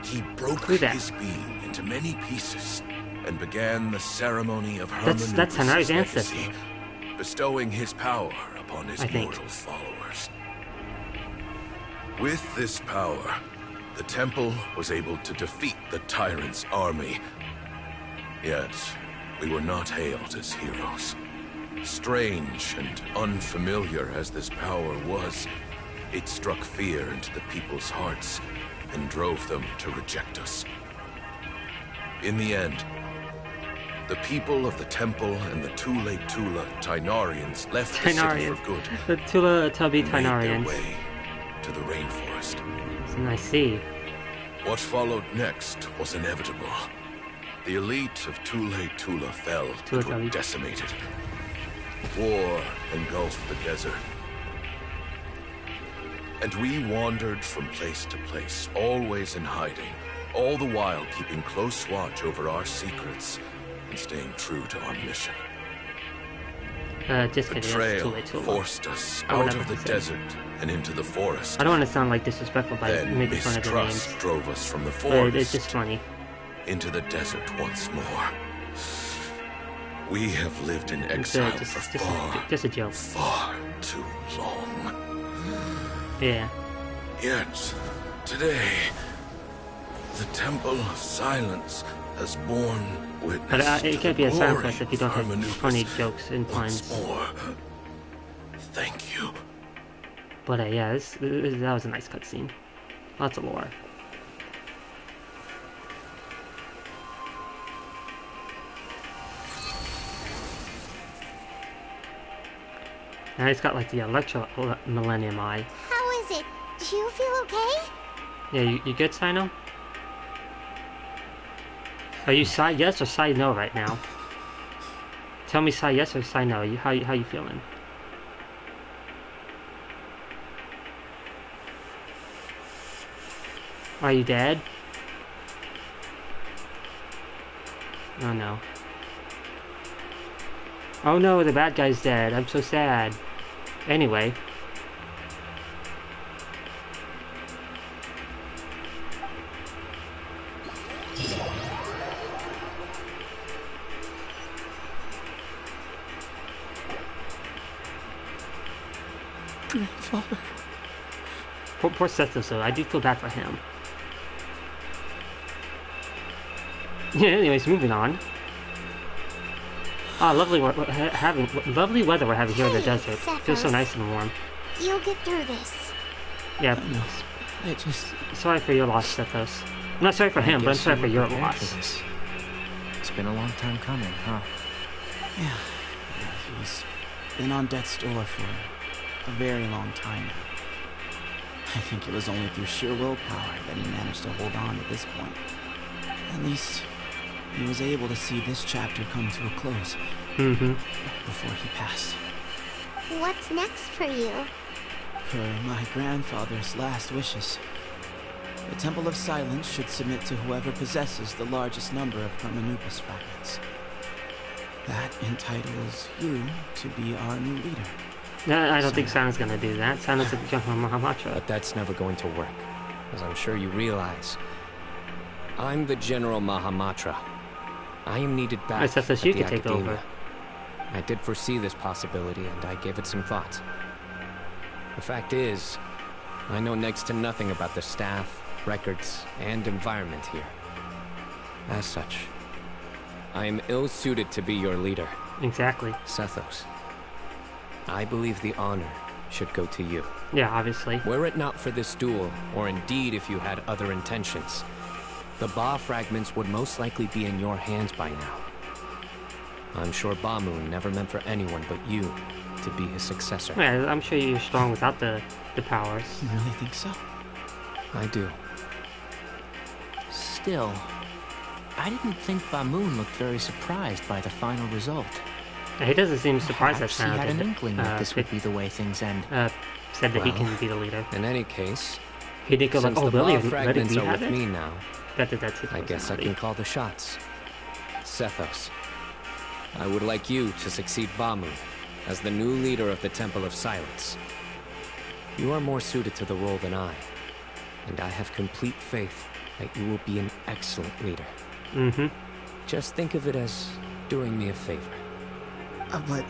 he broke his being into many pieces and began the ceremony of Hermanubis' That's Hanai's legacy, ancestor. bestowing his power upon his mortal followers. With this power, the temple was able to defeat the tyrant's army. Yet, we were not hailed as heroes. Strange and unfamiliar as this power was, it struck fear into the people's hearts and drove them to reject us. In the end, the people of the temple and the Tule Tula Tainarians left the city for good. The Tula Tubby and made their Tainarians. way to the rainforest. It's a nice sea. What followed next was inevitable. The elite of Tule Tula fell and were decimated. War engulfed the desert. And we wandered from place to place, always in hiding, all the while keeping close watch over our secrets and staying true to our mission. Just kidding. Betrayal It's too late. forced us out of the desert and into the forest. I don't want to sound like disrespectful by Then making fun of the names. mistrust drove us from the But forest it's just funny. into the desert once more. We have lived in exile for just a joke. far too long. Yeah. Yet, today, the Temple of Silence has borne witness But it to can't the be a sound glory quest if you don't of have Hermanubis funny jokes and puns. once more. Thank you. But yeah, that was a nice cutscene. Lots of lore. And it's got like the Electro Millennium Eye. How is it? Do you feel okay? Yeah, you good, Cyno? Are you side yes or side no right now? Tell me side yes or side no. How you feeling? Are you dead? Oh no. Oh no, the bad guy's dead. I'm so sad. Anyway. Grandfather. Poor Sethos, though. I do feel bad for him. Yeah, anyways, moving on. Ah, lovely weather we're having here in the desert. Feels so nice and warm. You'll get through this. Yeah. It just... Sorry for your loss, Sethos. I'm not sorry for him, but I'm sorry for your loss. It's been a long time coming, huh? Yeah, he's been on death's door for a very long time now. I think it was only through sheer willpower that he managed to hold on to this point. At least, he was able to see this chapter come to a close. Before he passed. What's next for you? Per my grandfather's last wishes, the Temple of Silence should submit to whoever possesses the largest number of Hermanubis fragments. That entitles you to be our new leader. No, I don't think Cyno's gonna do that. Cyno's a General Mahamatra. But that's never going to work, as I'm sure you realize. I'm the General Mahamatra. I am needed back I said at you the could take Academia. over. I did foresee this possibility, and I gave it some thought. The fact is, I know next to nothing about the staff, records, and environment here. As such, I am ill-suited to be your leader. Exactly. Sethos, I believe the honor should go to you. Yeah, obviously. Were it not for this duel, or indeed if you had other intentions, the Ba fragments would most likely be in your hands by now. I'm sure Ba-Moon never meant for anyone but you to be his successor. Yeah, I'm sure you're strong without the powers. You really think so? I do. Still, I didn't think Ba-Moon looked very surprised by the final result. He doesn't seem surprised that Perhaps he had an Cyno inkling that this would be the way things end. said that he Well, can be the leader. In any case, He did go like, since oh the really? Ba fragments we are have with it? me now, That's I guess I can call the shots. Sethos, I would like you to succeed Ba-Moon as the new leader of the Temple of Silence. You are more suited to the role than I, and I have complete faith that you will be an excellent leader. Just think of it as doing me a favor. But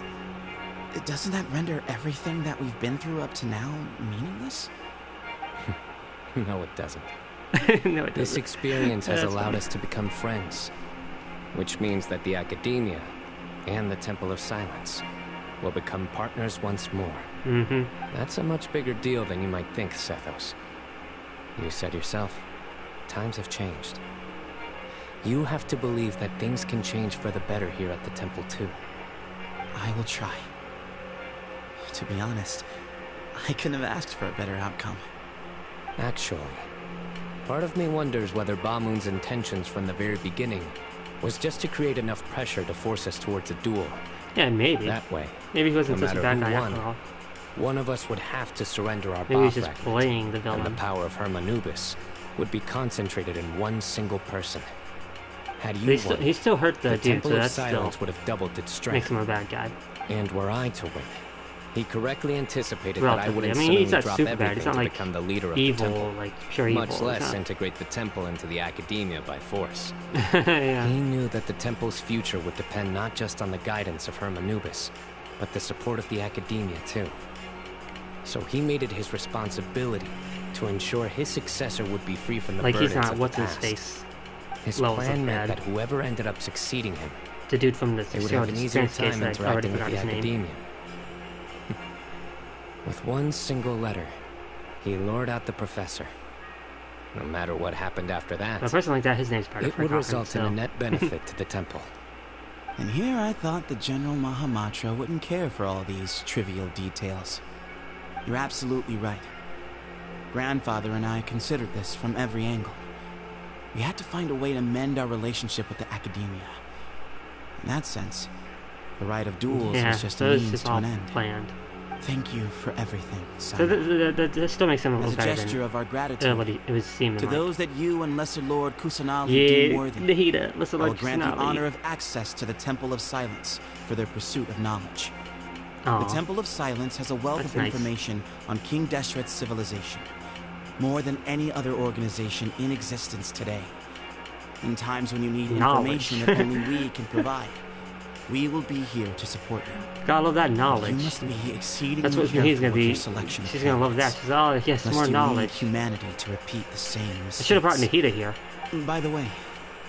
doesn't that render everything that we've been through up to now meaningless? No, it doesn't. No, it This doesn't. experience has That's allowed funny. us to become friends, which means that the Academia and the Temple of Silence will become partners once more. That's a much bigger deal than you might think, Sethos. You said yourself, times have changed. You have to believe that things can change for the better here at the temple, too. I will try. To be honest, I couldn't have asked for a better outcome. Actually, part of me wonders whether Bamoon's intentions from the very beginning was just to create enough pressure to force us towards a duel. Yeah, maybe. That way, maybe he wasn't no such a matter bad who guy won, after all. one of us would have to surrender our Maybe he's Ba just fragment, playing the villain. and the power of Hermanubis would be concentrated in one single person. Had you won, he still hurt the dude, Temple so of that's Silence still would have doubled its strength. makes him a bad guy. And were I to win, he correctly anticipated that I Relatively. wouldn't I mean, he's suddenly not drop super bad. everything He's not to like become the leader of evil, the temple. like pure evil. Much He's less not. integrate the temple into the academia by force. Yeah. He knew that the temple's future would depend not just on the guidance of Hermanubis, but the support of the academia too. So he made it his responsibility to ensure his successor would be free from the like burdens he's not of what's the his past. face. His Lowell's plan look meant bad. that whoever ended up succeeding him, The dude from the they would have an easier Dispense case time that I already interacting with forgot the his name. academia. With one single letter, he lured out the professor. No matter what happened after that, A person like that, his name's probably it would forgotten, result in so. a net benefit to the temple. And here I thought the General Mahamatra wouldn't care for all these trivial details. You're absolutely right. Grandfather and I considered this from every angle. We had to find a way to mend our relationship with the academia. In that sense, the right of duels Yeah, was just so a it's means just to all an end. planned. Thank you for everything, So Cyno. that still makes him a As little a better gesture than of our gratitude, what it was seeming to like. those that you and Lesser Lord Kusanali Yeah, deem worthy, Nahida, Lesser I will Lord grant the Kusanali. honor of access to the Temple of Silence for their pursuit of knowledge. The Aw, Temple of Silence has a wealth That's of nice. information on King Deshret's civilization, more than any other organization in existence today. In times when you need Knowledge. information that only we can provide, we will be here to support you. Gotta love that But knowledge. you must be exceedingly That's what careful he's gonna with your be. selection of She's gonna love that. candidates, She's all yes, lest more you knowledge. lead humanity to repeat the same I should have brought mistakes. Nahida here. By the way,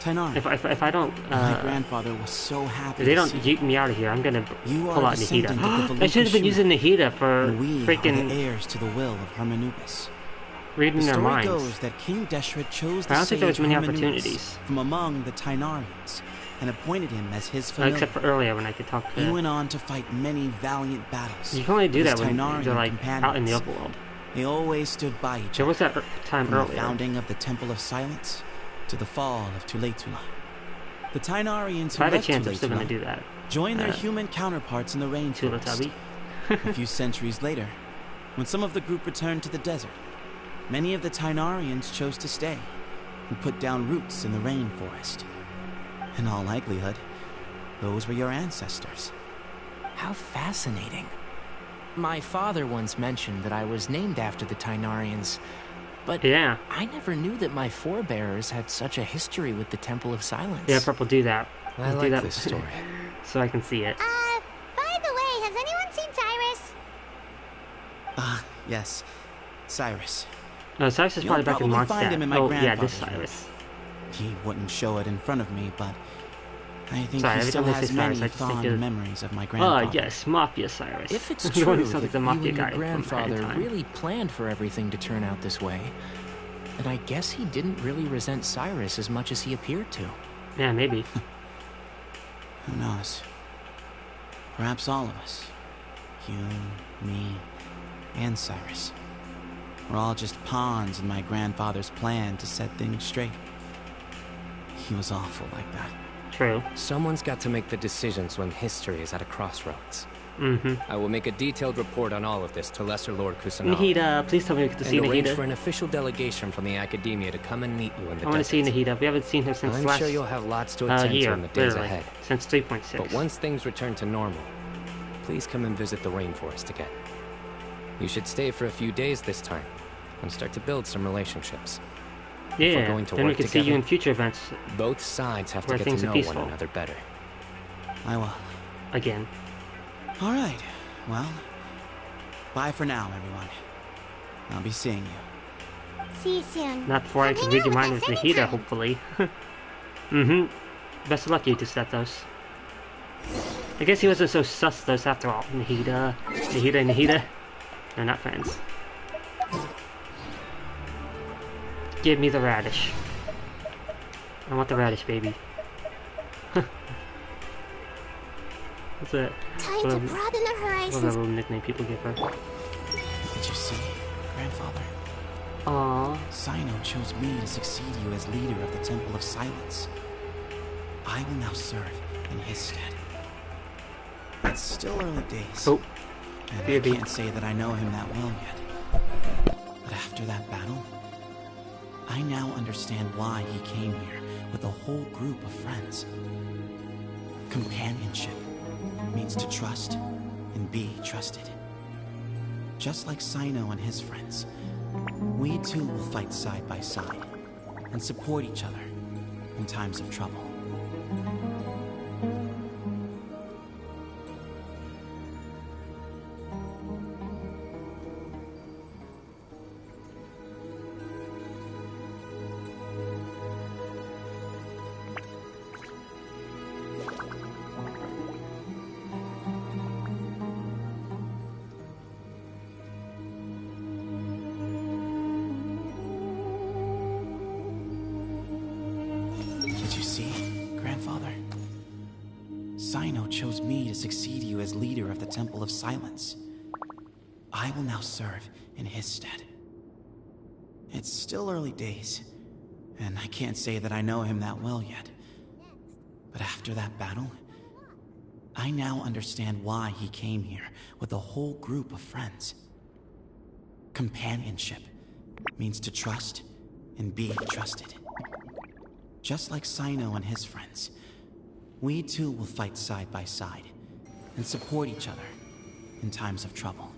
Tainari, If I don't, my grandfather was so happy if they to don't see yeet me out of here, I'm gonna you pull are out a descendant of Nahida. the I should have been Valuka using Nahida for and we are freaking the heirs to the will of Hermanubis. reading The their story minds. goes that King Deshret chose I the don't think there was sage many Hermanubis opportunities. from among the Tainarians and appointed him as his familiar. Except for earlier when I could talk He to. went on to fight many valiant battles. You can only do with that his when Tainarian you're like out in the companions. overworld. They always stood by each There other. was that time From the earlier. founding of the Temple of Silence to the fall of Tuletula. The Tainarians If who I had a left chance, I'm still gonna Tuletula do that. joined their human counterparts in the rainforest. Teletubby. A few centuries later, when some of the group returned to the desert, many of the Tainarians chose to stay and put down roots in the rainforest. In all likelihood, those were your ancestors. How fascinating. My father once mentioned that I was named after the Tainarians, but Yeah. I never knew that my forebears had such a history with the Temple of Silence. Yeah, Purple, do that. I do like that this story. so I can see it. By the way, has anyone seen Cyrus? Ah, yes. Cyrus. No, Cyrus is You'll probably back in probably find him in my Mondstadt. Oh, yeah, this grandfather's Cyrus. He wouldn't show it in front of me, but I think Sorry, he every still time I say has Cyrus, many I just think fond of- memories of my grandfather. Oh, yes, Mafia Cyrus. If it's The one true who sounds that like the you Mafia and your guy from grandfather Hand Time. really planned for everything to turn out this way, then I guess he didn't really resent Cyrus as much as he appeared to. Yeah, maybe. Who knows? Perhaps all of us. You, me, and Cyrus. We're all just pawns in my grandfather's plan to set things straight. He was awful like that. True. Someone's got to make the decisions when history is at a crossroads. Mm-hmm. I will make a detailed report on all of this to Lesser Lord Kusanali. Nahida, please tell me we get to see and arrange Nahida. for an official delegation from the academia to come and meet you in the I want to see desert. Nahida. We haven't seen her since I'm last sure you'll have lots to attend to year, in the days literally. ahead. Since 3.6. But once things return to normal, please come and visit the rainforest again. You should stay for a few days this time and start to build some relationships. If we're Yeah, going to then we work can see you together, in future events both sides have to where get things to are know peaceful. one another better. I will. again. All right. Well, bye for now, everyone. I'll be seeing you. See you soon. Not before I Come can hang read out your with mind us with Nahida, anytime. hopefully. Best of luck, you to set those. I guess he wasn't so sus those after all. Nahida. They're not friends. Give me the radish. I want the radish baby. What's that? Time to broaden the horizons. What's that little nickname people give her? Did you see, Grandfather? Aww. Cyno chose me to succeed you as leader of the Temple of Silence. I will now serve in his stead. It's still early days. Oh. And I can't say that I know him that well yet. But after that battle, I now understand why he came here with a whole group of friends. Companionship means to trust and be trusted. Just like Cyno and his friends, we too will fight side by side and support each other in times of trouble. Did you see, Grandfather? Cyno chose me to succeed you as leader of the Temple of Silence. I will now serve in his stead. It's still early days, and I can't say that I know him that well yet. But after that battle, I now understand why he came here with a whole group of friends. Companionship means to trust and be trusted. Just like Cyno and his friends, we too will fight side by side and support each other in times of trouble.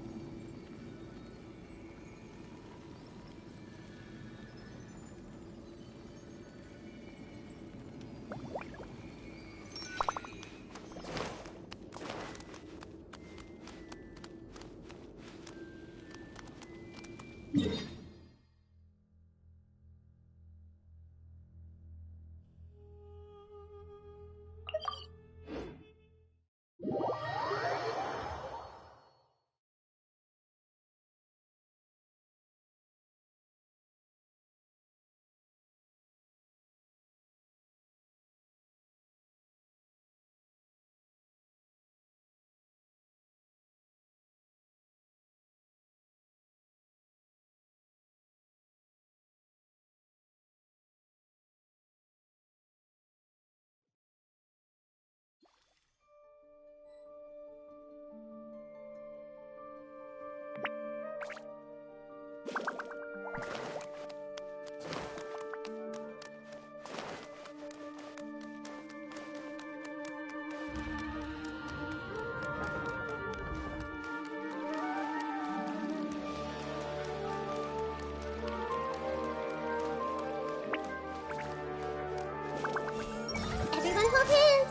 Everyone hold hands.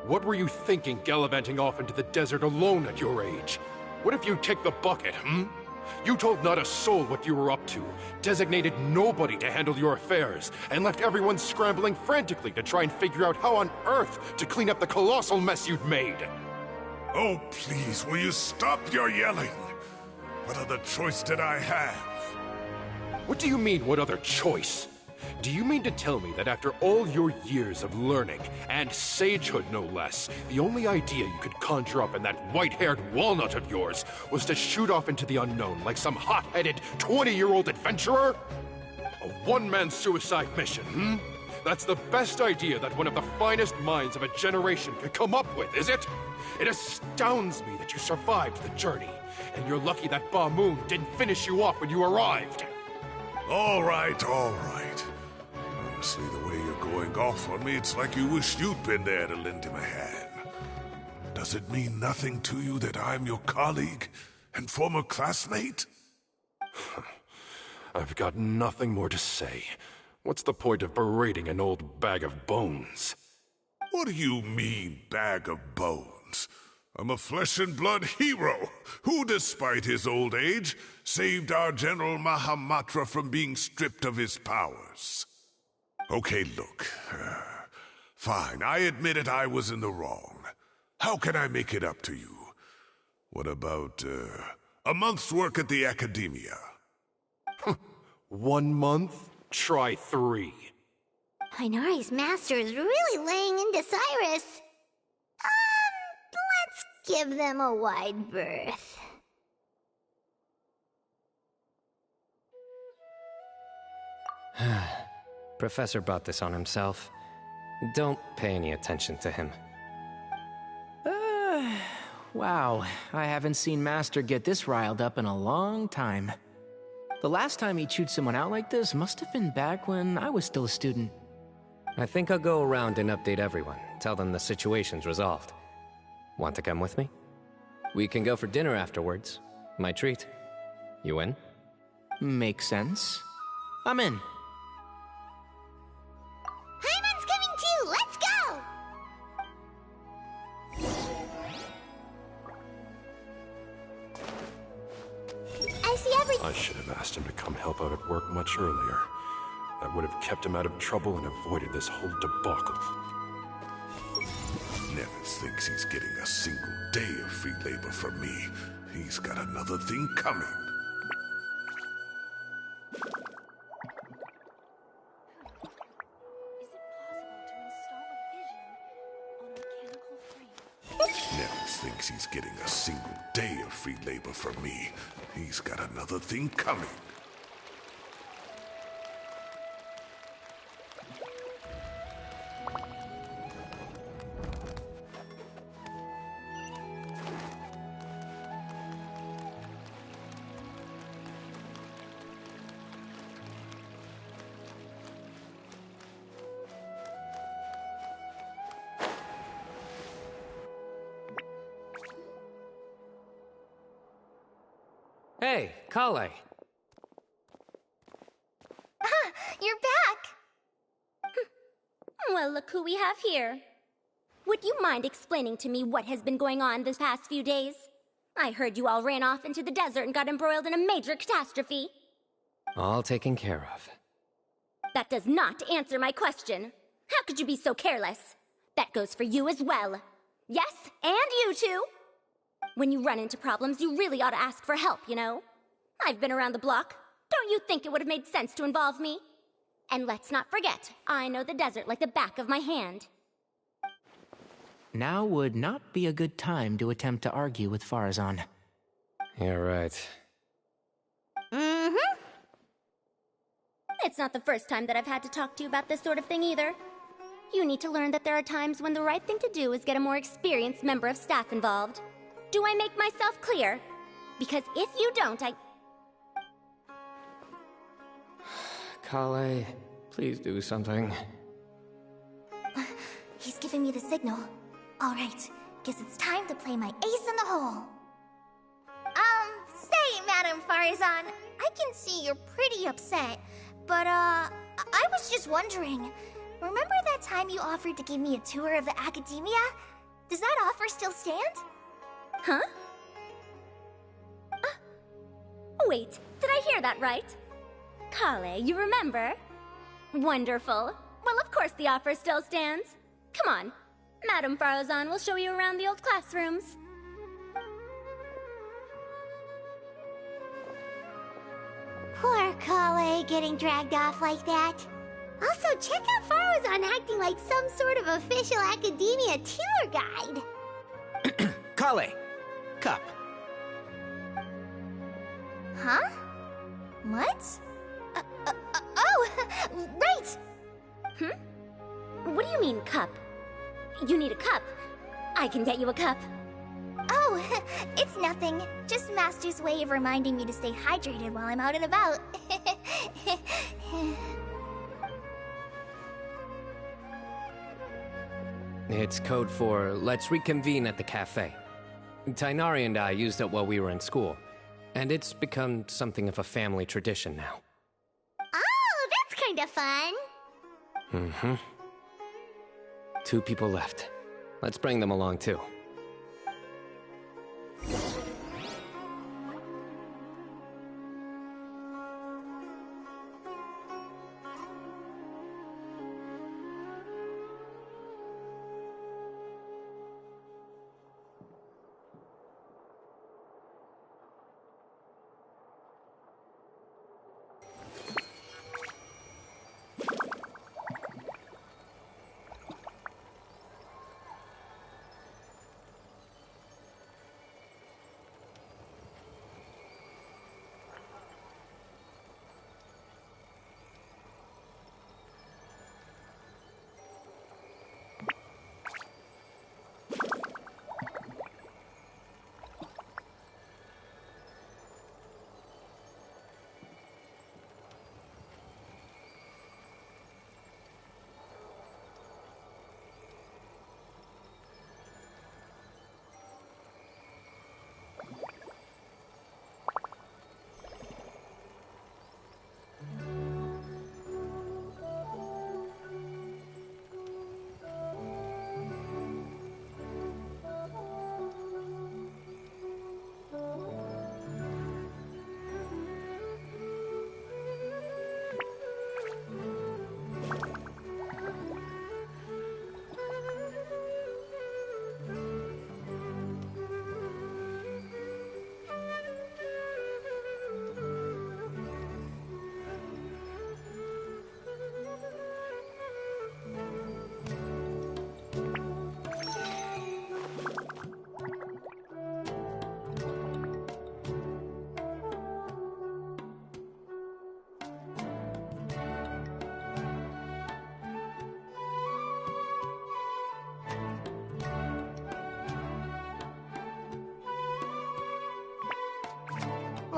What were you thinking, gallivanting off into the desert alone at your age? What if you take the bucket, You told not a soul what you were up to, designated nobody to handle your affairs, and left everyone scrambling frantically to try and figure out how on earth to clean up the colossal mess you'd made. Oh, please, will you stop your yelling? What other choice did I have? What do you mean, what other choice? Do you mean to tell me that after all your years of learning, and sagehood no less, the only idea you could conjure up in that white-haired walnut of yours was to shoot off into the unknown like some hot-headed 20-year-old adventurer? A one-man suicide mission, That's the best idea that one of the finest minds of a generation could come up with, is it? It astounds me that you survived the journey, and you're lucky that Ba Moon didn't finish you off when you arrived. All right, all right. Honestly, the way you're going off on me, it's like you wished you'd been there to lend him a hand. Does it mean nothing to you that I'm your colleague and former classmate? I've got nothing more to say. What's the point of berating an old bag of bones? What do you mean, bag of bones? I'm a flesh-and-blood hero who, despite his old age, saved our General Mahamatra from being stripped of his powers. Okay, look. Fine, I admit it, I was in the wrong. How can I make it up to you? What about, a month's work at the Academia? 1 month? Try 3. Tighnari's master is really laying into Cyrus. Let's give them a wide berth. Professor brought this on himself. Don't pay any attention to him. Wow, I haven't seen Master get this riled up in a long time. The last time he chewed someone out like this must have been back when I was still a student. I think I'll go around and update everyone. Tell them the situation's resolved. Want to come with me? We can go for dinner afterwards. My treat. You in? Makes sense. I'm in. Paimon's coming too! Let's go! I see everything. I should have asked him to come help out at work much earlier. That would have kept him out of trouble and avoided this whole debacle. Nevitz thinks he's getting a single day of free labor from me. He's got another thing coming. Nevitz thinks he's getting a single day of free labor from me. He's got another thing coming. Hey, Kale. You're back! Well, look who we have here. Would you mind explaining to me what has been going on this past few days? I heard you all ran off into the desert and got embroiled in a major catastrophe. All taken care of. That does not answer my question. How could you be so careless? That goes for you as well. Yes, and you too. When you run into problems, you really ought to ask for help, you know? I've been around the block. Don't you think it would have made sense to involve me? And let's not forget, I know the desert like the back of my hand. Now would not be a good time to attempt to argue with Farazan. You're right. Mm-hmm. It's not the first time that I've had to talk to you about this sort of thing either. You need to learn that there are times when the right thing to do is get a more experienced member of staff involved. Do I make myself clear? Because if you don't, Kale, please do something. He's giving me the signal. All right, guess it's time to play my ace in the hole. Say, Madame Farazan, I can see you're pretty upset, but, I was just wondering, remember that time you offered to give me a tour of the Academia? Does that offer still stand? Huh? Wait, did I hear that right? Kale, you remember? Wonderful. Well, of course the offer still stands. Come on. Madame Farazan will show you around the old classrooms. Poor Kale getting dragged off like that. Also, check out Farazan acting like some sort of official Academia tour guide. Kale! Cup. Huh? What? Oh, right! What do you mean, cup? You need a cup. I can get you a cup. Oh, it's nothing. Just Master's way of reminding me to stay hydrated while I'm out and about. It's code for let's reconvene at the cafe. Tighnari and I used it while we were in school, and it's become something of a family tradition now. Oh, that's kind of fun. Mm-hmm. 2 people left. Let's bring them along too.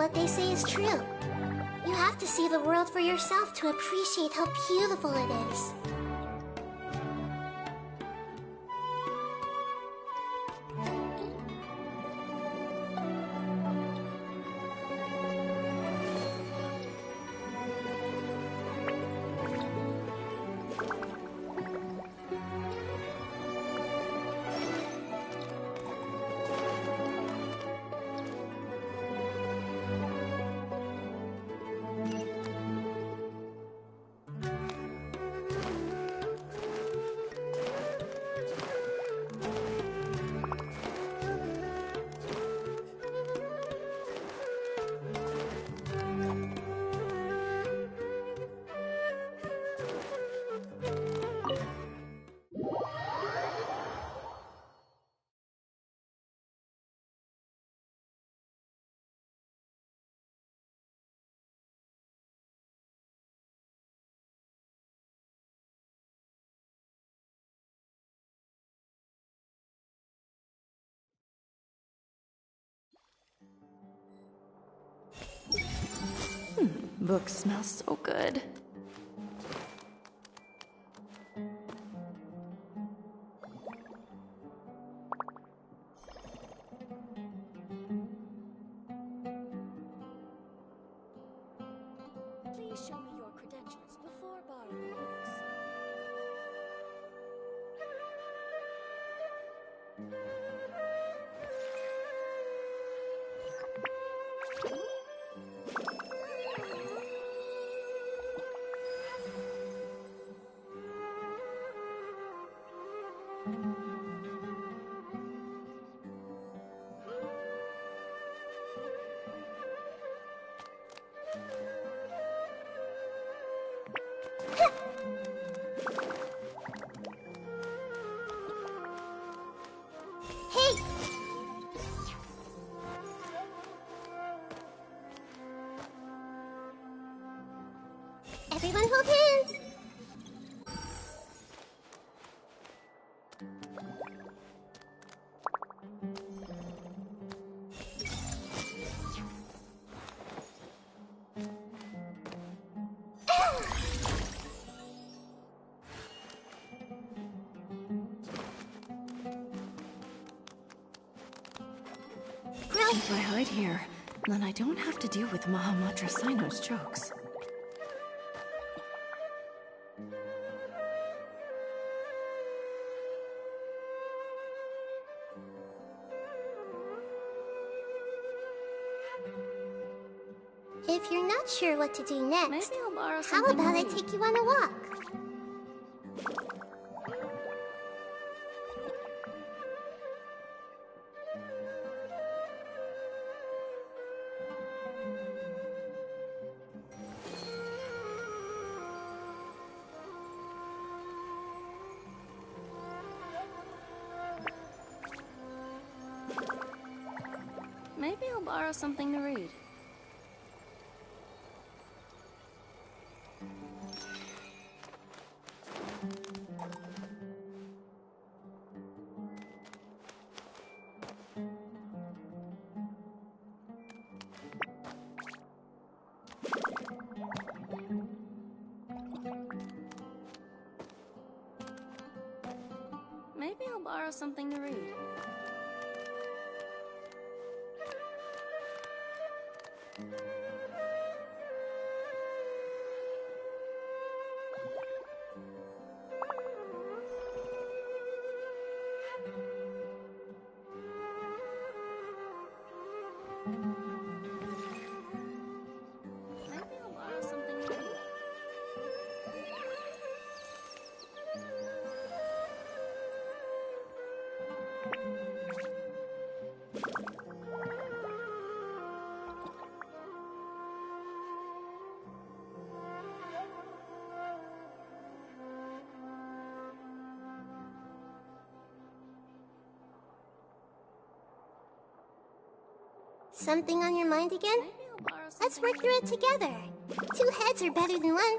what they say is true. You have to see the world for yourself to appreciate how beautiful it is. Book smells so good. Please show me your credentials before borrowing books. Everyone hold hands! If I hide here, then I don't have to deal with Mahamudra Cyno's jokes. If you're not sure what to do next, Maybe I'll borrow how something about I new. take you on a walk? Maybe I'll borrow something to read. Maybe I'll borrow something to read. Maybe I'll borrow something to read. Something on your mind again? Let's work through it together. Two heads are better than one.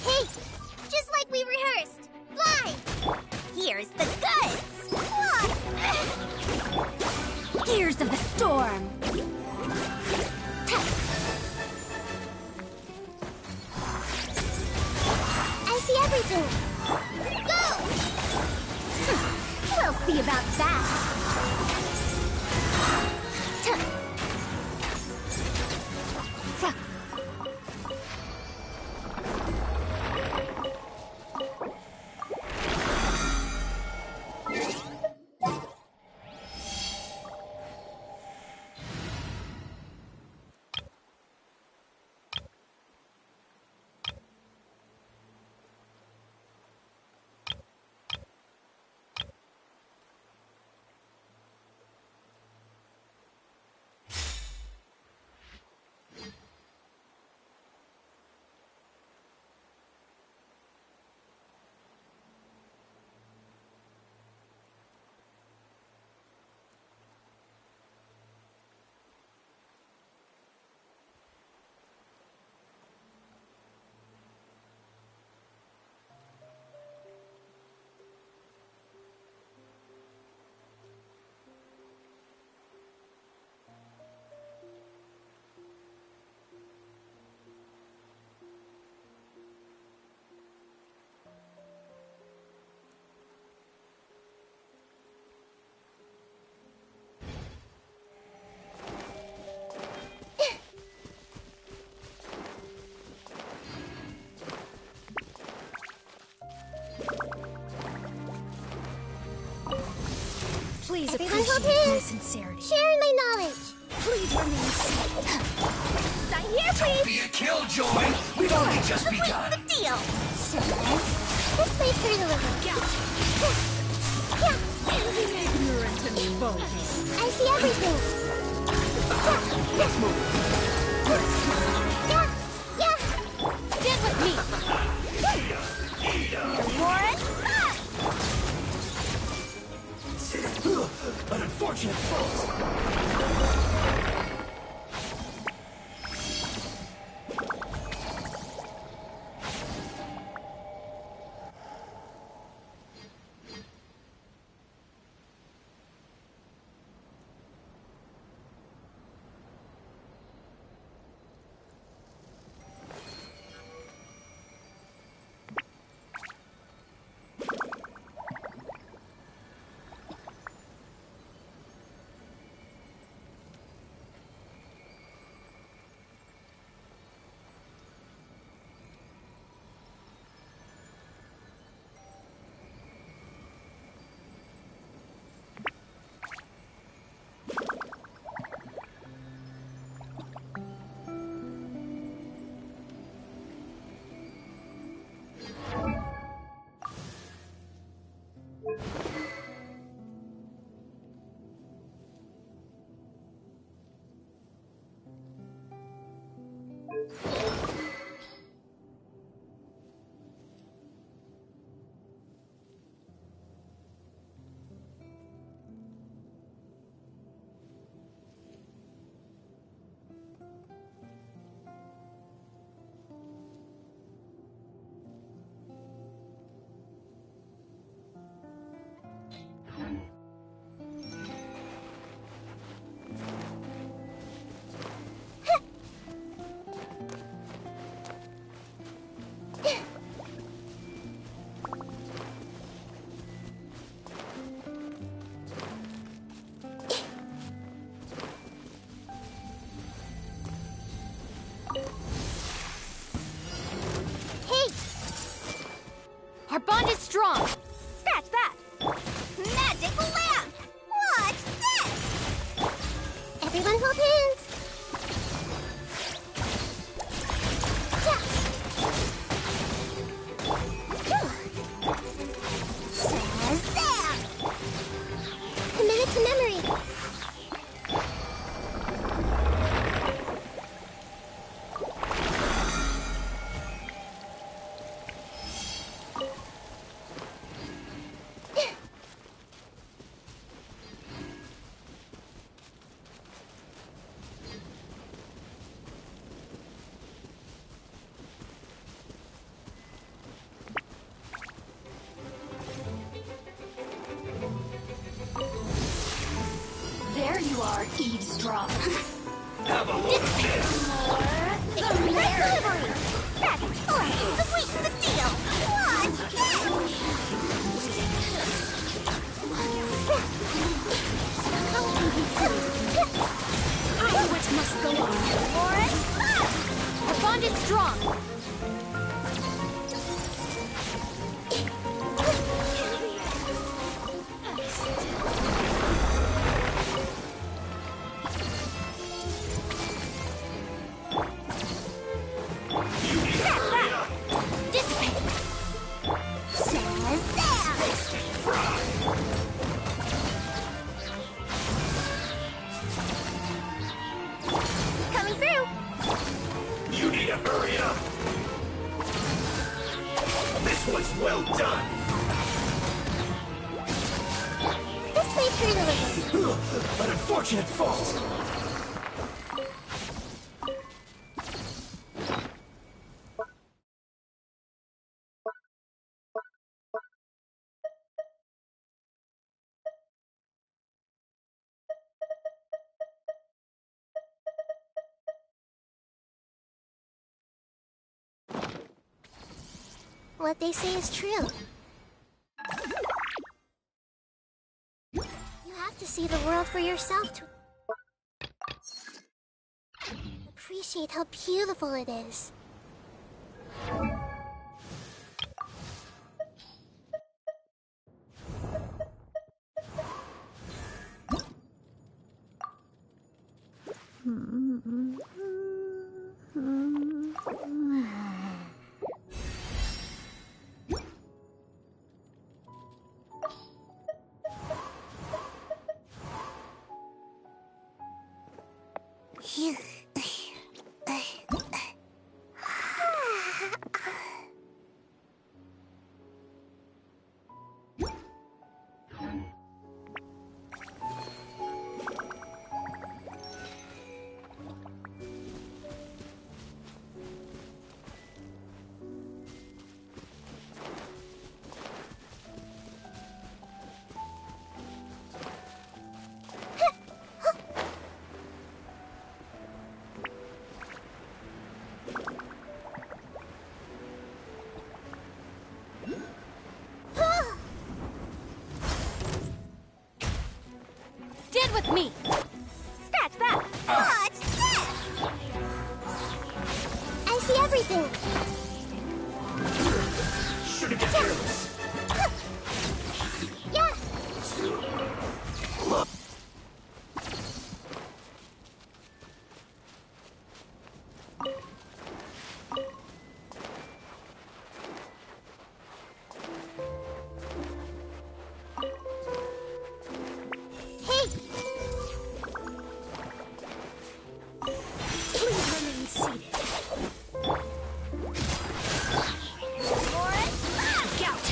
Hey! Just like we rehearsed! Fly! Here's the goods! Gears of the storm! I see everything! Go! We'll see about that! Please Everyone appreciate hold hands. my sincerity. Sharing my knowledge. Please remain safe. Sign here, please. Don't be a killjoy. We've only just begun. The deal. This way through the river. Ignorant and bogus. I see everything. Let's move. Yeah. Stand with me. Warren. An unfortunate fault. Our bond is strong. Scratch that. Magic lamp. Watch this. Everyone hold hands. Shazam! Commit it to memory. There you are, eavesdrop. Have a look at this. Delivery. That's sweet the deal. Watch What must go on? Warren. Our bond is strong. Coming through. You need to hurry up. This was well done. This way through the river. An unfortunate fault. What they say is true. You have to see the world for yourself to appreciate how beautiful it is. Stand with me! Scratch that! Watch this! I see everything! Should've get careless. Yeah! Hey! Please remain seated. Gout!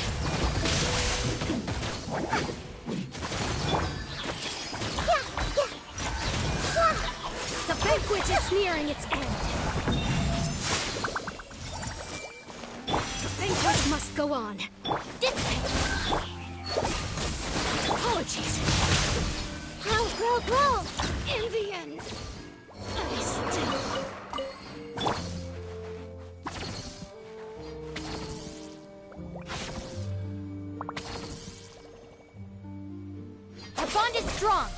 The banquet is nearing its end. The banquet must go on. Apologies. Grow! In the end, I still... Our bond is strong.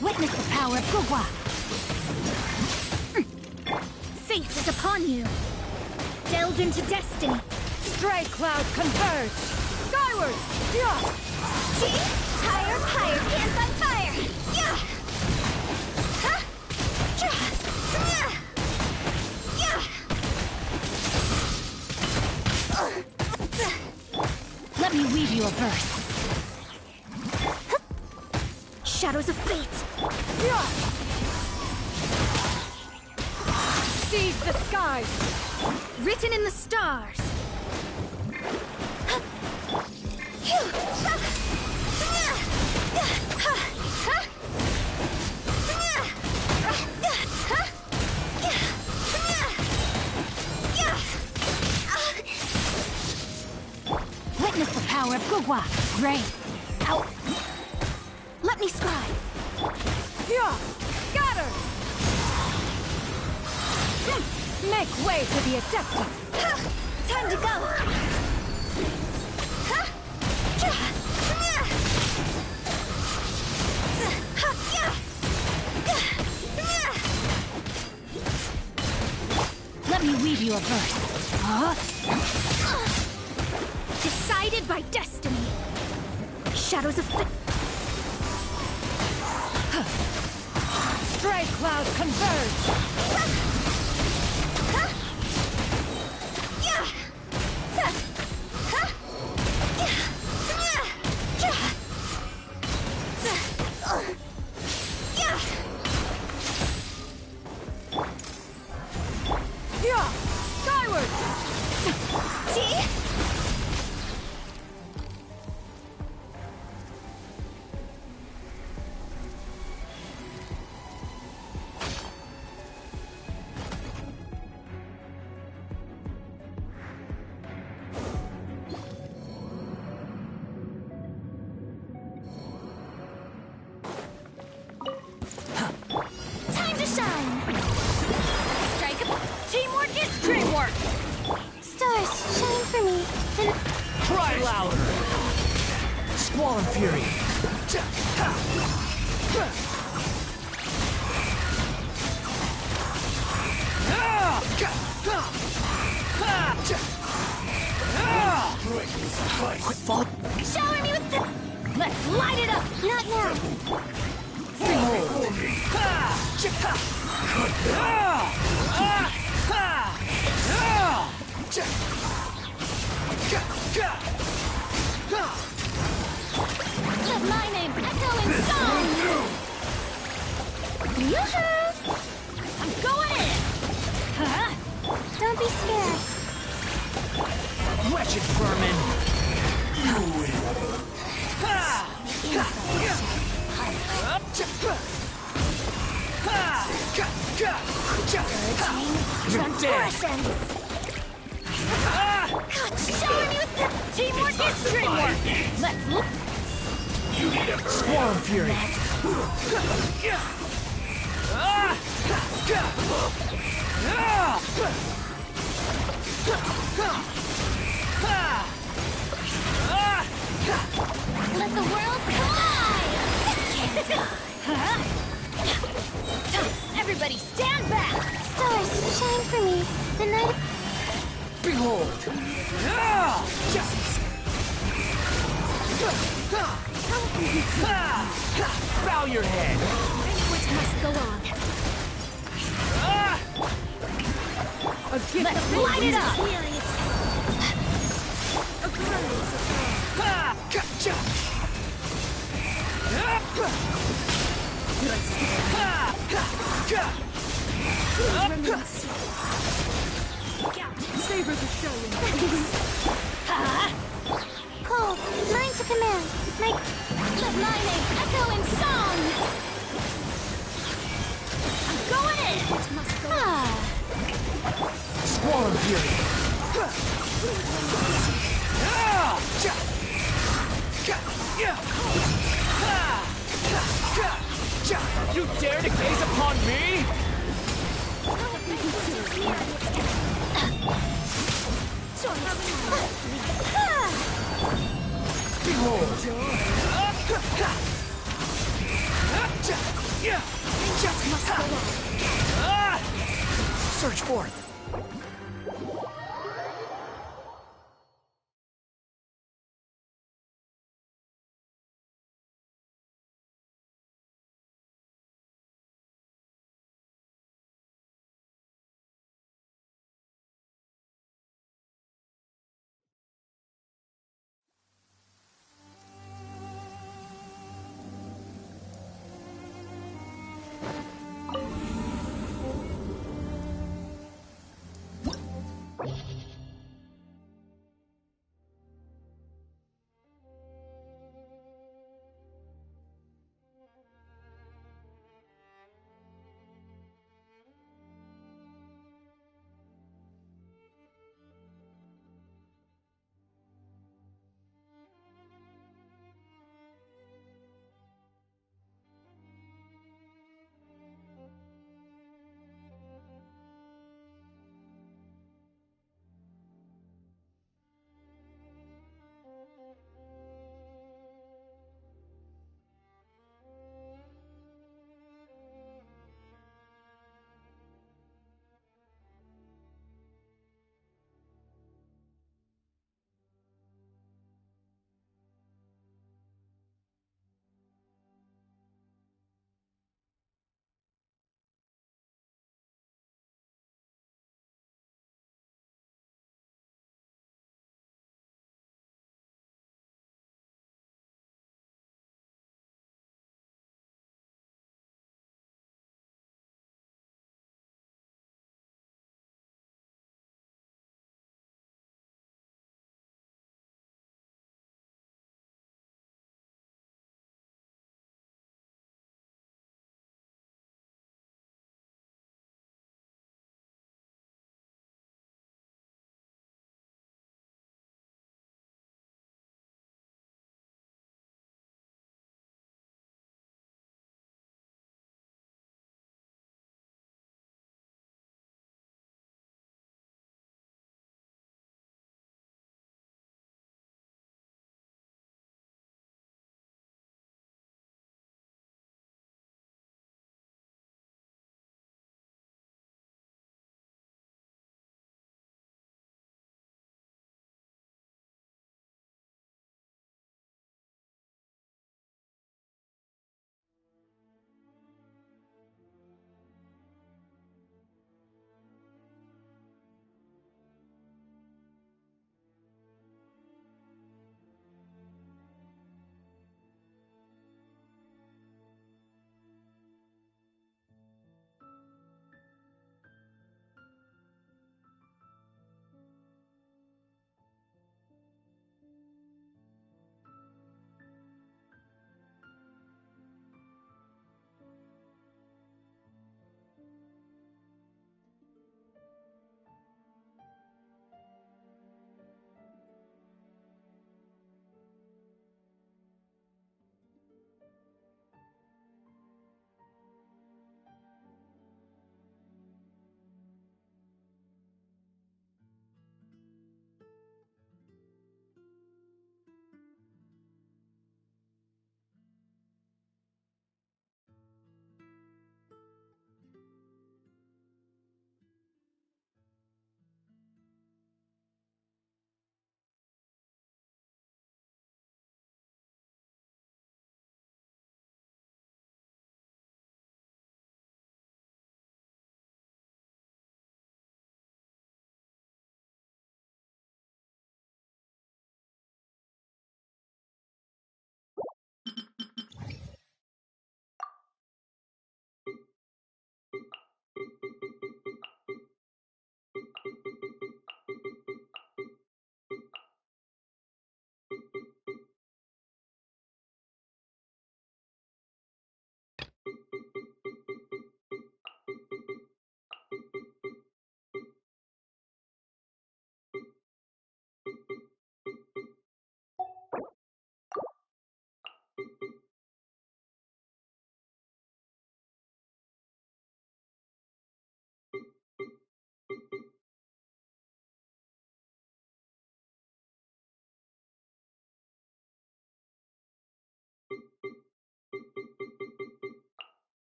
Witness the power of Gugwa! Fate is upon you! Delve into destiny! Stray clouds converge! Skyward! Yeah! See? Higher, higher, hands on fire! Yeah! Huh? Yeah! Let me weave you a verse. Shadows of fate! Yeah! Seize the skies! Written in the stars! Witness the power of Gugwa! Gray! Out! Let me scribe! Yeah! Scatter! Make way for the Adepta! Time to go! Let me weave you a verse. Decided by destiny. Shadows of fate. Stray clouds converge! Skyward! See? Time to shine! Strike up! Teamwork is dreamwork! Stars, shine for me. And Cry louder! Squall and Fury! Quick fall! shower me with the... Let's light it up! Not now. Let my name echo in song! Yoo-hoo! I'm going in! Huh? Don't be scared. Wretched vermin! You're dead! Shower me with the... Teamwork is dreamwork! Let's look... Squall and Fury! Let the world collide! Everybody stand back! Stars, shine for me. The night... Behold! Bow your head! Which must go on. Let's light it up! Savor the show. Cold, mine to command. Let my name echo in song. I'm going in. It must go. Squall Fury. You dare to gaze upon me? Behold! Search forth!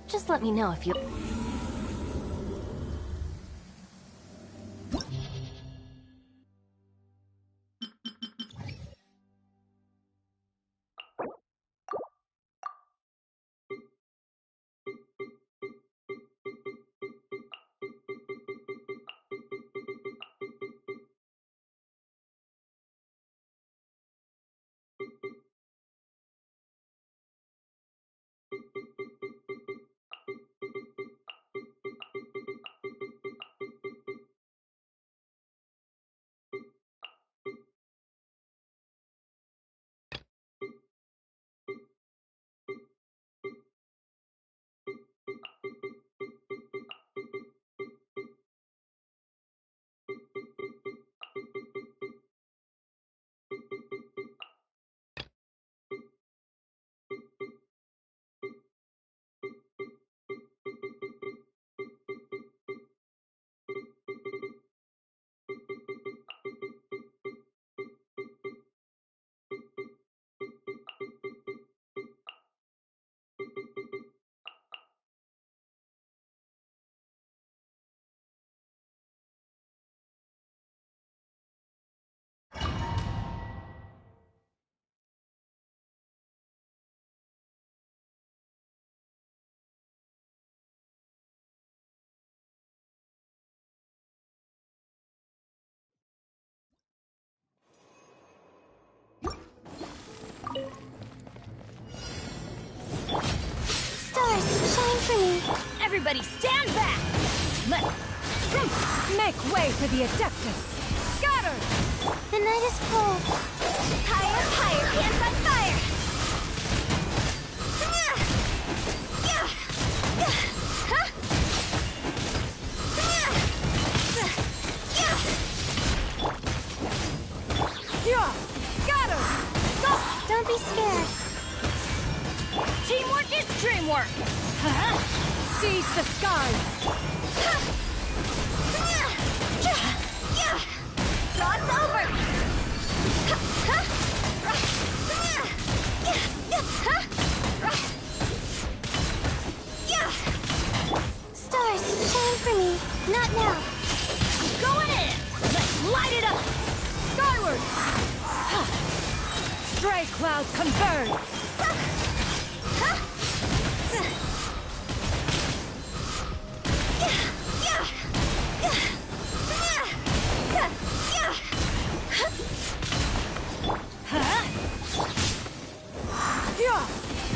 Just let me know if you... Stars, shine for me. Everybody stand back! Make way for the Adeptus! Scatter! The night is cold. Higher, higher, pants on fire! Scatter! Don't be scared. Teamwork is dreamwork! Seize the skies! God's over! Stars, shine for me. Not now. I'm going in! Let's light it up! Skyward! Stray clouds converge!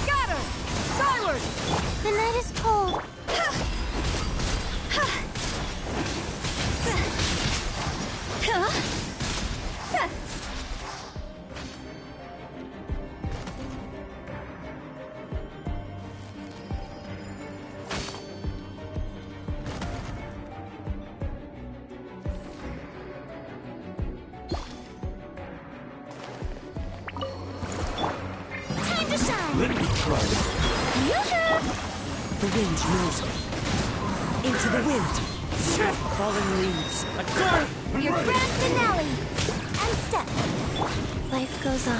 Scatter! Skyward! The night is cold. Time to shine! Let me try. Yoo-hoo! The wind knows me. Into the wind. Falling leaves. A guard! Your grand finale. And step. Life goes on.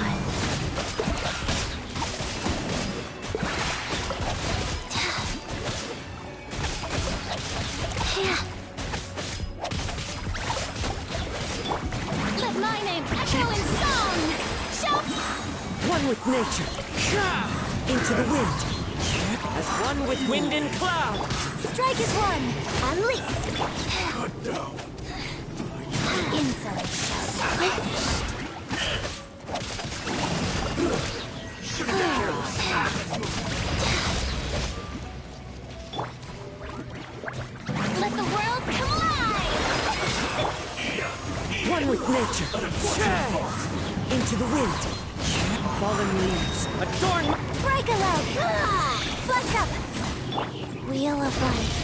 Let my name echo in song! Shout! One with nature. Into the wind. As one with wind and cloud. Strike is one. Unleash. Cut down. Insolent shall Let the world come alive! One with nature. Into the wind. Fallen leaves. Adorn. Break a leg! Flex up! Wheel of life.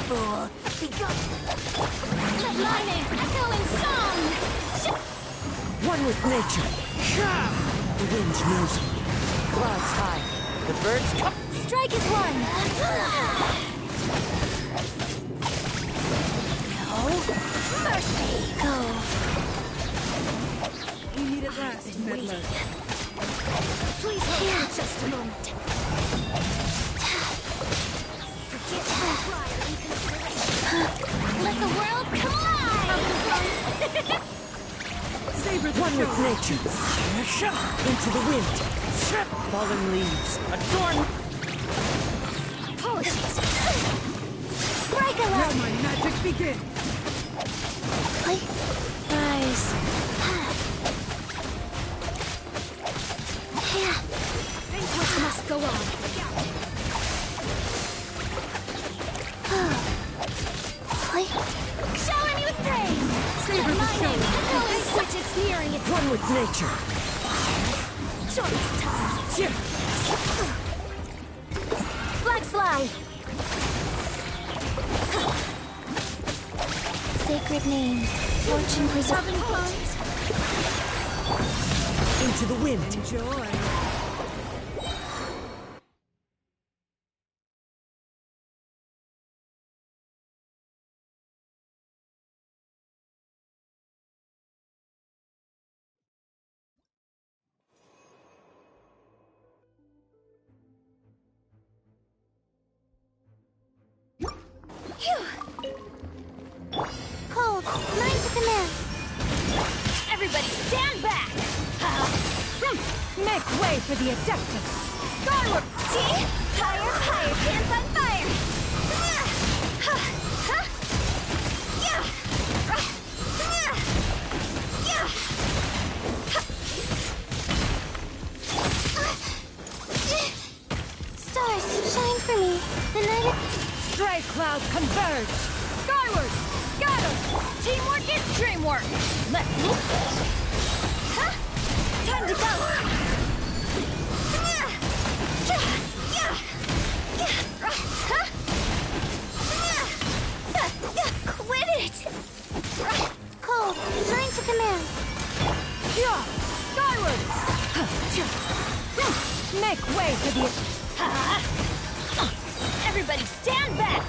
Fool, be gone! Let my name echo in song! One with nature. The wind knows me. Clouds high. The birds come. Strike is one! No mercy! Go. We need it last, meddler. Please hold on just a moment. Forget my prior inconsideration. Let the world come alive! Savor one with nature. Into the wind. Fallen leaves. Adorn. Apologies. Break a leg. Let my magic begin. Rise. What must go on? Shower me with praise. Savor the show. Which is nearing its one with nature. Choice time. Black fly. Sacred name. Fortune preserving clones. Into the wind. Enjoy. Cold. Mine to command. Everybody stand back. Make way for the Adeptus. Skyward. See? Higher, higher. Hands on fire. Stars, shine for me. The night of... Stray clouds converge. Skyward. Scatter. Teamwork is dreamwork. Let's move. Time to go. Quit it. Cold, mine to command. Skyward. Make way for the... Everybody stand back.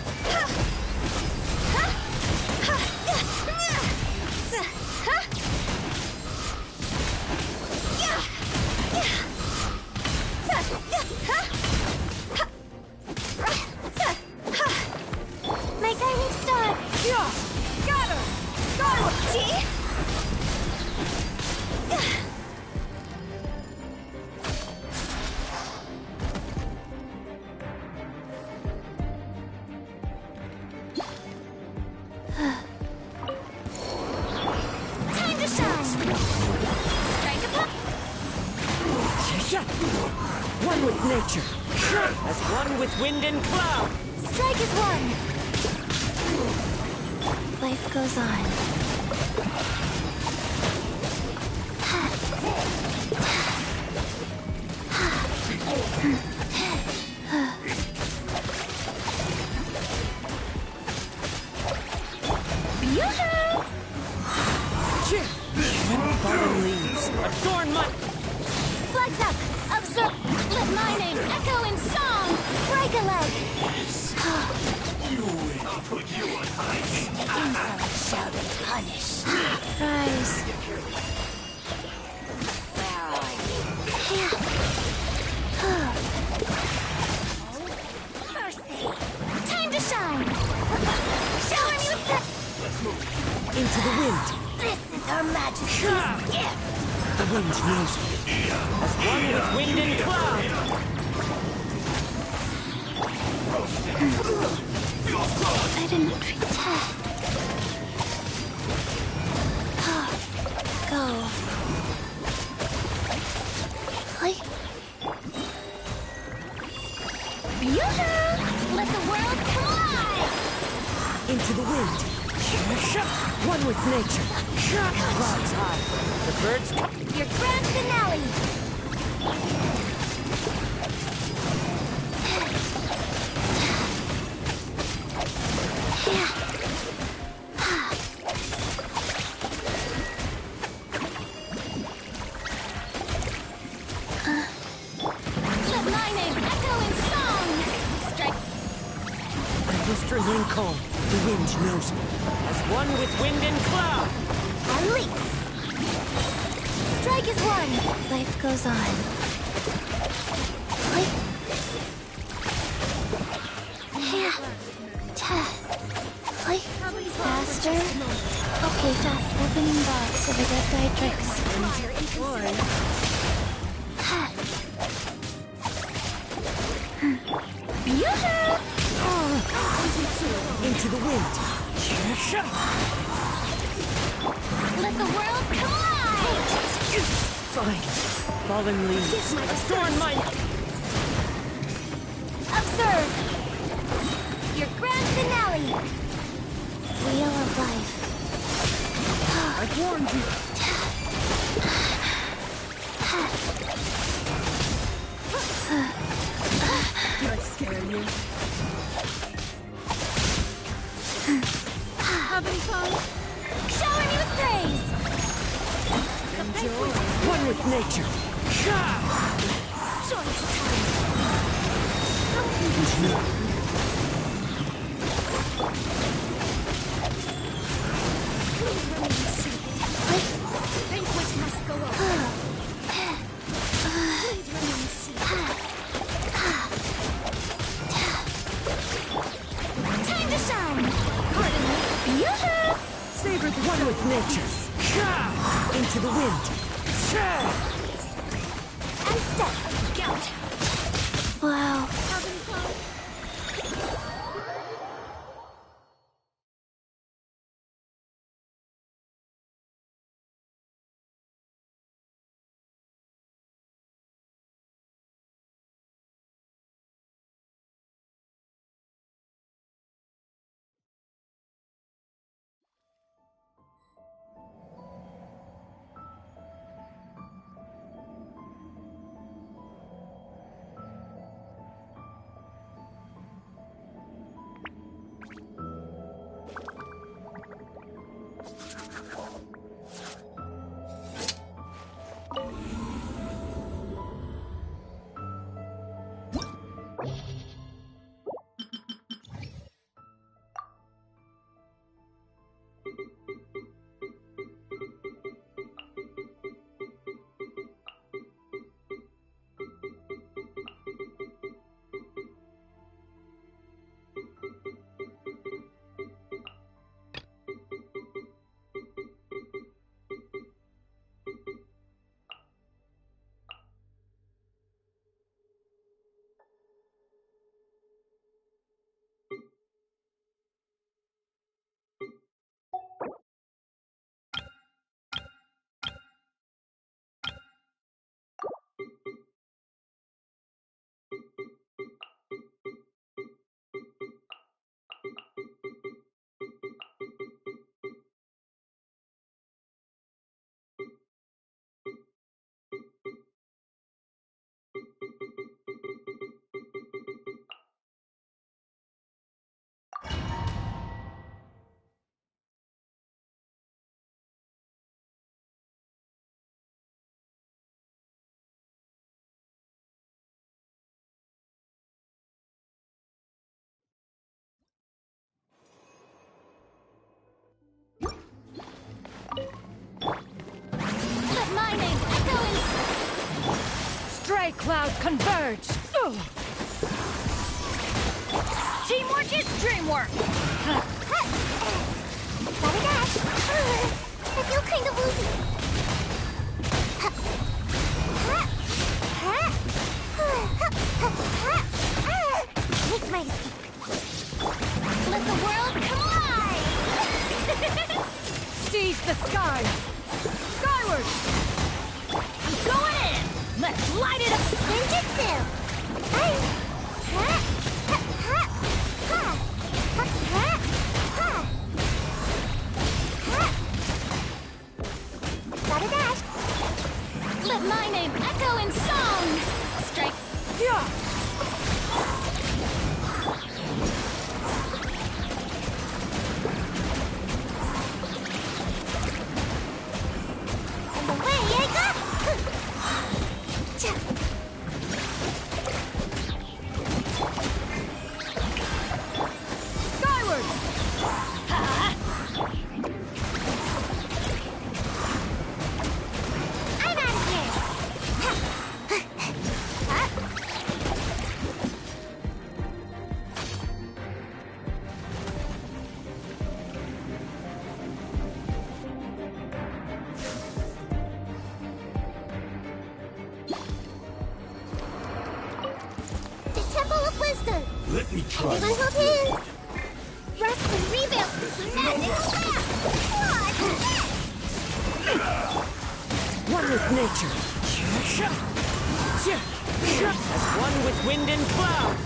My guiding star. Scatter. Skyward. See? Time to shine. Strike a pop. One with nature. As one with wind and cloud. Strike is one. Life goes on. Fallen leaves. Adorn my... Flags up. Observe. Let my name echo in song. Break a leg. I'll put you on ice. Insolent shall be punished. Rise. Where are you? Mercy. Time to shine. Shower me with Into the wind. This is Her Majesty's gift. The wind knows me. As one with wind and cloud. I didn't pretend. Go. Let the world collide! Into the wind. One with nature. Clouds high. The birds come. Your grand finale! Let my name echo in song! Strike. I must remain calm. The wind knows me. As one with wind and cloud. Leap! Strike is one! Life goes on. Faster? Okay, fast. Opening box of a dead guy tricks. Into the wind. Let the world collide! Fine. Fallen leaves. Adorn my... Observe! Your grand finale! Wheel of life. I warned you. Did I scare you? Having fun? Shower me with praise! Enjoy. One with nature. Joyous Banquet must go on. Please remain seated. Time to shine! Pardon me. Savor the one with nature. Into the wind. And step. Count. Wow. Having fun? Stray clouds converge! Ugh. Teamwork is dreamwork! Gotta dash! the skies! Skyward! I'm going in! Let's light it up! Ninjutsu! Hey! Ha! Ha! Ha! Ha! Ha! Ha! Ha! Gotta dash! Let my name echo in song! Strike! Yeah! And away I go! Cha! Skyward! Ha! I'm out of here! Ha! Ha! The Temple of Wisdom! Let me try. Everyone hold hands! Rest and rebuild! Magical laugh! One with nature. As one with wind and cloud.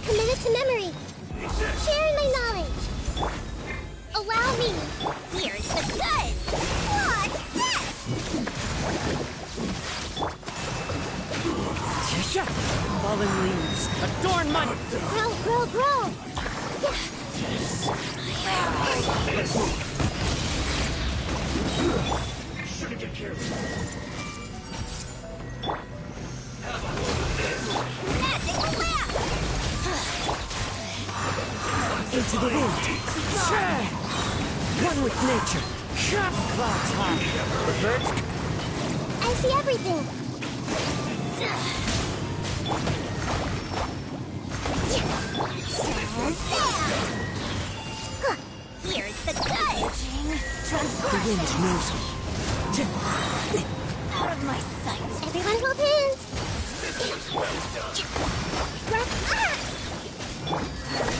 Committed to memory. Sharing my knowledge. Allow me. Here's the good. What's that? Fallen leaves. Adorn my... Grow, grow, grow. Shouldn't get careless. Magical laugh. Into the wind. One with nature. Clouds high. The birds... I see everything. Here's the good. The wind knows me. Out of my sight. Everyone hold hands.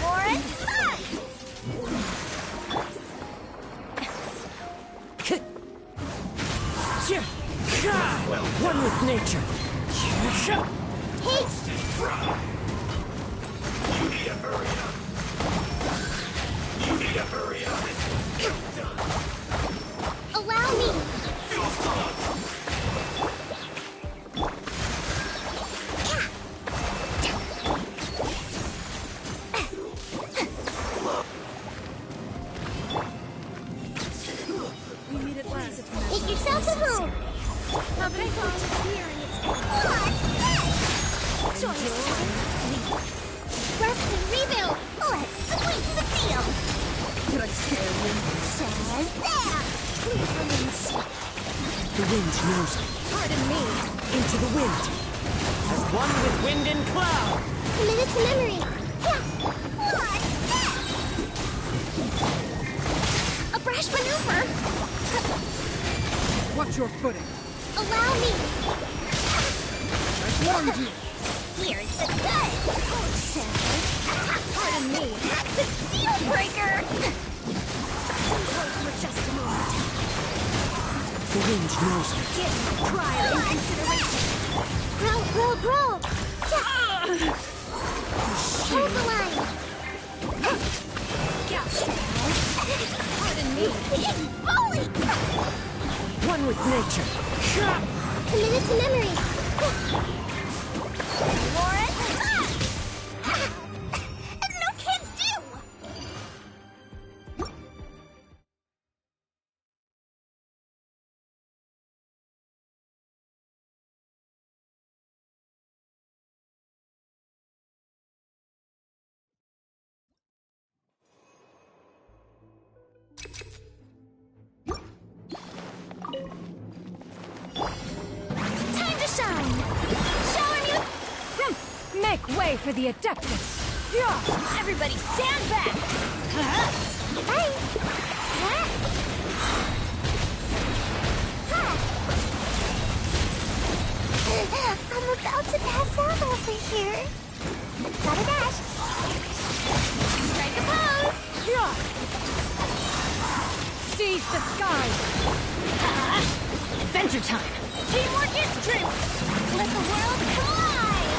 More and fun. One with nature. Hey. You need to hurry up. You need to hurry up. Allow me. Take yourself to home. Company calls here and it's... What's that? Joyous time. Rest and rebuild. Let's squeeze the field. Did I scare you? Shazam! Please release. The wind knows me. Pardon me. Into the wind. As one with wind and cloud. Committed to memory. Yeah. What's that? A brash maneuver. Watch your footing. Allow me. I warned you. Here's the good. Pardon me. That's a deal breaker. Please hold for just a moment. The wind knows me. Give prior in consideration. Grow, grow, grow. Hold the line. Pardon me. It's bully. One with nature. Committed to memory. Lauren. No kids do. Time to shine. Shower me. Make way for the Adeptus. Yeah. Everybody stand back. Hey. Seize the skies! Adventure time! Teamwork is strength! Let the world collide!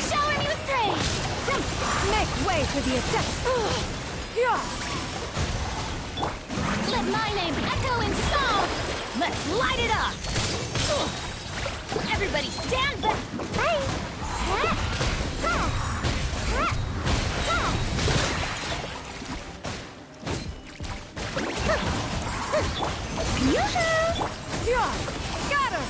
Shower me with praise! Make way for the attack! Let my name echo in song! Let's light it up! Everybody stand back! Yeah! Scatter!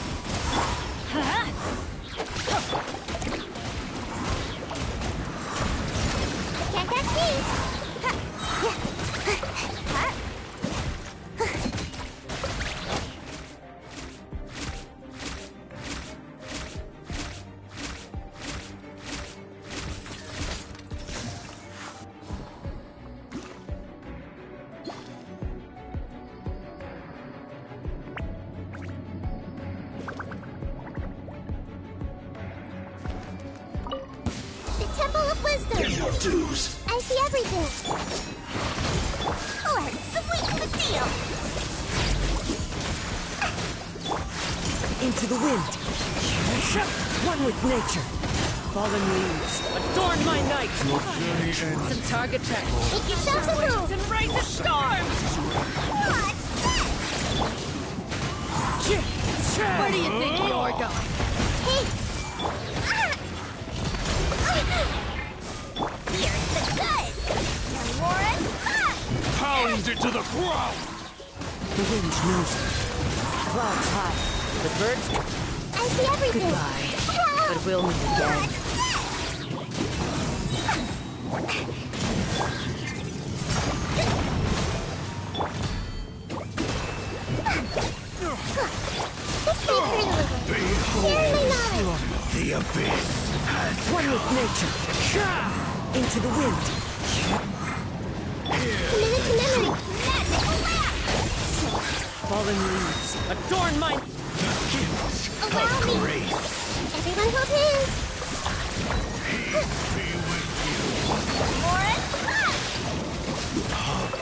Can't catch me! Dues. I see everything. Let's sweeten the deal. Into the wind. One with nature. Fallen leaves. Adorn my night. Some target practice. Make yourselves a move. And raise a storm! Where do you think you're going? Hey. Here's the good. Now, Warren, Pound it to the ground! The wind knows it. Clouds high. The birds... I see everything. Goodbye. But we'll meet again. Behold, the abyss has one with nature. Into the wind. Minute to memory. Magical lamp. Fallen leaves. Adorn my... Allow me. Everyone hold hands. Warren,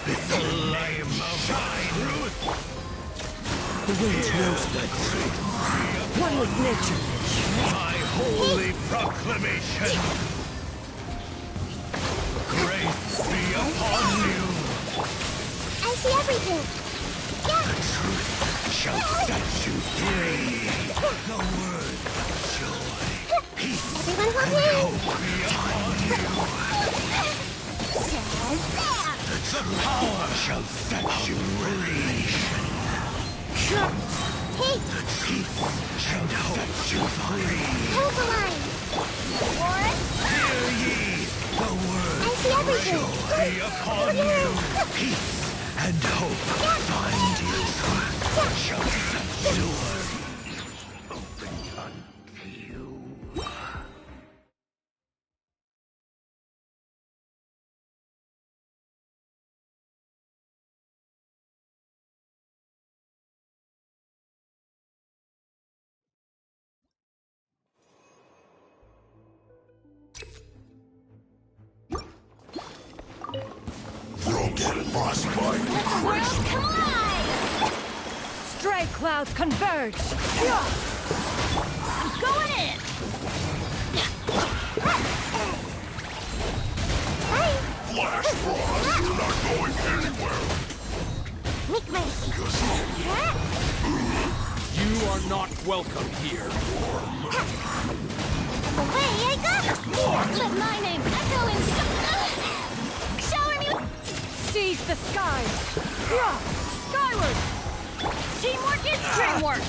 the flame of thy truth. The wind knows the truth. One with nature. My holy proclamation. Grace be upon you. I see everything. Yeah. The truth shall set you free. The word of joy, peace, everyone hold and hands. hope be upon you. The power shall set you free. Hey. The truth shall set you free. Hold the line. Warren. Hear ye the word I see everything. of joy be upon you. Peace and hope find you. Shall set you free. Open unto you. Don't get frostbite. Let the world collide. Stray clouds converge. I'm going in. Flash frost, you're not going anywhere. Make my escape. You are not welcome here. Away I go. Let my name echo in shower me with... Seize the skies. Skyward. Teamwork is dreamwork.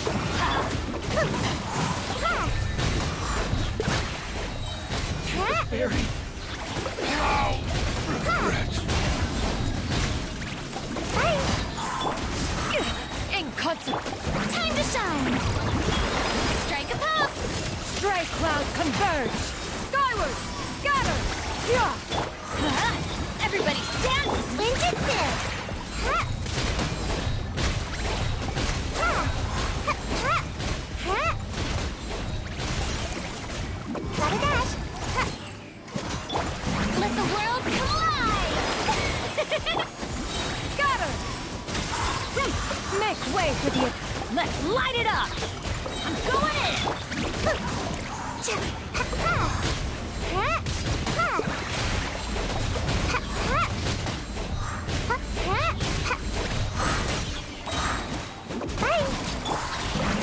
Very how regret. Inconsequential. Time to shine. Strike a pose. Stray clouds converge. Skyward. Scatter. Everybody stand. Ninjutsu.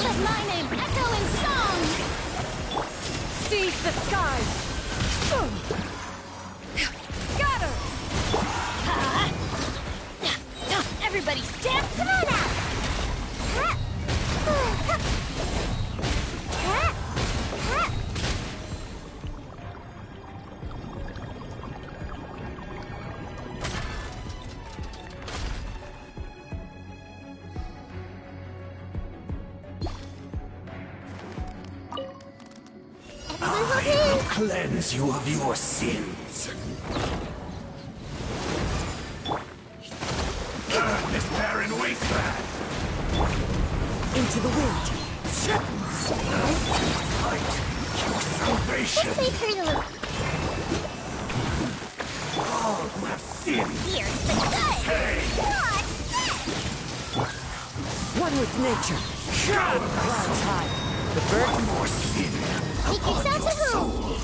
Let my name echo in song! Seize the skies! Scatter! Everybody stand! Come on out! Cleanse you of your sins. Burn this barren wasteland. Into the wind. Fight your salvation. All who have sinned. Here's the good! One with nature. Clouds high. The bird more sin. Make yourselves at home!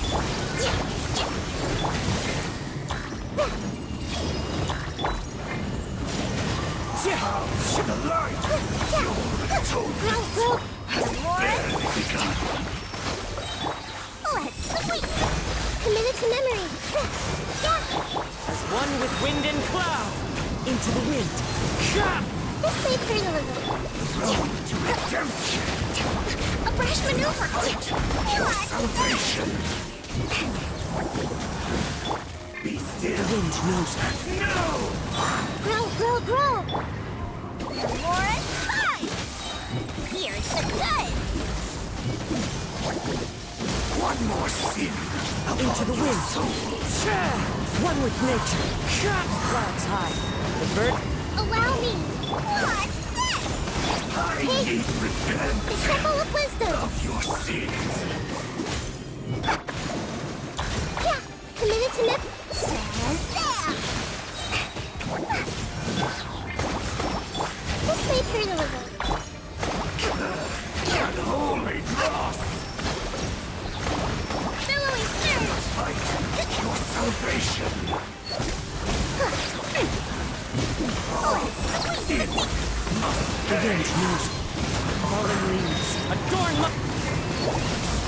The light. Your atonement has barely begun. Let's sleep! Committed to memory! as one with wind and cloud. Into the wind. This may hurt a little. Road to redemption. A brash maneuver! Your salvation. Be still. The wind knows that. No! Grow, grow, grow! More and five! Here's the good! One more sin. Into the wind. One with nature. Clouds high. The bird. Allow me! What's this? I need repent The Temple of Wisdom! of your sins. Yeah! Committed to memory! Says there! This may hurt a little. Unholy dross. Billowing surge! Fight your salvation. Sin The wind knows. Fallen leaves. Adorn my...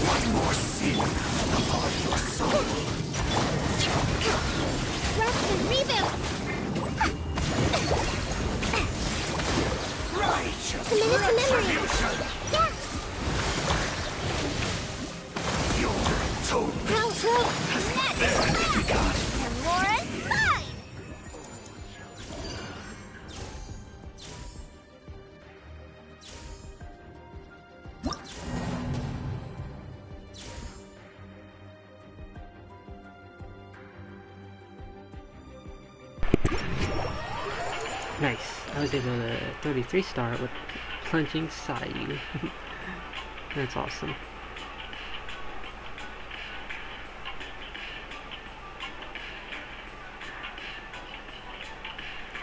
one more sin upon your soul. Rest and rebound! Righteous Committed to memory! retribution. Yeah! Your atonement Grow, grow! has barely begun. And more is mine! Nice. I was able to 33 star with plunging Cyno. That's awesome.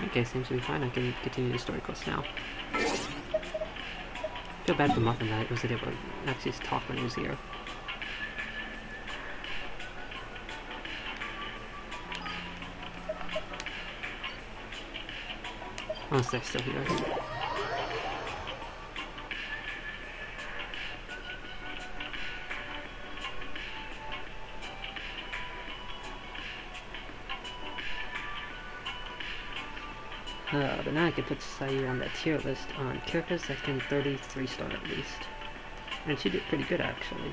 Okay, seems to be fine. I can continue the story quest now. Feel bad for Muffin that I wasn't able to actually talk when he was here. Unless they're still here. But now I can put Sayu on that tier list on characters that can 33 star at least. And she did pretty good actually.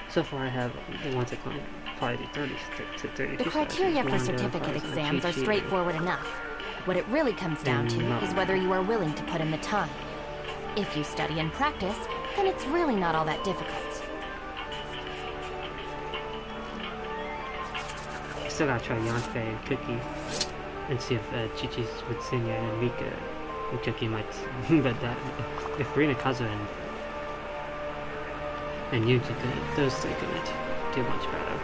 So far I have the ones that climb probably 30 to 32 The criteria for certificate exams are straightforward enough. What it really comes down to is whether you are willing to put in the time. If you study and practice, then it's really not all that difficult. I still gotta try Yanfei and Cookie and see if Chi-Chi's with Senya and Mika and Cookie might but that if Rina Kazu and Yuji could, those three couldn't do much better.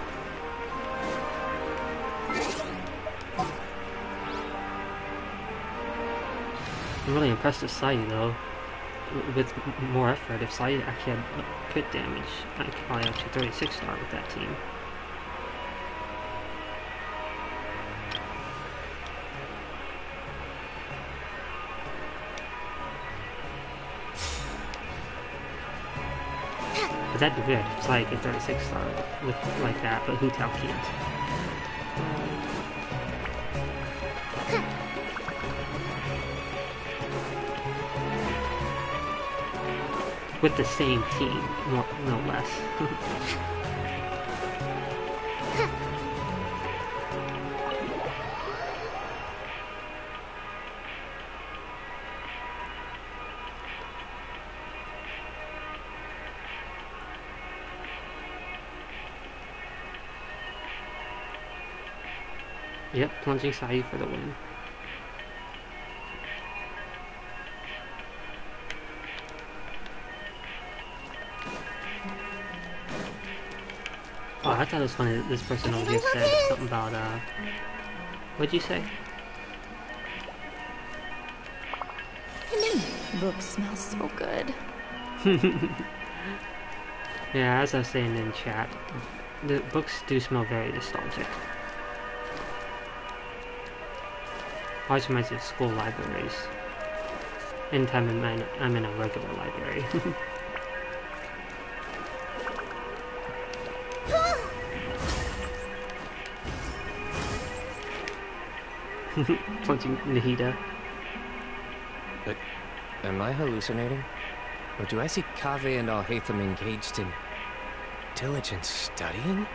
I'm really impressed with Cyno though. With more effort, if Cyno actually had crit damage, I could probably actually 36 star with that team. But that'd be weird if Cyno could 36 star with like that, but Hu Tao can't. With the same team, no less. Yep, plunging Sai for the win. Oh, I thought it was funny that this person over here said something about, what'd you say? Book smells so good. Yeah, as I was saying in chat, the books do smell very nostalgic. Always reminds me of school libraries. Anytime I'm in a regular library. Punching Nahida. Am I hallucinating? Or do I see Kaveh and Alhaitham engaged in diligent studying?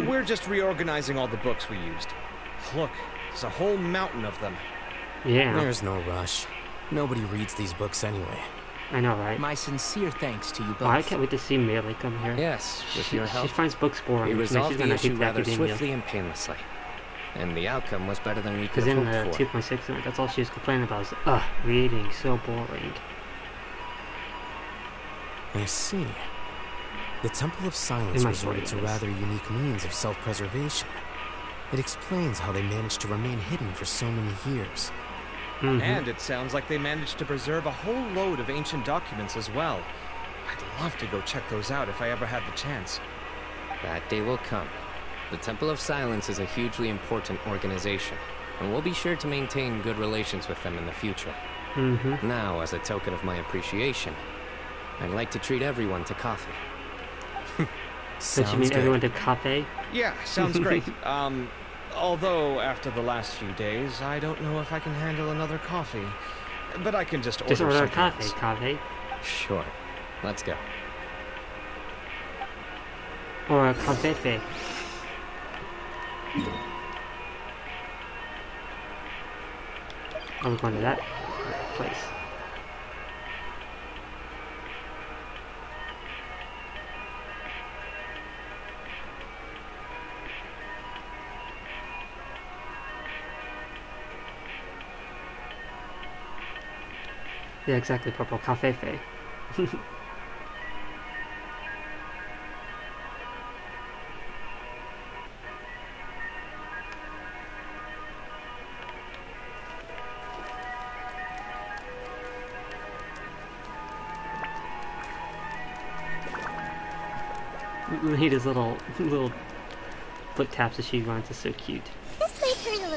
We're just reorganizing all the books we used. Look, there's a whole mountain of them. Yeah. There's no rush. Nobody reads these books anyway. I know, right? My sincere thanks to you both. Oh, I can't wait to see Melee come here. Yes, with your help. She finds books boring. We resolved the issue rather academia. swiftly and painlessly. And the outcome was better than we could Because have in the hoped for. 2.6, that's all she was complaining about was, reading, so boring. I see. The Temple of Silence resorted to rather unique means of self-preservation. It explains how they managed to remain hidden for so many years. And it sounds like they managed to preserve a whole load of ancient documents as well. I'd love to go check those out if I ever had the chance. That day will come. The Temple of Silence is a hugely important organization, and we'll be sure to maintain good relations with them in the future. Now, as a token of my appreciation, I'd like to treat everyone to coffee. Did you mean everyone to cafe? Yeah, sounds great. Although after the last few days, I don't know if I can handle another coffee. But I can just order a cafe, cafe. Sure. Let's go. Or a cafe. Are we going to that place? Yeah, exactly, purple cafe. Nahita's little foot taps as she runs is so cute. This may hurt a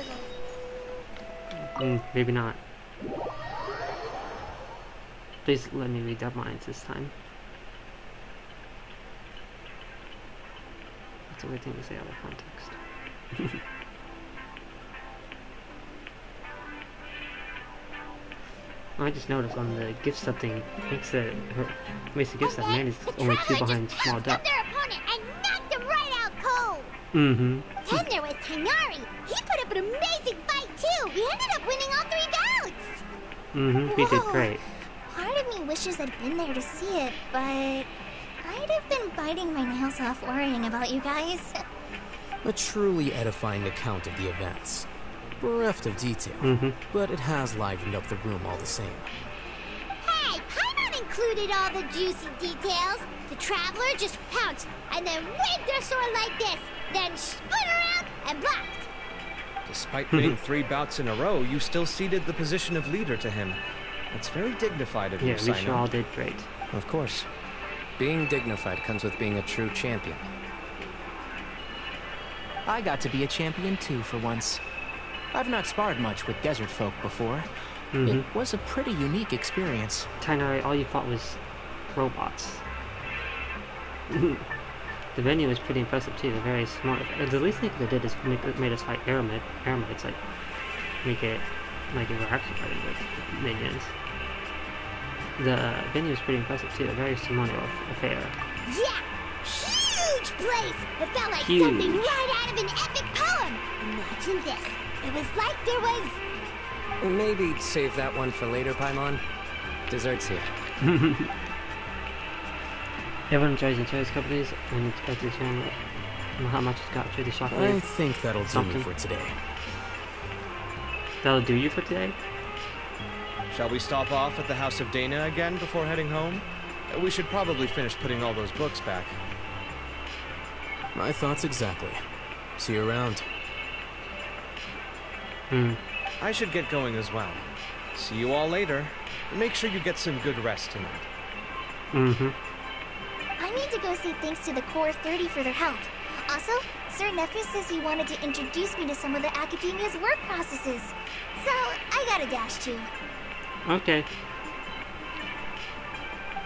little. Maybe not. Please let me read their minds this time. That's a weird thing to say out of context. I just noticed on the gift sub thing, makes the gift sub man is only 2 behind Small Duck. Their opponent and knocked him right out cold. Then there was Tighnari. He put up an amazing fight too. He ended up winning all 3 bouts. He did great. Part of me wishes I'd been there to see it, but I'd have been biting my nails off worrying about you guys. A truly edifying account of the events. Bereft of detail, but it has livened up the room all the same. Hey, Paimon included all the juicy details. The Traveler just pounced and then waved their sword like this, then spun around and blocked. Despite winning 3 bouts in a row, you still ceded the position of leader to him. That's very dignified of you, Yeah, we Cyno. sure all did great. Of course. Being dignified comes with being a true champion. I got to be a champion too for once. I've not sparred much with desert folk before. It was a pretty unique experience. Tighnari, all you fought was robots. The venue was pretty impressive too. They're very smart. The least thing they did is made us fight airmaids, like make it like we were actually fighting with minions. The venue was pretty impressive too. A very ceremonial affair. Yeah! Huge place! It felt like Huge. something right out of an epic poem! Imagine this. It was like there was... Maybe save that one for later, Paimon. Dessert's here. Everyone enjoys each other's companies and expects to share how much it's got through the shockwave. I think that'll do me for today. That'll do you for today? Shall we stop off at the House of Dana again before heading home? We should probably finish putting all those books back. My thoughts exactly. See you around. I should get going as well. See you all later. Make sure you get some good rest tonight. I need to go say thanks to the Core 30 for their help. Also, Sir Nephis says he wanted to introduce me to some of the Academia's work processes. So, I gotta dash too. Okay.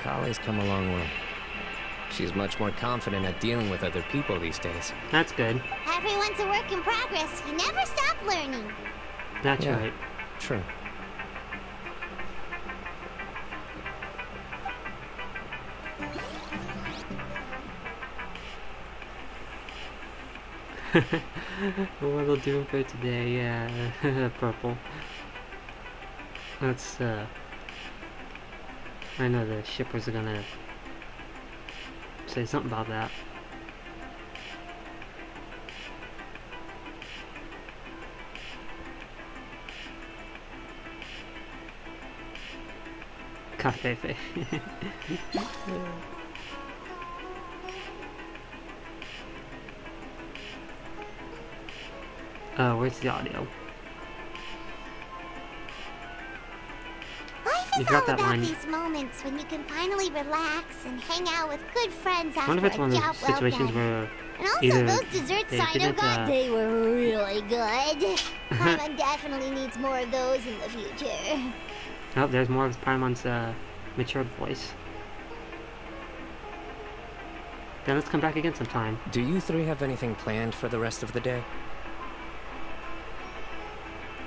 Kale's come a long way. She's much more confident at dealing with other people these days. That's good. Everyone's a work in progress. You never stop learning. That's right. True. What'll do for today? Yeah, purple. Let's, I know the shippers are gonna say something about that. Cafe. Where's the audio? Life You is got all that about line. these moments when you can finally relax and hang out with good friends I after wonder if it's a one of job those well situations done. where And also, either those desserts they Cyno didn't, got, they were really good. Paimon definitely needs more of those in the future. Oh, there's more of Paimon's matured voice. Then let's come back again sometime. Do you three have anything planned for the rest of the day?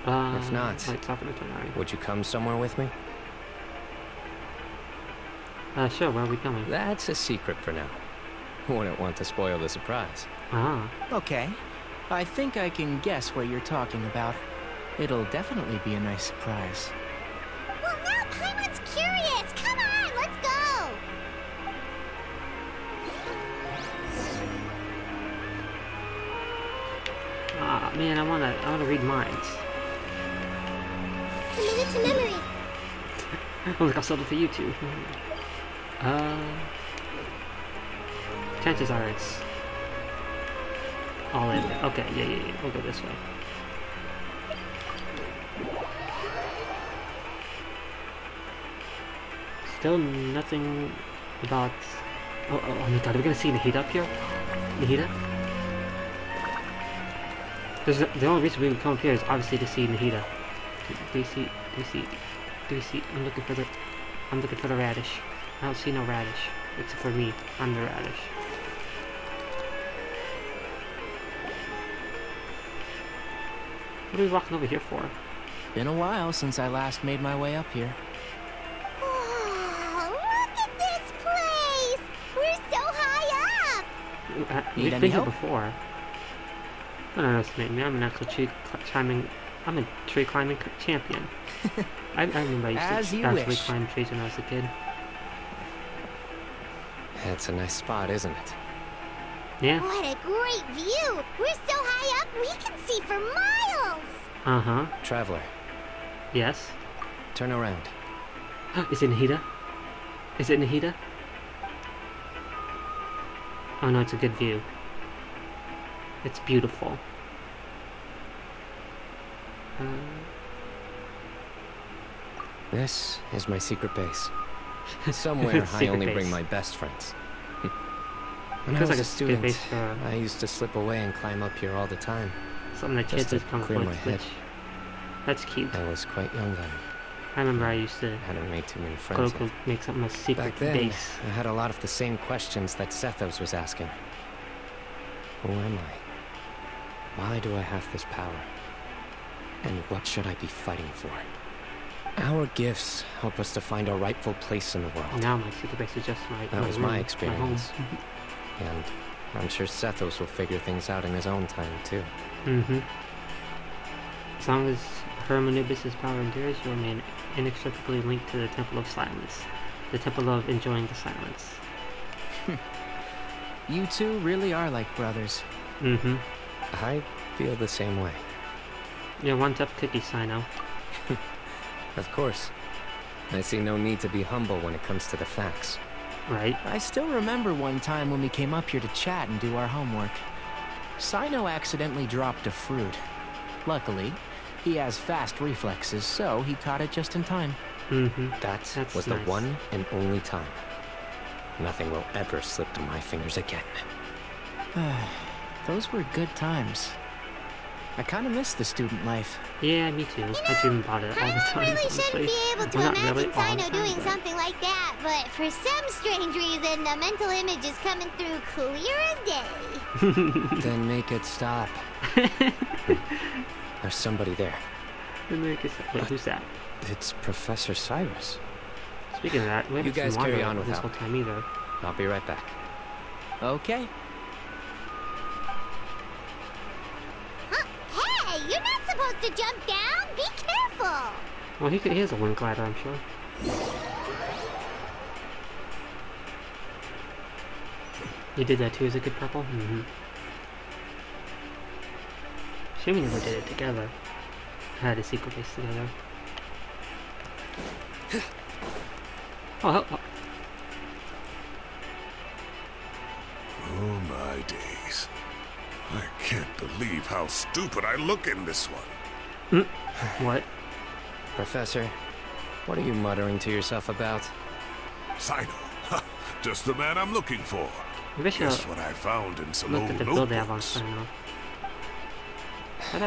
If not, like talking to Tighnari. would you come somewhere with me? Sure, where are we going? That's a secret for now. Wouldn't want to spoil the surprise. Okay. I think I can guess what you're talking about. It'll definitely be a nice surprise. Well, now Paimon's curious. Come on, let's go. Ah, man, I wanna read minds. Commit it to memory. Oh, look, I'll sell it for you too. Chances are it's all in there. Okay, yeah. We'll go this way. Still nothing about... Oh my god, are we gonna see Nahida up here? Nahida? The only reason we would come up here is obviously to see Nahida. Do you see? I'm looking for the radish. I don't see no radish. Except for me. I'm the radish. What are we walking over here for? Been a while since I last made my way up here. Oh, look at this place. We're so high up. We've Need been any here help? before. Don't underestimate me. I'm an actual I'm a tree climbing champion. I remember I used to actually climb trees when I was a kid. It's a nice spot, isn't it? Yeah. What a great view. We're so high up, we can see for miles. Uh-huh. Traveler, Yes. turn around. Is it Nahida? Is it Nahida? Oh no, it's a good view. It's beautiful. This is my secret base. Somewhere I only bring my best friends. When I was a student, I used to slip away and climb up here all the time. Something that kids just come clear my head. That's cute. I was quite young then. I remember I used to hadn't made too many friends go make something a secret back then, base. I had a lot of the same questions that Sethos was asking. Who am I? Why do I have this power? And what should I be fighting for? Our gifts help us to find our rightful place in the world. Now my secret base is just that was my experience. And I'm sure Sethos will figure things out in his own time, too. As long as Anubis' power endures, you remain inextricably linked to the Temple of Silence. The Temple of Enjoying the Silence. You two really are like brothers. I feel the same way. You're one tough cookie, Cyno. Of course. I see no need to be humble when it comes to the facts. Right. I still remember one time when we came up here to chat and do our homework. Cyno accidentally dropped a fruit. Luckily, he has fast reflexes, so he caught it just in time. That was the one and only time. Nothing will ever slip to my fingers again. Those were good times. I kind of miss the student life. Yeah, me too. I dream about it all the time. I really shouldn't be able to imagine Cyno doing something like that, but for some strange reason, the mental image is coming through clear as day. Then make it stop. There's somebody there. Then make it stop. Wait, who's that? It's Professor Cyrus. Speaking of that, we haven't you guys seen carry Wanda on with this whole time either. I'll be right back. Okay. Hey, you're not supposed to jump down. Be careful. Well, he has a wind glider, I'm sure. You did that too as a good purple? Shame we never did it together. Had a secret base together. Oh. Oh my days. I can't believe how stupid I look in this one. What? Professor, what are you muttering to yourself about? Cyno. Just the man I'm looking for. Guess what I found in some old notebooks.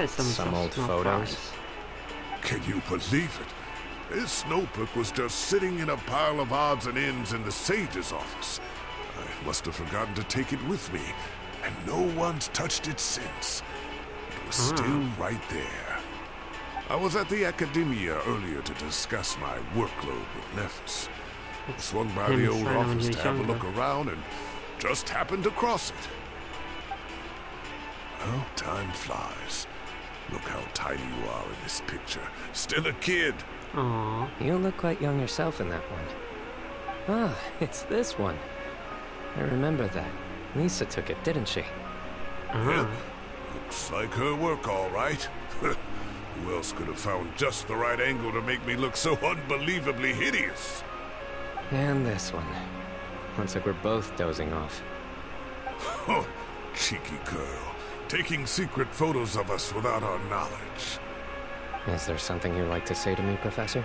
Some old photos. Can you believe it? This notebook was just sitting in a pile of odds and ends in the Sage's office. I must have forgotten to take it with me, and no one's touched it since. It was still right there. I was at the Academia earlier to discuss my workload with Nephis. I swung by the old office to have a look around and just happened to cross it. Well, time flies. Look how tiny you are in this picture. Still a kid. Aww. You look quite young yourself in that one. Ah, it's this one. I remember that. Lisa took it, didn't she? Yep. Looks like her work, all right. Who else could have found just the right angle to make me look so unbelievably hideous? And this one. Looks like we're both dozing off. Oh, cheeky girl. Taking secret photos of us without our knowledge. Is there something you'd like to say to me, Professor?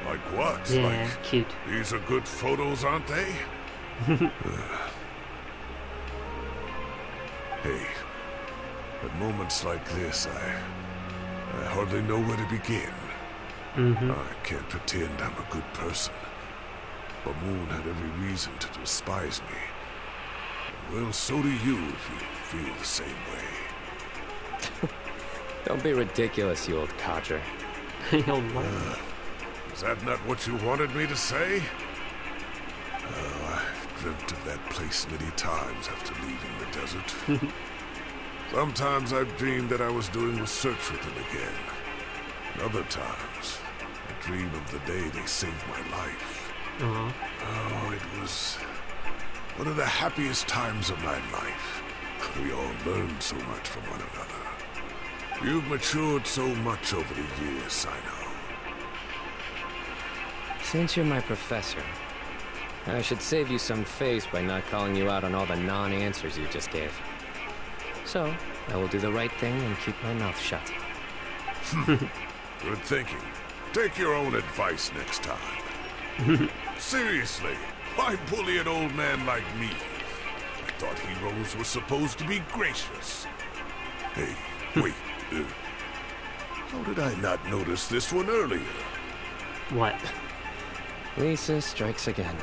Like what? Yeah, like, cute. These are good photos, aren't they? Hey, at moments like this, I hardly know where to begin. I can't pretend I'm a good person. But Moon had every reason to despise me. Well, so do you if you feel the same way. Don't be ridiculous, you old codger. Is that not what you wanted me to say? Oh, I've dreamt of that place many times after leaving the desert. Sometimes I've dreamed that I was doing research with them again. And other times, I dream of the day they saved my life. Oh, it was one of the happiest times of my life. We all learned so much from one another. You've matured so much over the years, Cyno. Since you're my professor, I should save you some face by not calling you out on all the non-answers you just gave. So, I will do the right thing and keep my mouth shut. Good thinking. Take your own advice next time. Seriously, why bully an old man like me? I thought heroes were supposed to be gracious. Hey, wait. How did I not notice this one earlier? What? Lisa strikes again.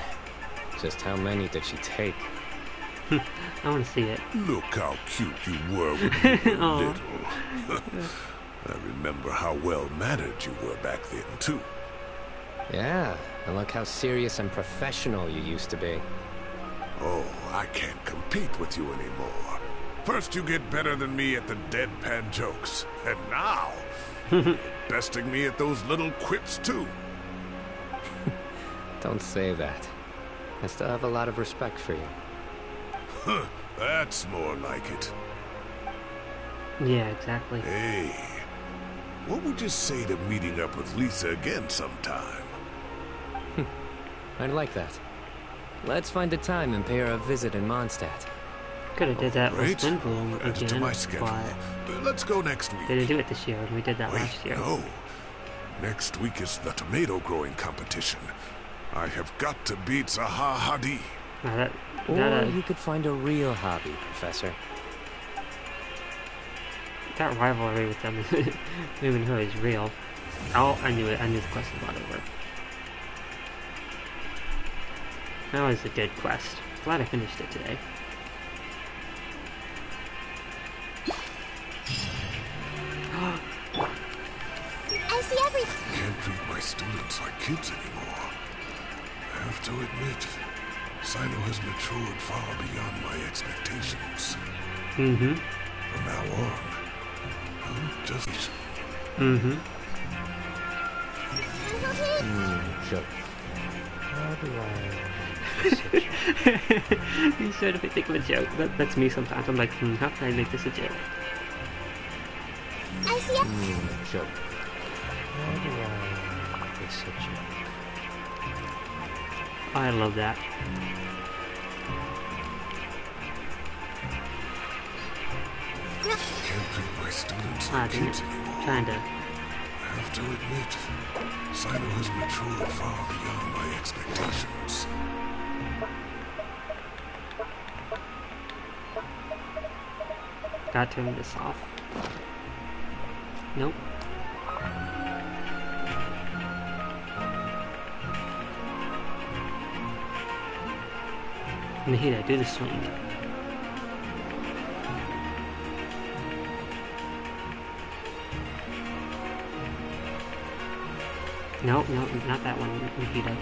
Just how many did she take? I want to see it. Look how cute you were when you were little. I remember how well-mannered you were back then, too. Yeah, and look how serious and professional you used to be. Oh, I can't compete with you anymore. First you get better than me at the deadpan jokes, and now you're besting me at those little quips, too. Don't say that. I still have a lot of respect for you. Huh, that's more like it. Yeah, exactly. Hey, what would you say to meeting up with Lisa again sometime? I'd like that. Let's find a time and pay her a visit in Mondstadt. Could have did that with Spinbloom Add it to again, my schedule. but Let's go next week. they didn't do it this year, and we did that Wait, last year. no. Next week is the tomato growing competition. I have got to beat Zaha Hadid. Or you could find a real hobby, Professor. That rivalry with them, him and her, is real. Oh, I knew it. I knew the quest was about over. That was a good quest. Glad I finished it today. I see everything. Can't treat my students like kids anymore. I have to admit, Cyno has matured far beyond my expectations. Mm-hmm. From now on, I'm just... Mm-hmm. Sure. How do I... You should have think of a joke. That's me sometimes. I'm like, how can I make this a joke? I see Sure. How do I make this a joke? I love that. Can't treat my students like kids anymore. Trying to... I have to admit, Cyno has matured far beyond my expectations. Gotta turn this off. Nope. Nahida, do the swing. No, not that one, Nahida.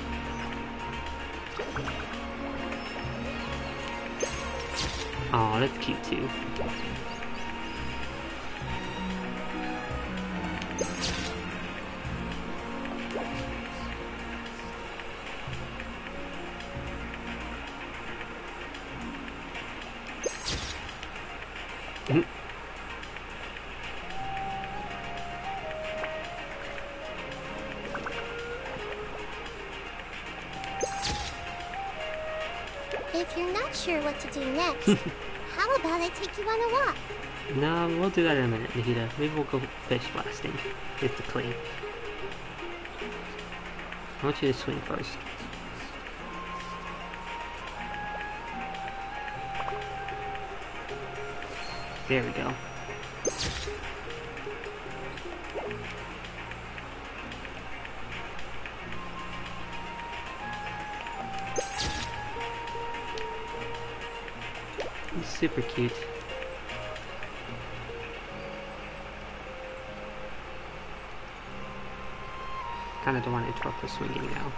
Oh, that's cute too. If you're not sure what to do next, how about I take you on a walk? No, we'll do that in a minute, Nahida. Maybe we'll go fish blasting with the clay. I want you to swing first. There we go. He's super cute. Kinda don't want to interrupt the swinging now.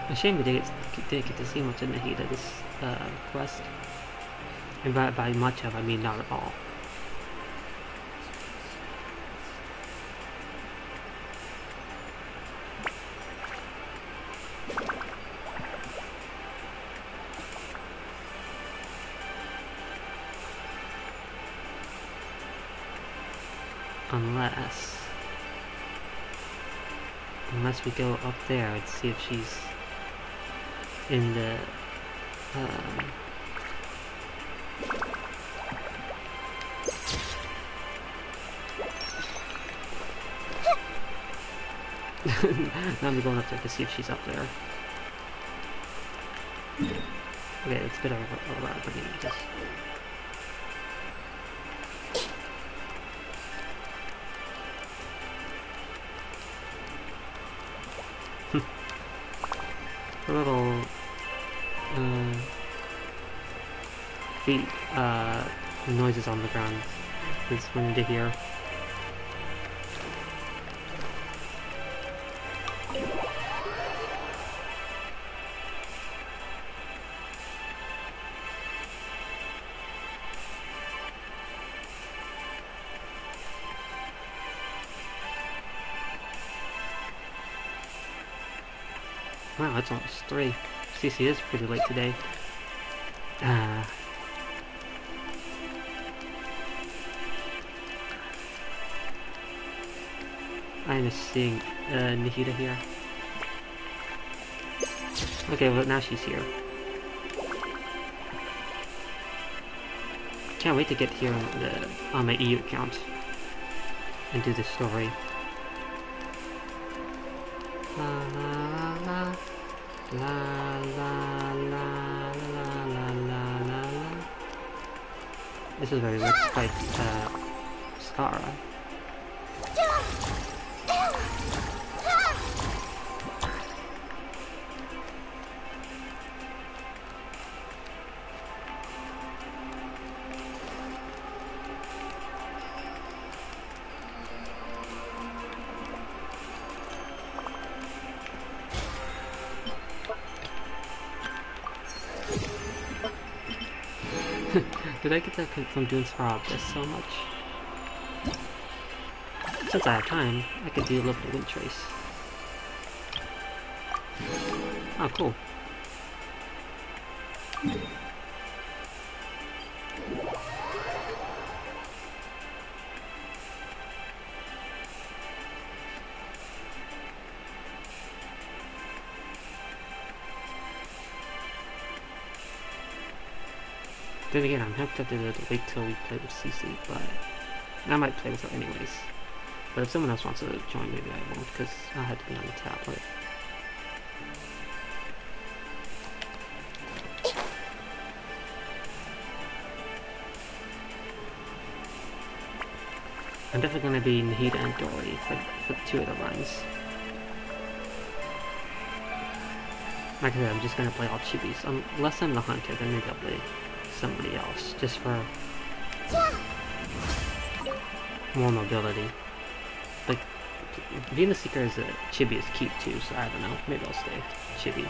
A shame we didn't get to see much of Nahida this quest. And by much of, I mean not at all. Unless we go up there and see if she's in the now I'm going up there to see if she's up there. Okay, it's a bit of a lot, but just a little feet noises on the ground. It's funny to hear. Wow, it's almost 3. CC is pretty late today. I'm just seeing Nahida here. Okay, well now she's here. Can't wait to get here on my EU account and do this story. La la la la la la la la la la. This is very rich by Skara. Did I get that from doing this so much? Since I have time, I could do a little wind trace. Oh, cool. Then again, I'm tempted to wait till we play with CC, but I might play with her anyways. But if someone else wants to join, maybe I won't, because I had to be on the tablet. I'm definitely going to be Nahida and Dory for 2 of the runs. Like I said, I'm just going to play all chibis. Unless I'm the hunter, then maybe I'll play somebody else, just for more mobility. Like, being the Seeker as a chibi is cute too, so I don't know, maybe I'll stay chibi.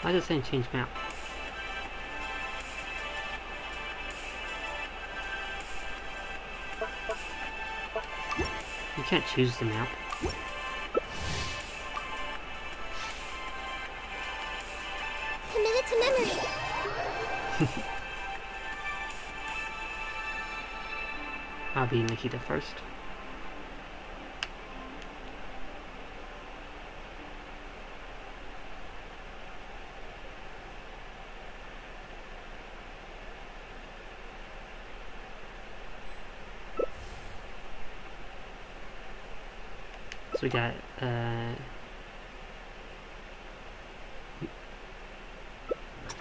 I just saying change map. You can't choose the map. Commit it to memory. I'll be Nahida first. So we got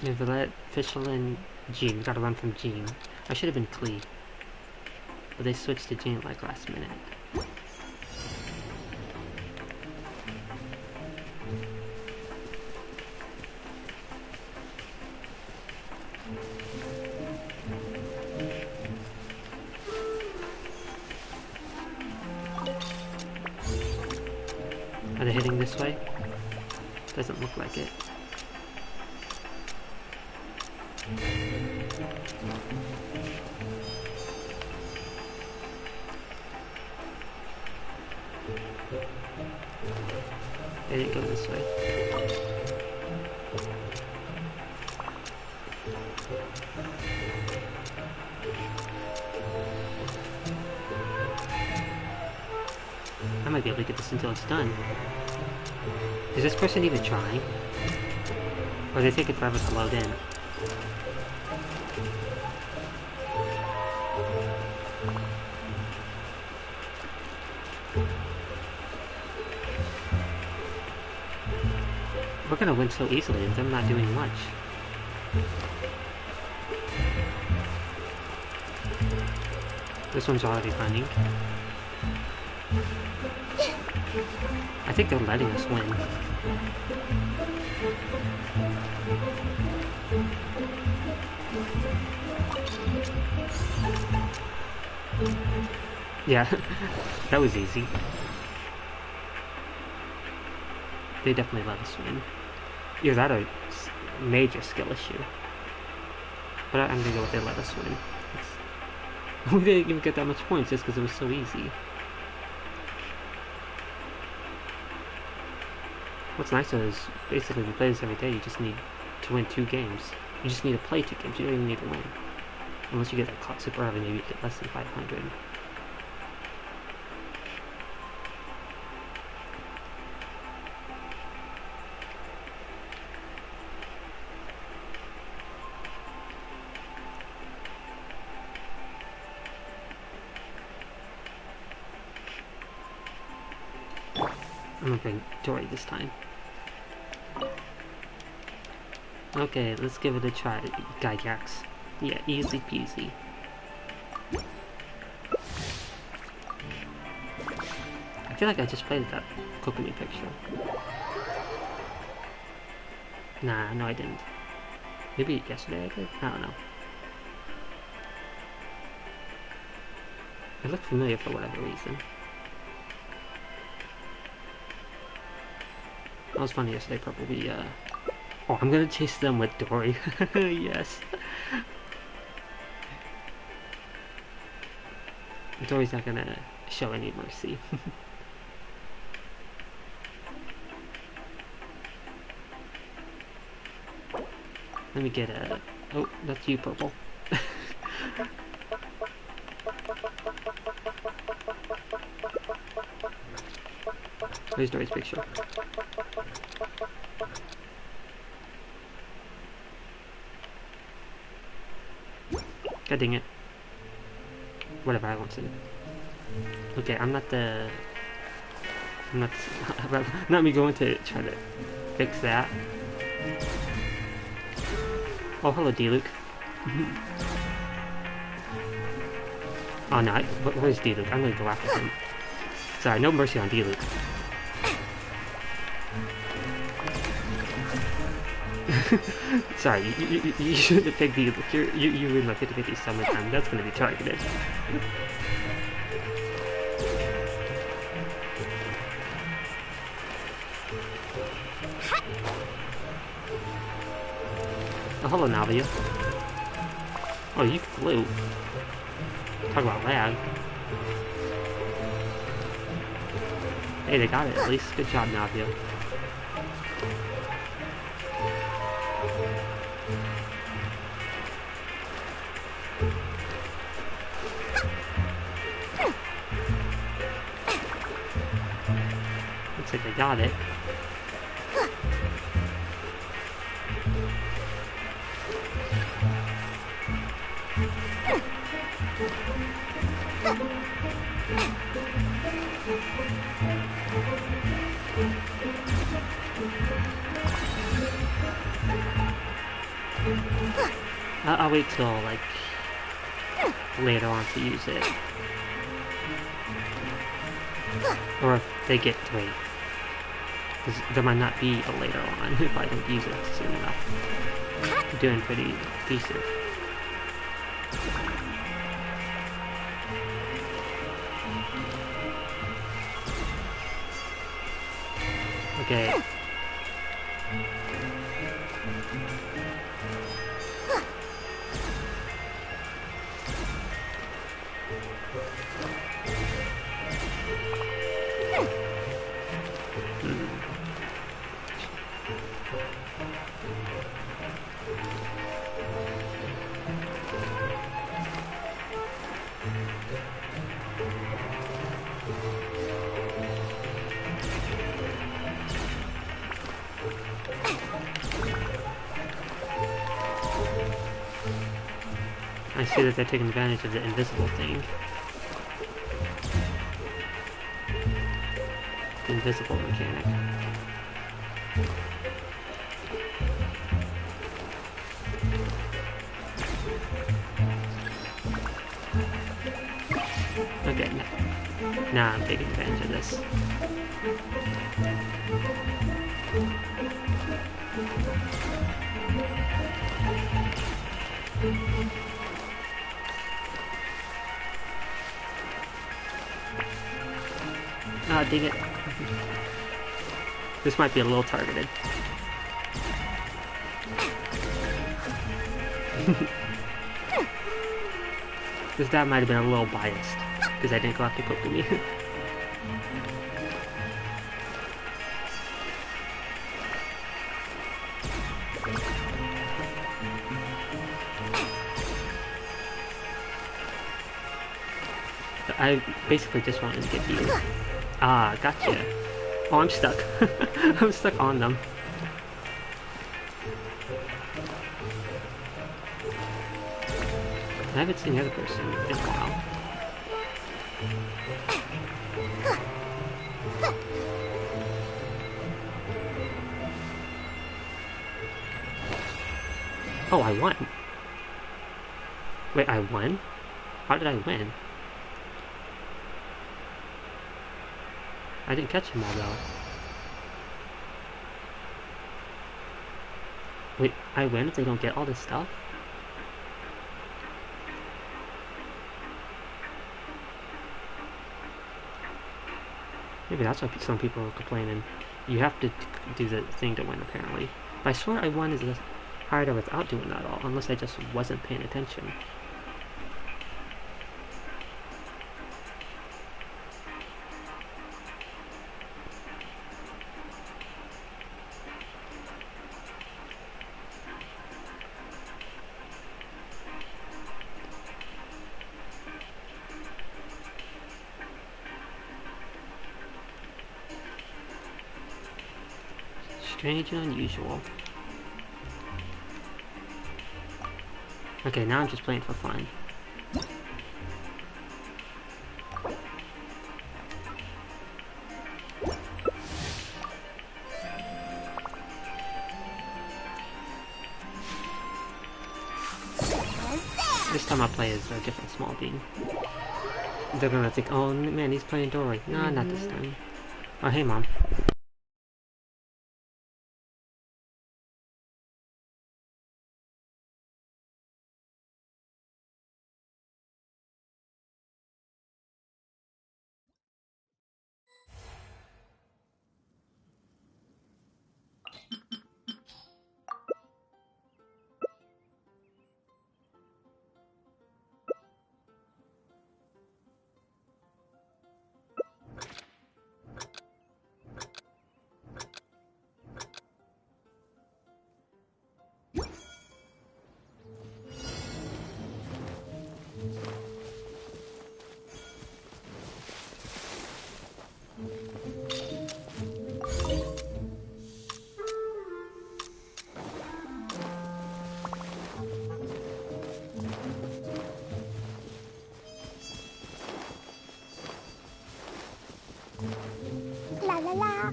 Villette, Fischl, and Jean. We gotta run from Jean. I should have been Klee, but they switched to Jean like last minute. Are they heading this way? Doesn't look like it. They didn't go this way. I might be able to get this until it's done. Is this person even trying? Or are they taking forever to load in? We're gonna win so easily with them not doing much. This one's already running. I think they're letting us win. Yeah, that was easy. They definitely let us win. Either that or major skill issue. But I'm gonna go with they let us win. We didn't even get that much points just because it was so easy. What's nice is, basically we play this every day, you just need to win 2 games. You just need to play 2 games, you don't even need to win. Unless you get that caught super early, maybe you get less than 500. I'm gonna bring Dory this time. Okay, let's give it a try, Gygax. Yeah, easy peasy. I feel like I just played that Kokomi picture. Nah, no I didn't. Maybe yesterday I did? I don't know. It looked familiar for whatever reason. That was funny yesterday, probably, Oh, I'm gonna chase them with Dory. Yes. Dory's not gonna show any mercy. Let me get a... Oh, that's you, Purple. Where's Dory's picture? God dang it. Whatever, I won't say it. Okay, I'm not the... I'm not me going to try to fix that. Oh, hello, D-Luke. Oh no, where's D-Luke? I'm gonna go after him. Sorry, no mercy on D-Luke. Sorry, you shouldn't have picked D-Luke. You win my 50-50 summertime. That's gonna be targeted. Oh, hello, Navia. Oh, you flew. Talk about lag. Hey, they got it at least. Good job, Navia. Looks like they got it. I'll wait till, like, later on to use it. Or if they get 3. Because there might not be a later on if I don't use it soon enough. I'm doing pretty decent. Okay. I see that they're taking advantage of the invisible thing. The invisible mechanic. Okay, now I'm taking advantage of this. Ah, dang it. This might be a little targeted. This dad might have been a little biased, because I didn't go after Kokumi. I basically just wanted to get you. Ah, gotcha. Oh, I'm stuck. I'm stuck on them. I haven't seen the other person in a while. Oh, I won. Wait, I won? How did I win? I didn't catch them all though. Wait, I win if they don't get all this stuff? Maybe that's why some people are complaining. You have to do the thing to win, apparently. But I swear I won as a hider without doing that at all, unless I just wasn't paying attention. Strange and unusual. Okay, now I'm just playing for fun. This time I'll play as a different small being. They're gonna think, oh man, he's playing Dory. Nah, not this time. Oh, hey mom. La la la.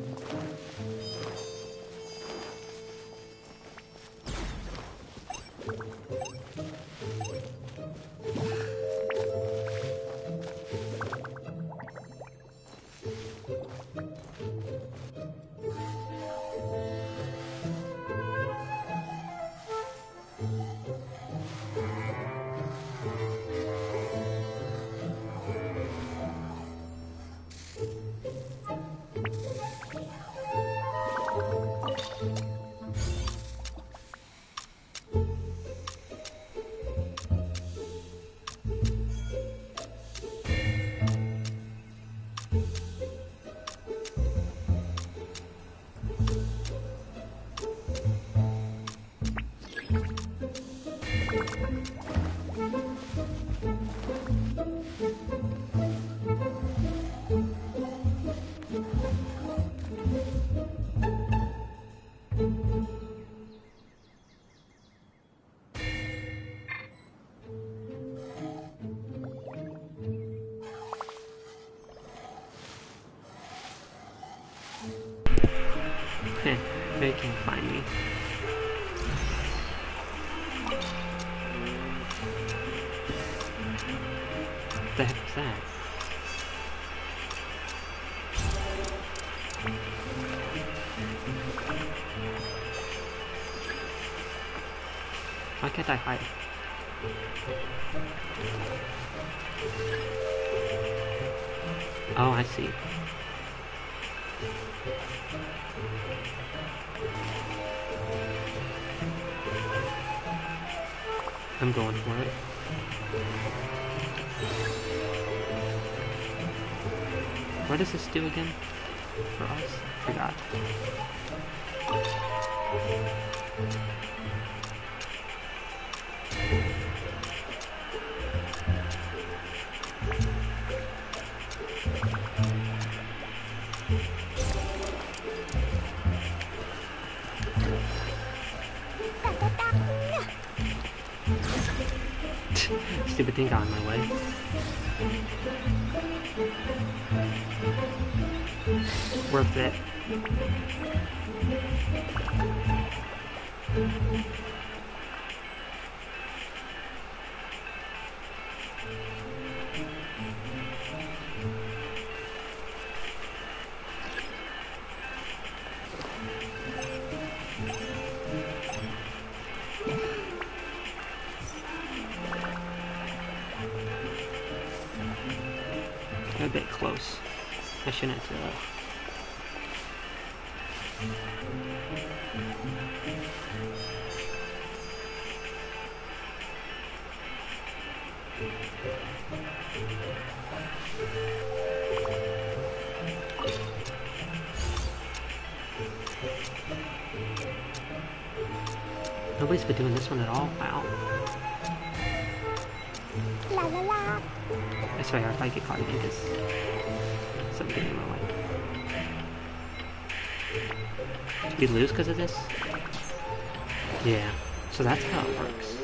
They can't find me. What the heck is that? Why can't I hide? Oh, I see. I'm going for it. What does this do again? For us? Forgot. Stupid thing got in my way. Worth it. A bit close. I shouldn't Nobody's been doing this one at all. Wow. La la la. I swear, if I get caught again, because something getting in my way. Did we lose because of this? Yeah. So that's how it works.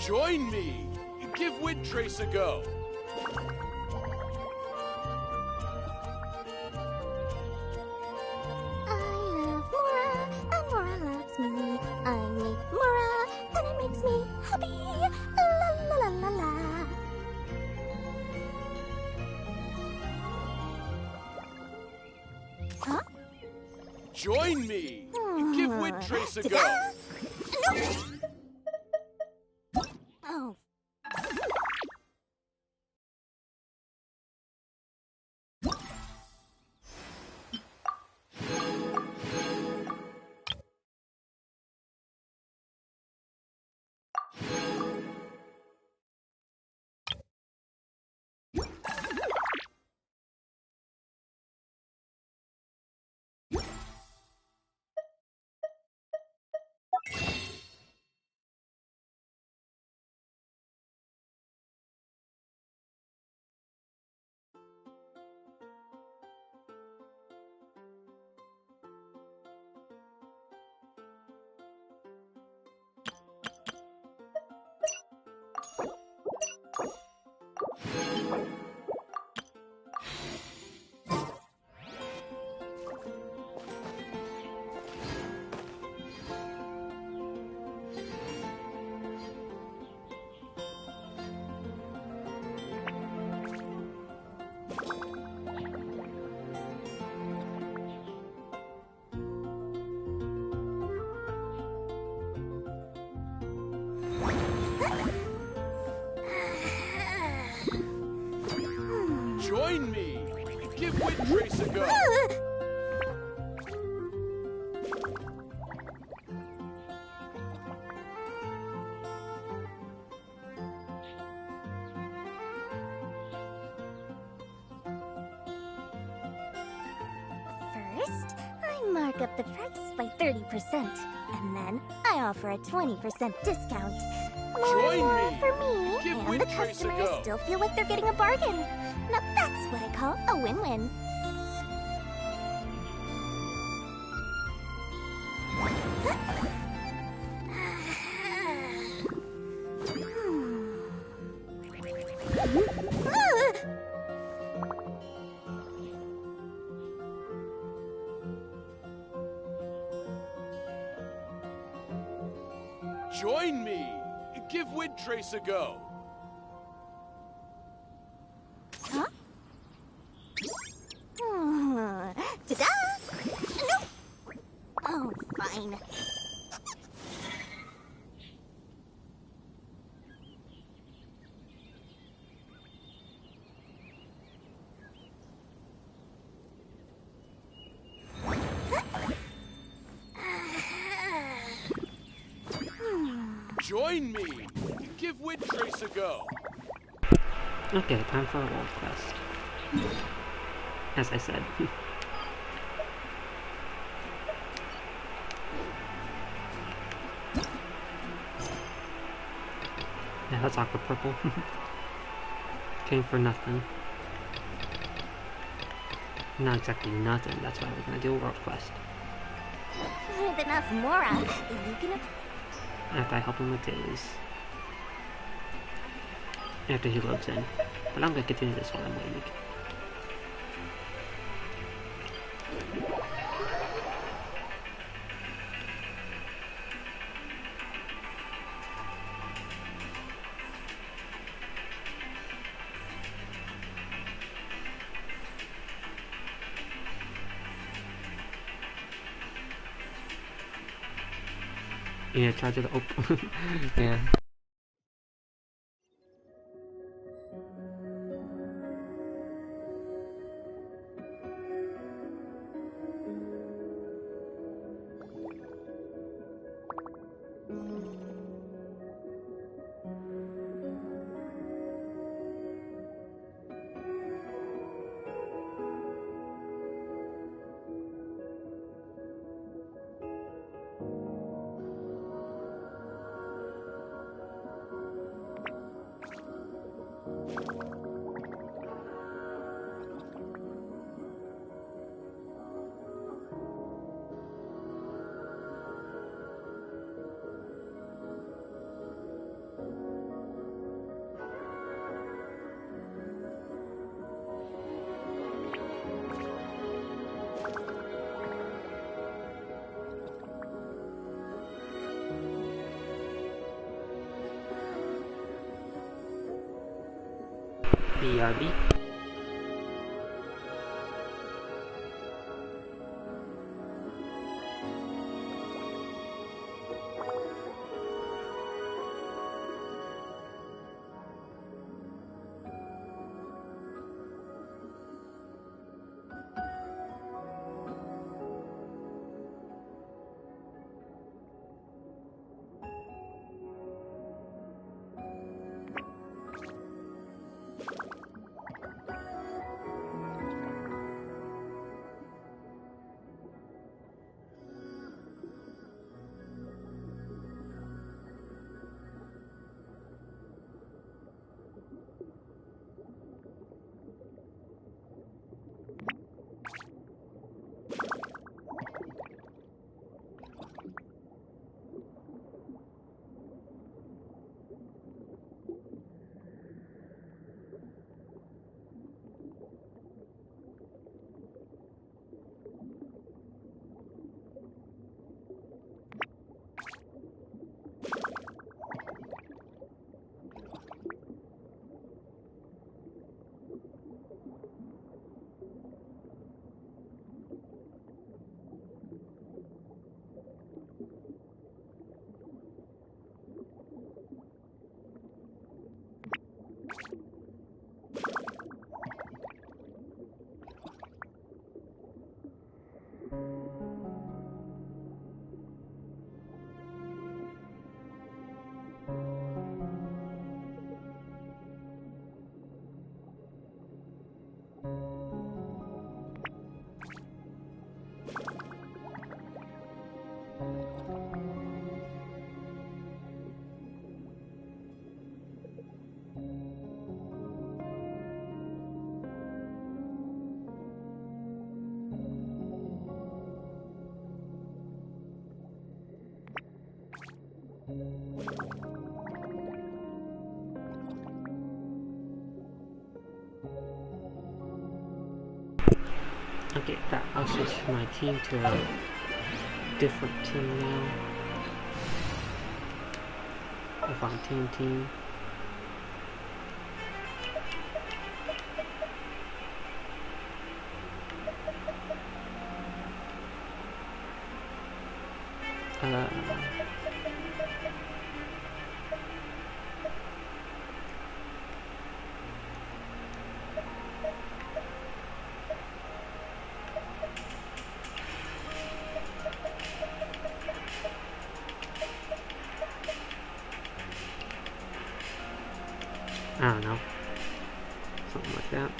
Join me! Give Windtrace a go! I love Mora, and Mora loves me. I make Mora, and it makes me happy. La la la la la. Huh? Join me! Give Windtrace a go! No! Oh. Join me! Give Windtrace a go! First, I mark up the price by 30%, and then I offer a 20% discount. More and Join more me. for me, Give and the Windtrace a customers go. still feel like they're getting a bargain. Now that's what I call a win-win. Join me! Give Windtrace a go! Huh? Ta-da! No! Oh, fine. Join me! Give Windtrace a go! Okay, time for a world quest. As I said. Yeah, that's aqua purple. Came for nothing. Not exactly nothing, that's why we're gonna do a world quest. With enough Mora, you can... After I help him with his... After he loads in. But I'm gonna continue this while I'm waiting. Yeah, charge it up. Yeah. BRB. Okay, I'll switch my team to a different team now. If I'm team. I don't know. Something like that.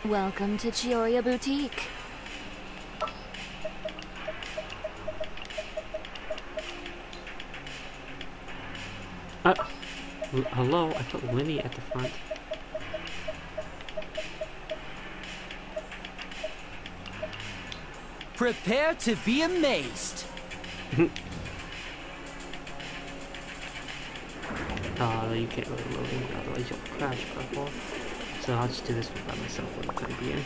Welcome to Chiyoya Boutique. Hello, I put Winnie at the front. Prepare to be amazed. You can't really load in, otherwise you'll crash, purple. So I'll just do this one by myself for the time being.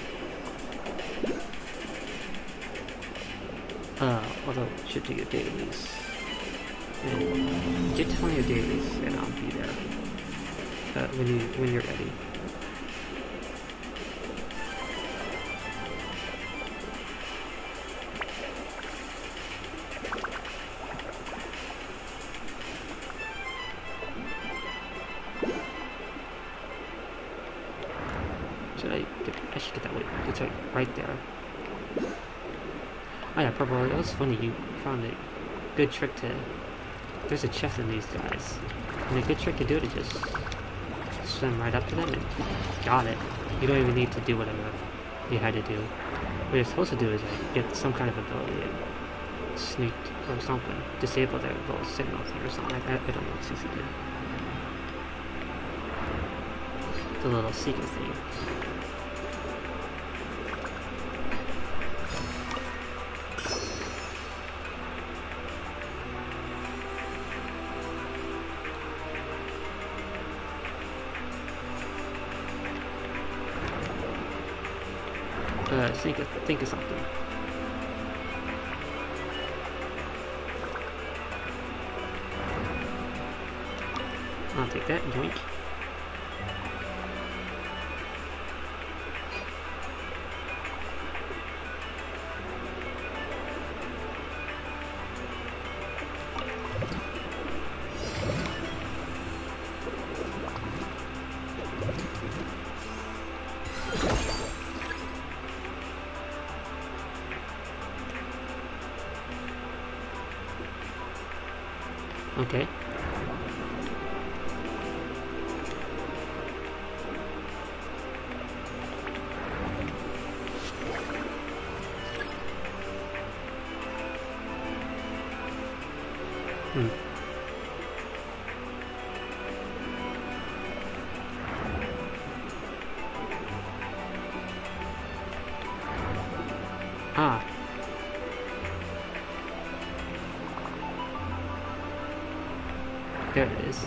Although it should take a dailies. And get 20 dailies and I'll be there. When you're ready. I should get that way. It's right there. Oh yeah, Purple, it was funny, you found a good trick to... There's a chest in these guys. And a good trick to do it is just swim right up to them and got it. You don't even need to do whatever you had to do. What you're supposed to do is get some kind of ability and sneak or something. Disable their little signal thing or something like that. I don't know what CC did. The little secret thing. Think of something. I'll take that, drink. Okay. Ah. There it is.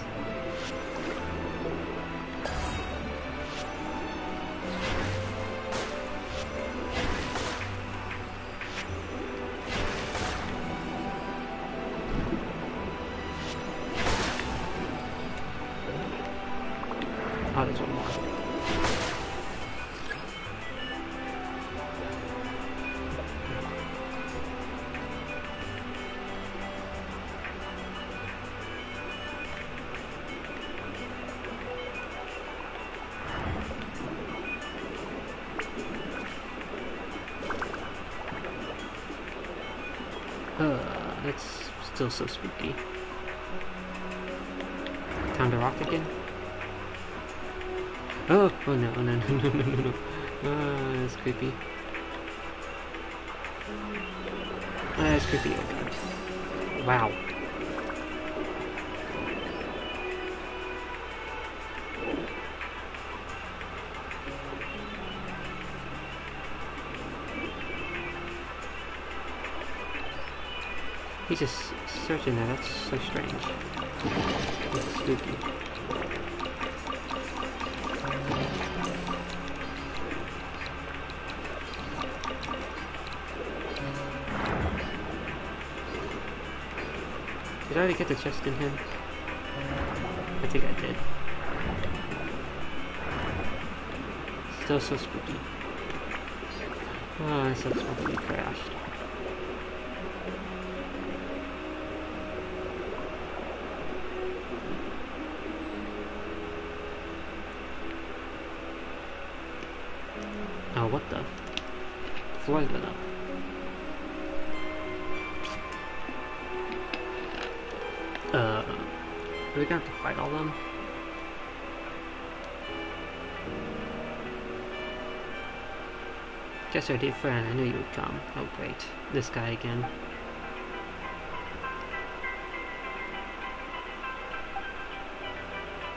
Oh, there's one more. It's still so spooky. Time to rock again? Oh no. That's creepy. That's creepy, oh god. Wow. He's just searching there. That's so strange. It's spooky. Did I already get the chest in him? I think I did. Still so spooky. Oh, that sucks when we crashed. Oh, what the? The floor's lit up. Are we gonna have to fight all of them? Guess our dear friend, I knew you would come. Oh great, this guy again.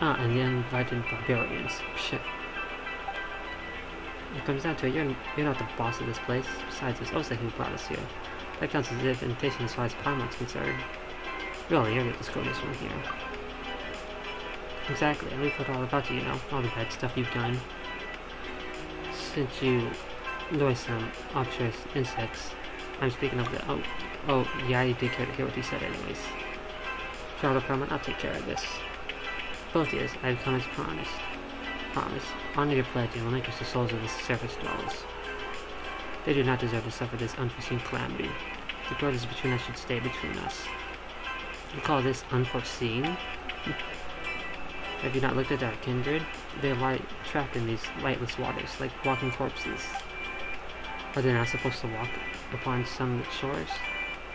Ah, and the uninvited barbarians. Shit. It comes down to it, you're not the boss of this place. Besides, it's Osa who brought us here. That counts as an invitation as far as Paimon's concerned. Really, you're the scoldest one here. Exactly, we've heard all about you, you know, all the bad stuff you've done. Since you lure some obtuse insects, I'm speaking of the... Oh, yeah, you did care to hear what he said anyways. Charlotte Paimon, I'll take care of this. Both ears, I've come as promised. Honor your pledge and relinquish the souls of the surface dwellers. They do not deserve to suffer this unforeseen calamity. The borders between us should stay between us. You call this unforeseen? Have you not looked at our kindred? They lie trapped in these lightless waters, like walking corpses. Are they not supposed to walk upon sunlit shores?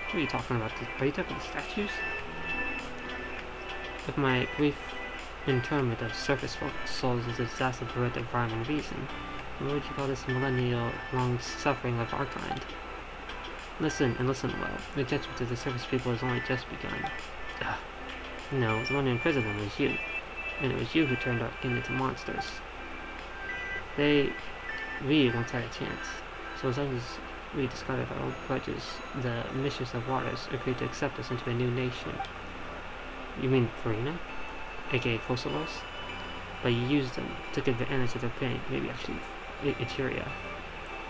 What are you talking about? Are you talking about the statues? If my brief internment of surface souls is exacerbated of rhyme and reason, what would you call this millennial-long suffering of our kind? Listen, and listen well. The judgment of the surface people has only just begun. Ugh. No, the one who imprisoned them was you. And it was you who turned our kin into monsters. We once had a chance. So as long as we discarded our old grudges, the mistress of waters agreed to accept us into a new nation. You mean Farina? A.k.a. Kosolos? But you used them, took advantage of their pain, maybe actually Eteria.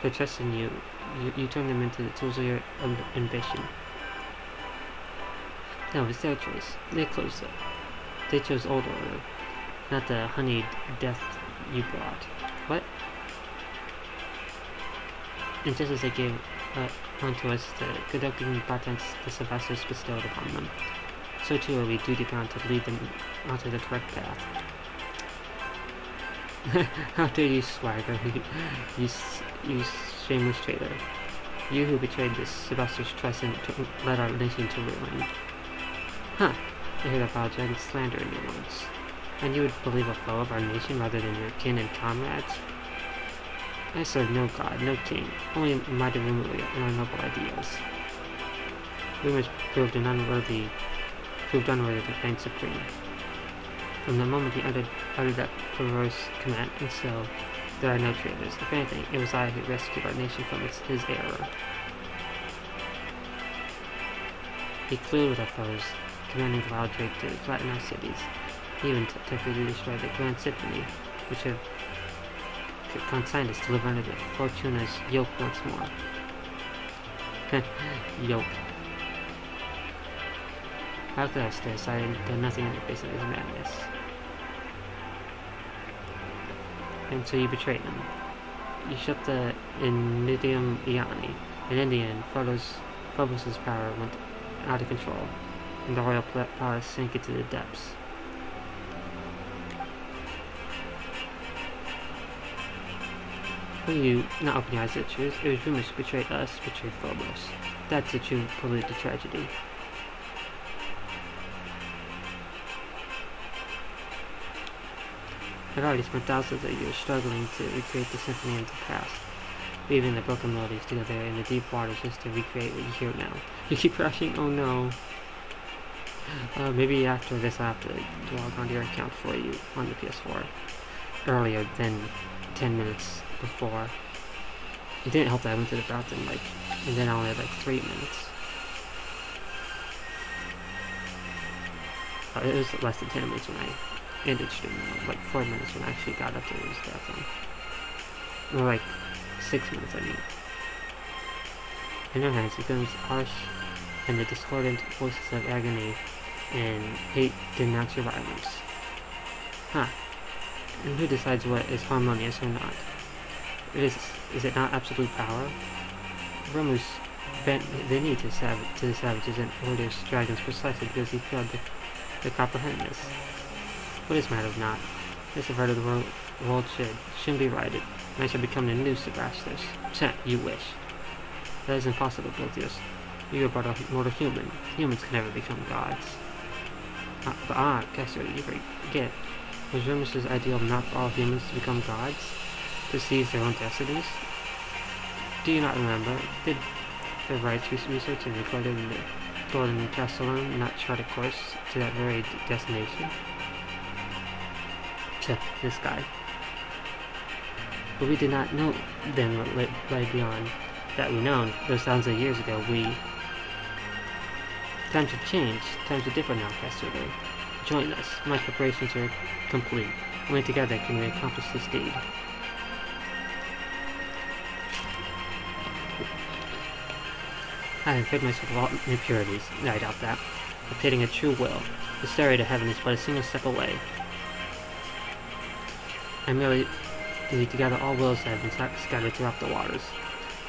Their trust in you, you turned them into the tools of your ambition. No, it's their choice. They closed it. They chose old order, not the honeyed death you brought. What? And just as they gave unto us the conducting patents the Sylvesters bestowed upon them, so too are we duty bound to lead them onto the correct path. How dare you swagger, you shameless traitor. You who betrayed the Sylvester's trust and led our nation to ruin. Huh, I hear about dragon slander in your words. And you would believe a foe of our nation rather than your kin and comrades? I serve no god, no king, only mighty Rimuru and our noble ideals. Rumors proved unworthy to reign supreme. From the moment he uttered that perverse command, and so there are no traitors. If anything, it was I who rescued our nation from his error. He flew with our foes, commanding the wild drake to flatten our cities. He even attempted to destroy the Grand Symphony, which had consigned us to live under the Fortuna's yoke once more. Yoke. How could I stay aside and done nothing in the face of his madness? And so you betrayed him. You shut the Inidium Iani, and in the end, Phobos' power went out of control, and the royal palace sank into the depths. Will you not open your eyes to the truth? It was rumors to betray us, betray Phobos. That's the true polluted tragedy. I've already spent thousands of years struggling to recreate the symphony of the past, weaving the broken melodies together in the deep waters just to recreate what you hear now. You keep crashing? Oh no. Maybe after this I have to log onto your account for you on the PS4. Earlier than 10 minutes before. It didn't help that I went to the bathroom and then I only had 3 minutes. it was less than 10 minutes when I ended streaming, like 4 minutes when I actually got up to this bathroom. Or like 6 minutes, I mean. In her hands becomes harsh, and the discordant voices of agony and hate denounce your violence. Huh. And who decides what is harmonious or not? Is it not absolute power? Romus bent the knee to the savages and orders dragons precisely because he failed to comprehend this. What is matter of not? This affair of the world shouldn't be righted, and I shall become the new Sebastius. You wish. That is impossible, Proteus. You are but a mortal human. Humans can never become gods. Kessler, you forget. Was Remus's ideal not for all humans to become gods? To seize their own destinies? Do you not remember? Did the rights research and recorded in the Golden Castellan not chart a course to that very destination? This guy. But we did not know then what lay beyond that we know. Those thousands of years ago, Times have changed. Times are different now, Casterday. Join us. My preparations are complete. Only together can we accomplish this deed. I have rid myself of all impurities. I doubt that. Obtaining a true will. The stairway to heaven is but a single step away. I merely need to gather all wills that have been scattered throughout the waters.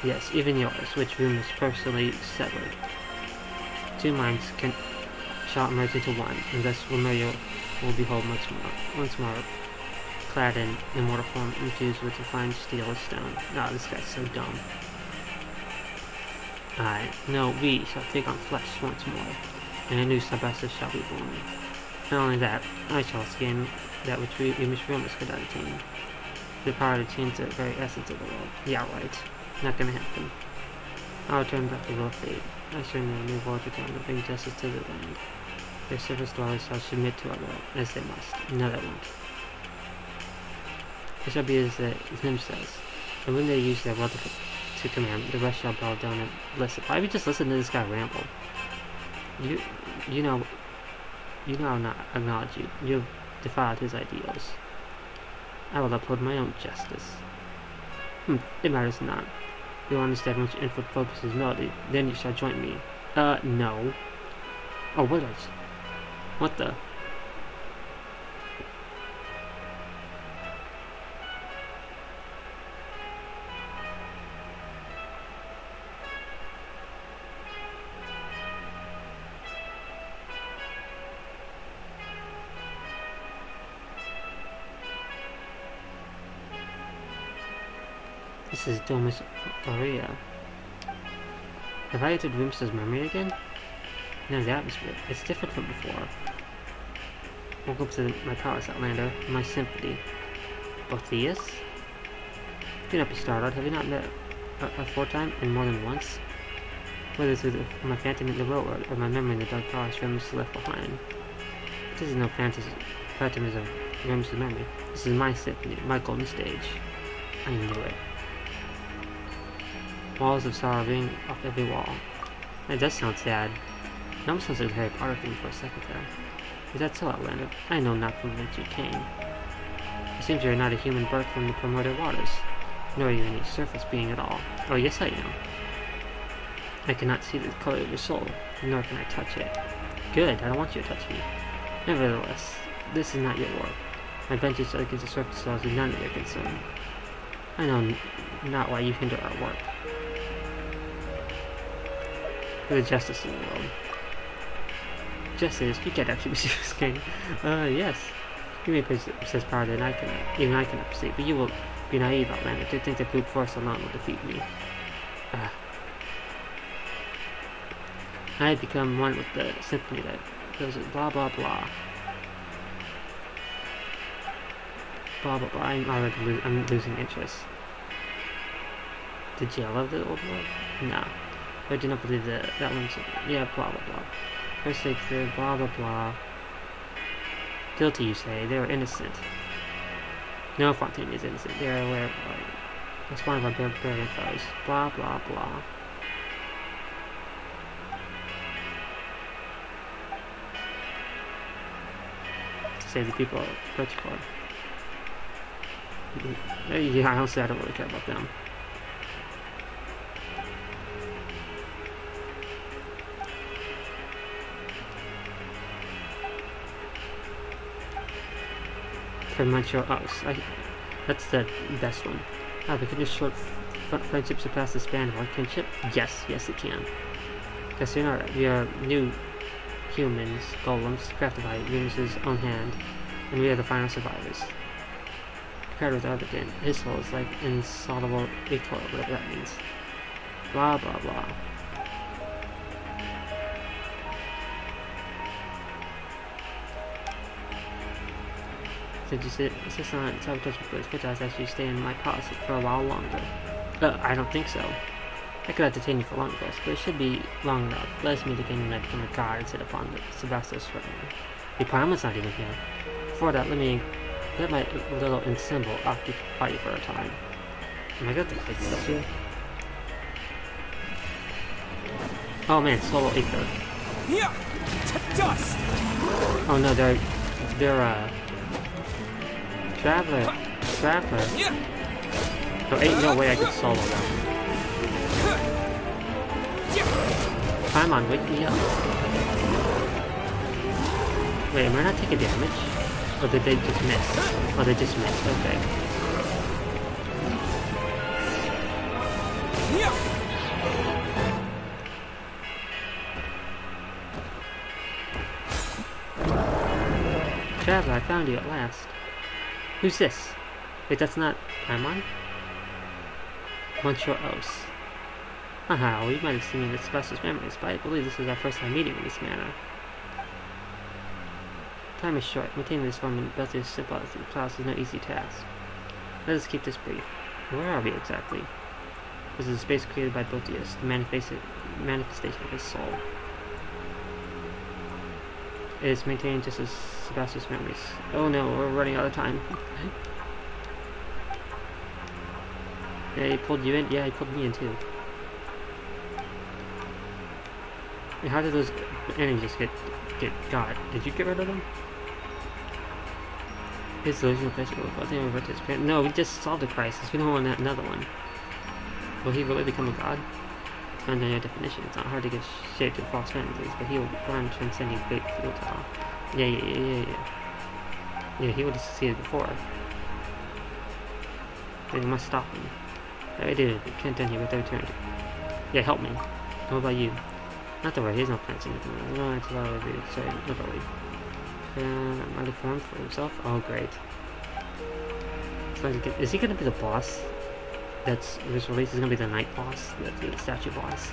Yes, even yours, which Remus personally severed. Two minds shall emerge into one, and thus Romelia will behold once more, clad in immortal form, infused with refined steel or stone. Ah, this guy's so dumb. No, we shall take on flesh once more, and a new Sebastius shall be born. Not only that, I shall gain that which Remus could not attain. The power to change the very essence of the world. Yeah, right. Not gonna happen. I'll return back to real fate. I shall know new world return to bring justice to the land. Their surface dwellers shall submit to our will, as they must. No, they won't. It shall be as the hymn says, and when they use their will to command, the rest shall bow down and listen. Why would just listen to this guy ramble? You know I'll not acknowledge you. You've defiled his ideals. I will uphold my own justice. It matters not. You'll understand once your input focuses melody. Then you shall join me. No. Oh, what the? This is Domus Aurea. Have I entered Remus's memory again? No, the atmosphere. It's different from before. Welcome to my palace, Outlander. My symphony. Botheus? Do not be startled. Have you not met aforetime and more than once? Whether through my phantom in the road or my memory in the dark palace Remus left behind. This is no phantomism of Remus's memory. This is my symphony, my golden stage. I knew it. Walls of sorrow ring off every wall. That does sound sad. It almost sounds like a Harry Potter thing for a second there. Is that so, Outlander? I know not from whence you came. It seems you are not a human birth from the primordial waters, nor are you any surface being at all. Oh, yes I am. I cannot see the color of your soul, nor can I touch it. Good, I don't want you to touch me. Nevertheless, this is not your work. My vengeance against the surface laws is none of your concern. I know not why you hinder our work. For the justice of the world. Justice, you can't actually perceive this game. Yes. You may possess power that even I cannot perceive, but you will be naive, Outlander, to think that brute force alone will defeat me. I have become one with the symphony that goes blah blah blah. Blah blah blah. I'm losing interest. Did you love the old world? No. I do not believe that one's... Yeah, blah blah blah. First they clear, blah blah blah. Guilty, you say. They were innocent. No, Fontaine is innocent. They are aware of it's one of our barbarian foes. Blah blah blah. to save the people of Purchaport. Yeah, honestly, I don't really care about them. Fermentio Aus. That's the best one. But can this short friendship surpass the span of our kinship? Yes, yes it can. Because we are new humans, golems, crafted by Venus's own hand, and we are the final survivors. Compared with Arbican, his soul is like insoluble equal, whatever that means. Blah blah blah. Did you say insist on sabotage but I actually stay in my palace for a while longer? I don't think so. I could have detained you for longer, but it should be long enough. Let us meet again when I become a god and sit upon the Sebastian's throne. The Parliament's not even here. Before that, let my little ensemble occupy you for a time. Am I going to take stuff here? Oh man, solo ether. Yeah, dust. Oh no, they're Traveler. Oh, ain't no way I could solo them. Come on, wake me up. Wait, am I not taking damage? Or did they just miss? Oh, they just missed, okay. Traveler, I found you at last. Who's this? Wait, that's not Paimon? Monsieur Os. Haha, well, you might have seen me in Sebastian's memories, but I believe this is our first time meeting in this manner. Time is short. Maintaining this form in Beltier's sympathy class is no easy task. Let us keep this brief. Where are we exactly? This is a space created by Beltius, the manifestation of his soul. It is maintained just as Sebastian's memories. Oh no, we're running out of time. Yeah, he pulled you in? Yeah, he pulled me in too. And how did those enemies get got? Did you get rid of them? His delusional festival. I think we to his parent. No, we just solved the crisis. We don't want another one. Will he really become a god? Depends on your definition. It's not hard to give shape to false fantasies, but he will burn transcending fate futile. Yeah, he would have succeeded before. They must stop him. I did it. Can't done here with their eternity. Yeah, help me. How about you? Not to worry, he has no plans or anything. No, it's a lot of you. Sorry, not worry. Another form for himself? Oh, great. So is he gonna be the boss? That's this release is gonna be the night boss, the statue boss.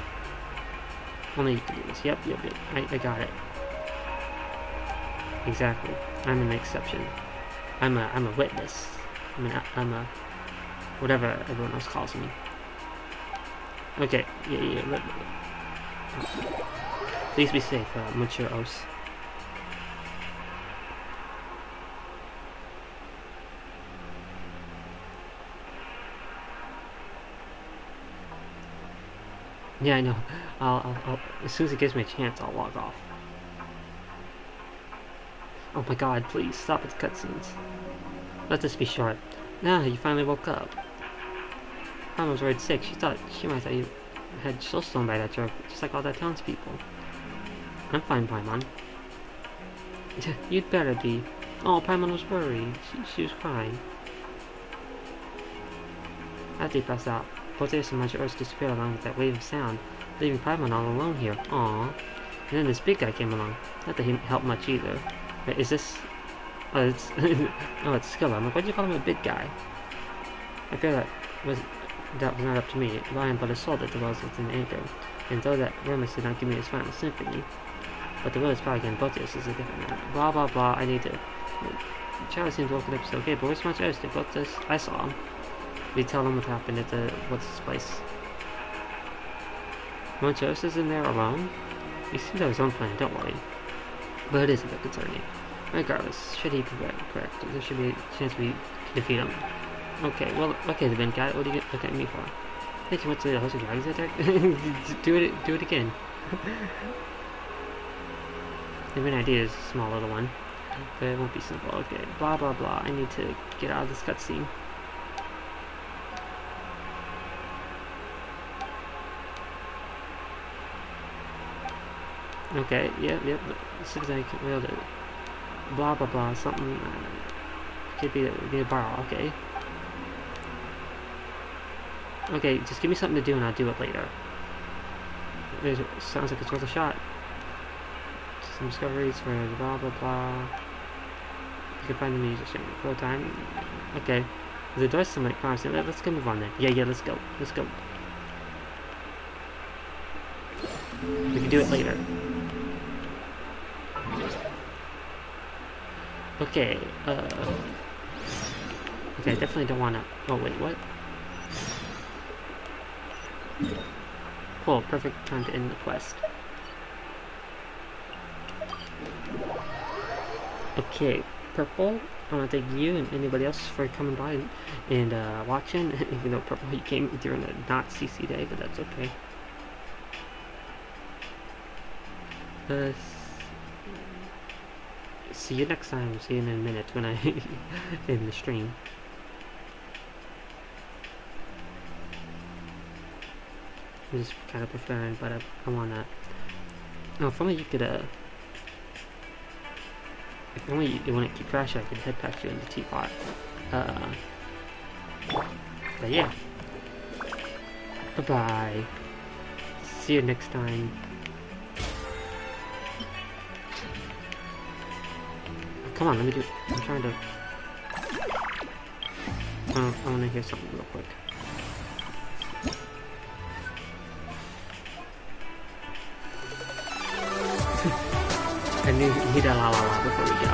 Only you can do this. Yep. I got it. Exactly. I'm an exception. I'm a witness. I'm a whatever everyone else calls me. Okay. Yeah. Please be safe, Monsieur Os. Yeah, I know. I'll as soon as it gives me a chance, I'll log off. Oh my god, please, stop with the cutscenes. Let this be short. You finally woke up. Paimon was worried sick. She might thought you had soulstone by that joke, just like all the townspeople. I'm fine, Paimon. You'd better be. Oh, Paimon was worried. She was crying. After he passed out, Proteus and Major Earth disappeared along with that wave of sound, leaving Paimon all alone here. Aww. And then this big guy came along. Not that he helped much either. Wait, is this... Oh, it's... oh, it's Skilla. I'm like, why'd you call him a big guy? I feel that was not up to me. I am but a soul that dwells within anchor. And though that Remus did not give me his final symphony, but the will is power again, Proteus is a different matter. Blah, blah, blah, I need to... Charlie seems woken up, so okay, but where's Major Earth? They both this... I saw him. We tell him what happened at the... what's his place? Monchos is in there alone? He seems to have his own plan, don't worry. But it is a bit concerning. Regardless, should he be correct, there should be a chance we defeat him. Okay, well, okay, the big guy, what do you look at me for? Thank you much to the host of Dragons attack. do it again. The main idea is a small little one. But it won't be simple. Okay, blah blah blah. I need to get out of this cutscene. Okay, yep. As soon as I can build it. Blah blah blah. Something could be a borrow. Okay. Okay, just give me something to do and I'll do it later. It sounds like it's worth a shot. Some discoveries for blah blah blah. You can find the musician for a time. Okay. The door's some like promising. Let's go move on then. Yeah, let's go. Let's go. We can do it later. Okay, okay, I definitely don't wanna... Oh, wait, what? Cool, perfect time to end the quest. Okay, Purple, I wanna thank you and anybody else for coming by and watching, even though Purple, you came during a not CC day, but that's okay. See you next time. See you in a minute when I in the stream. I'm just kind of preferring, but I want to. Oh, if only you could. If only you wouldn't keep crashing, I could head past you in the teapot. But yeah. Bye bye. See you next time. Come on, let me do it. I'm trying to... I want to hear something real quick. I need a la la la before we go.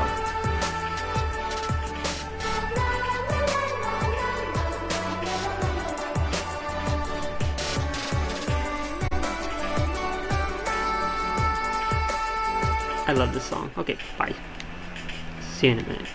I love this song. Okay, bye. See you in a minute.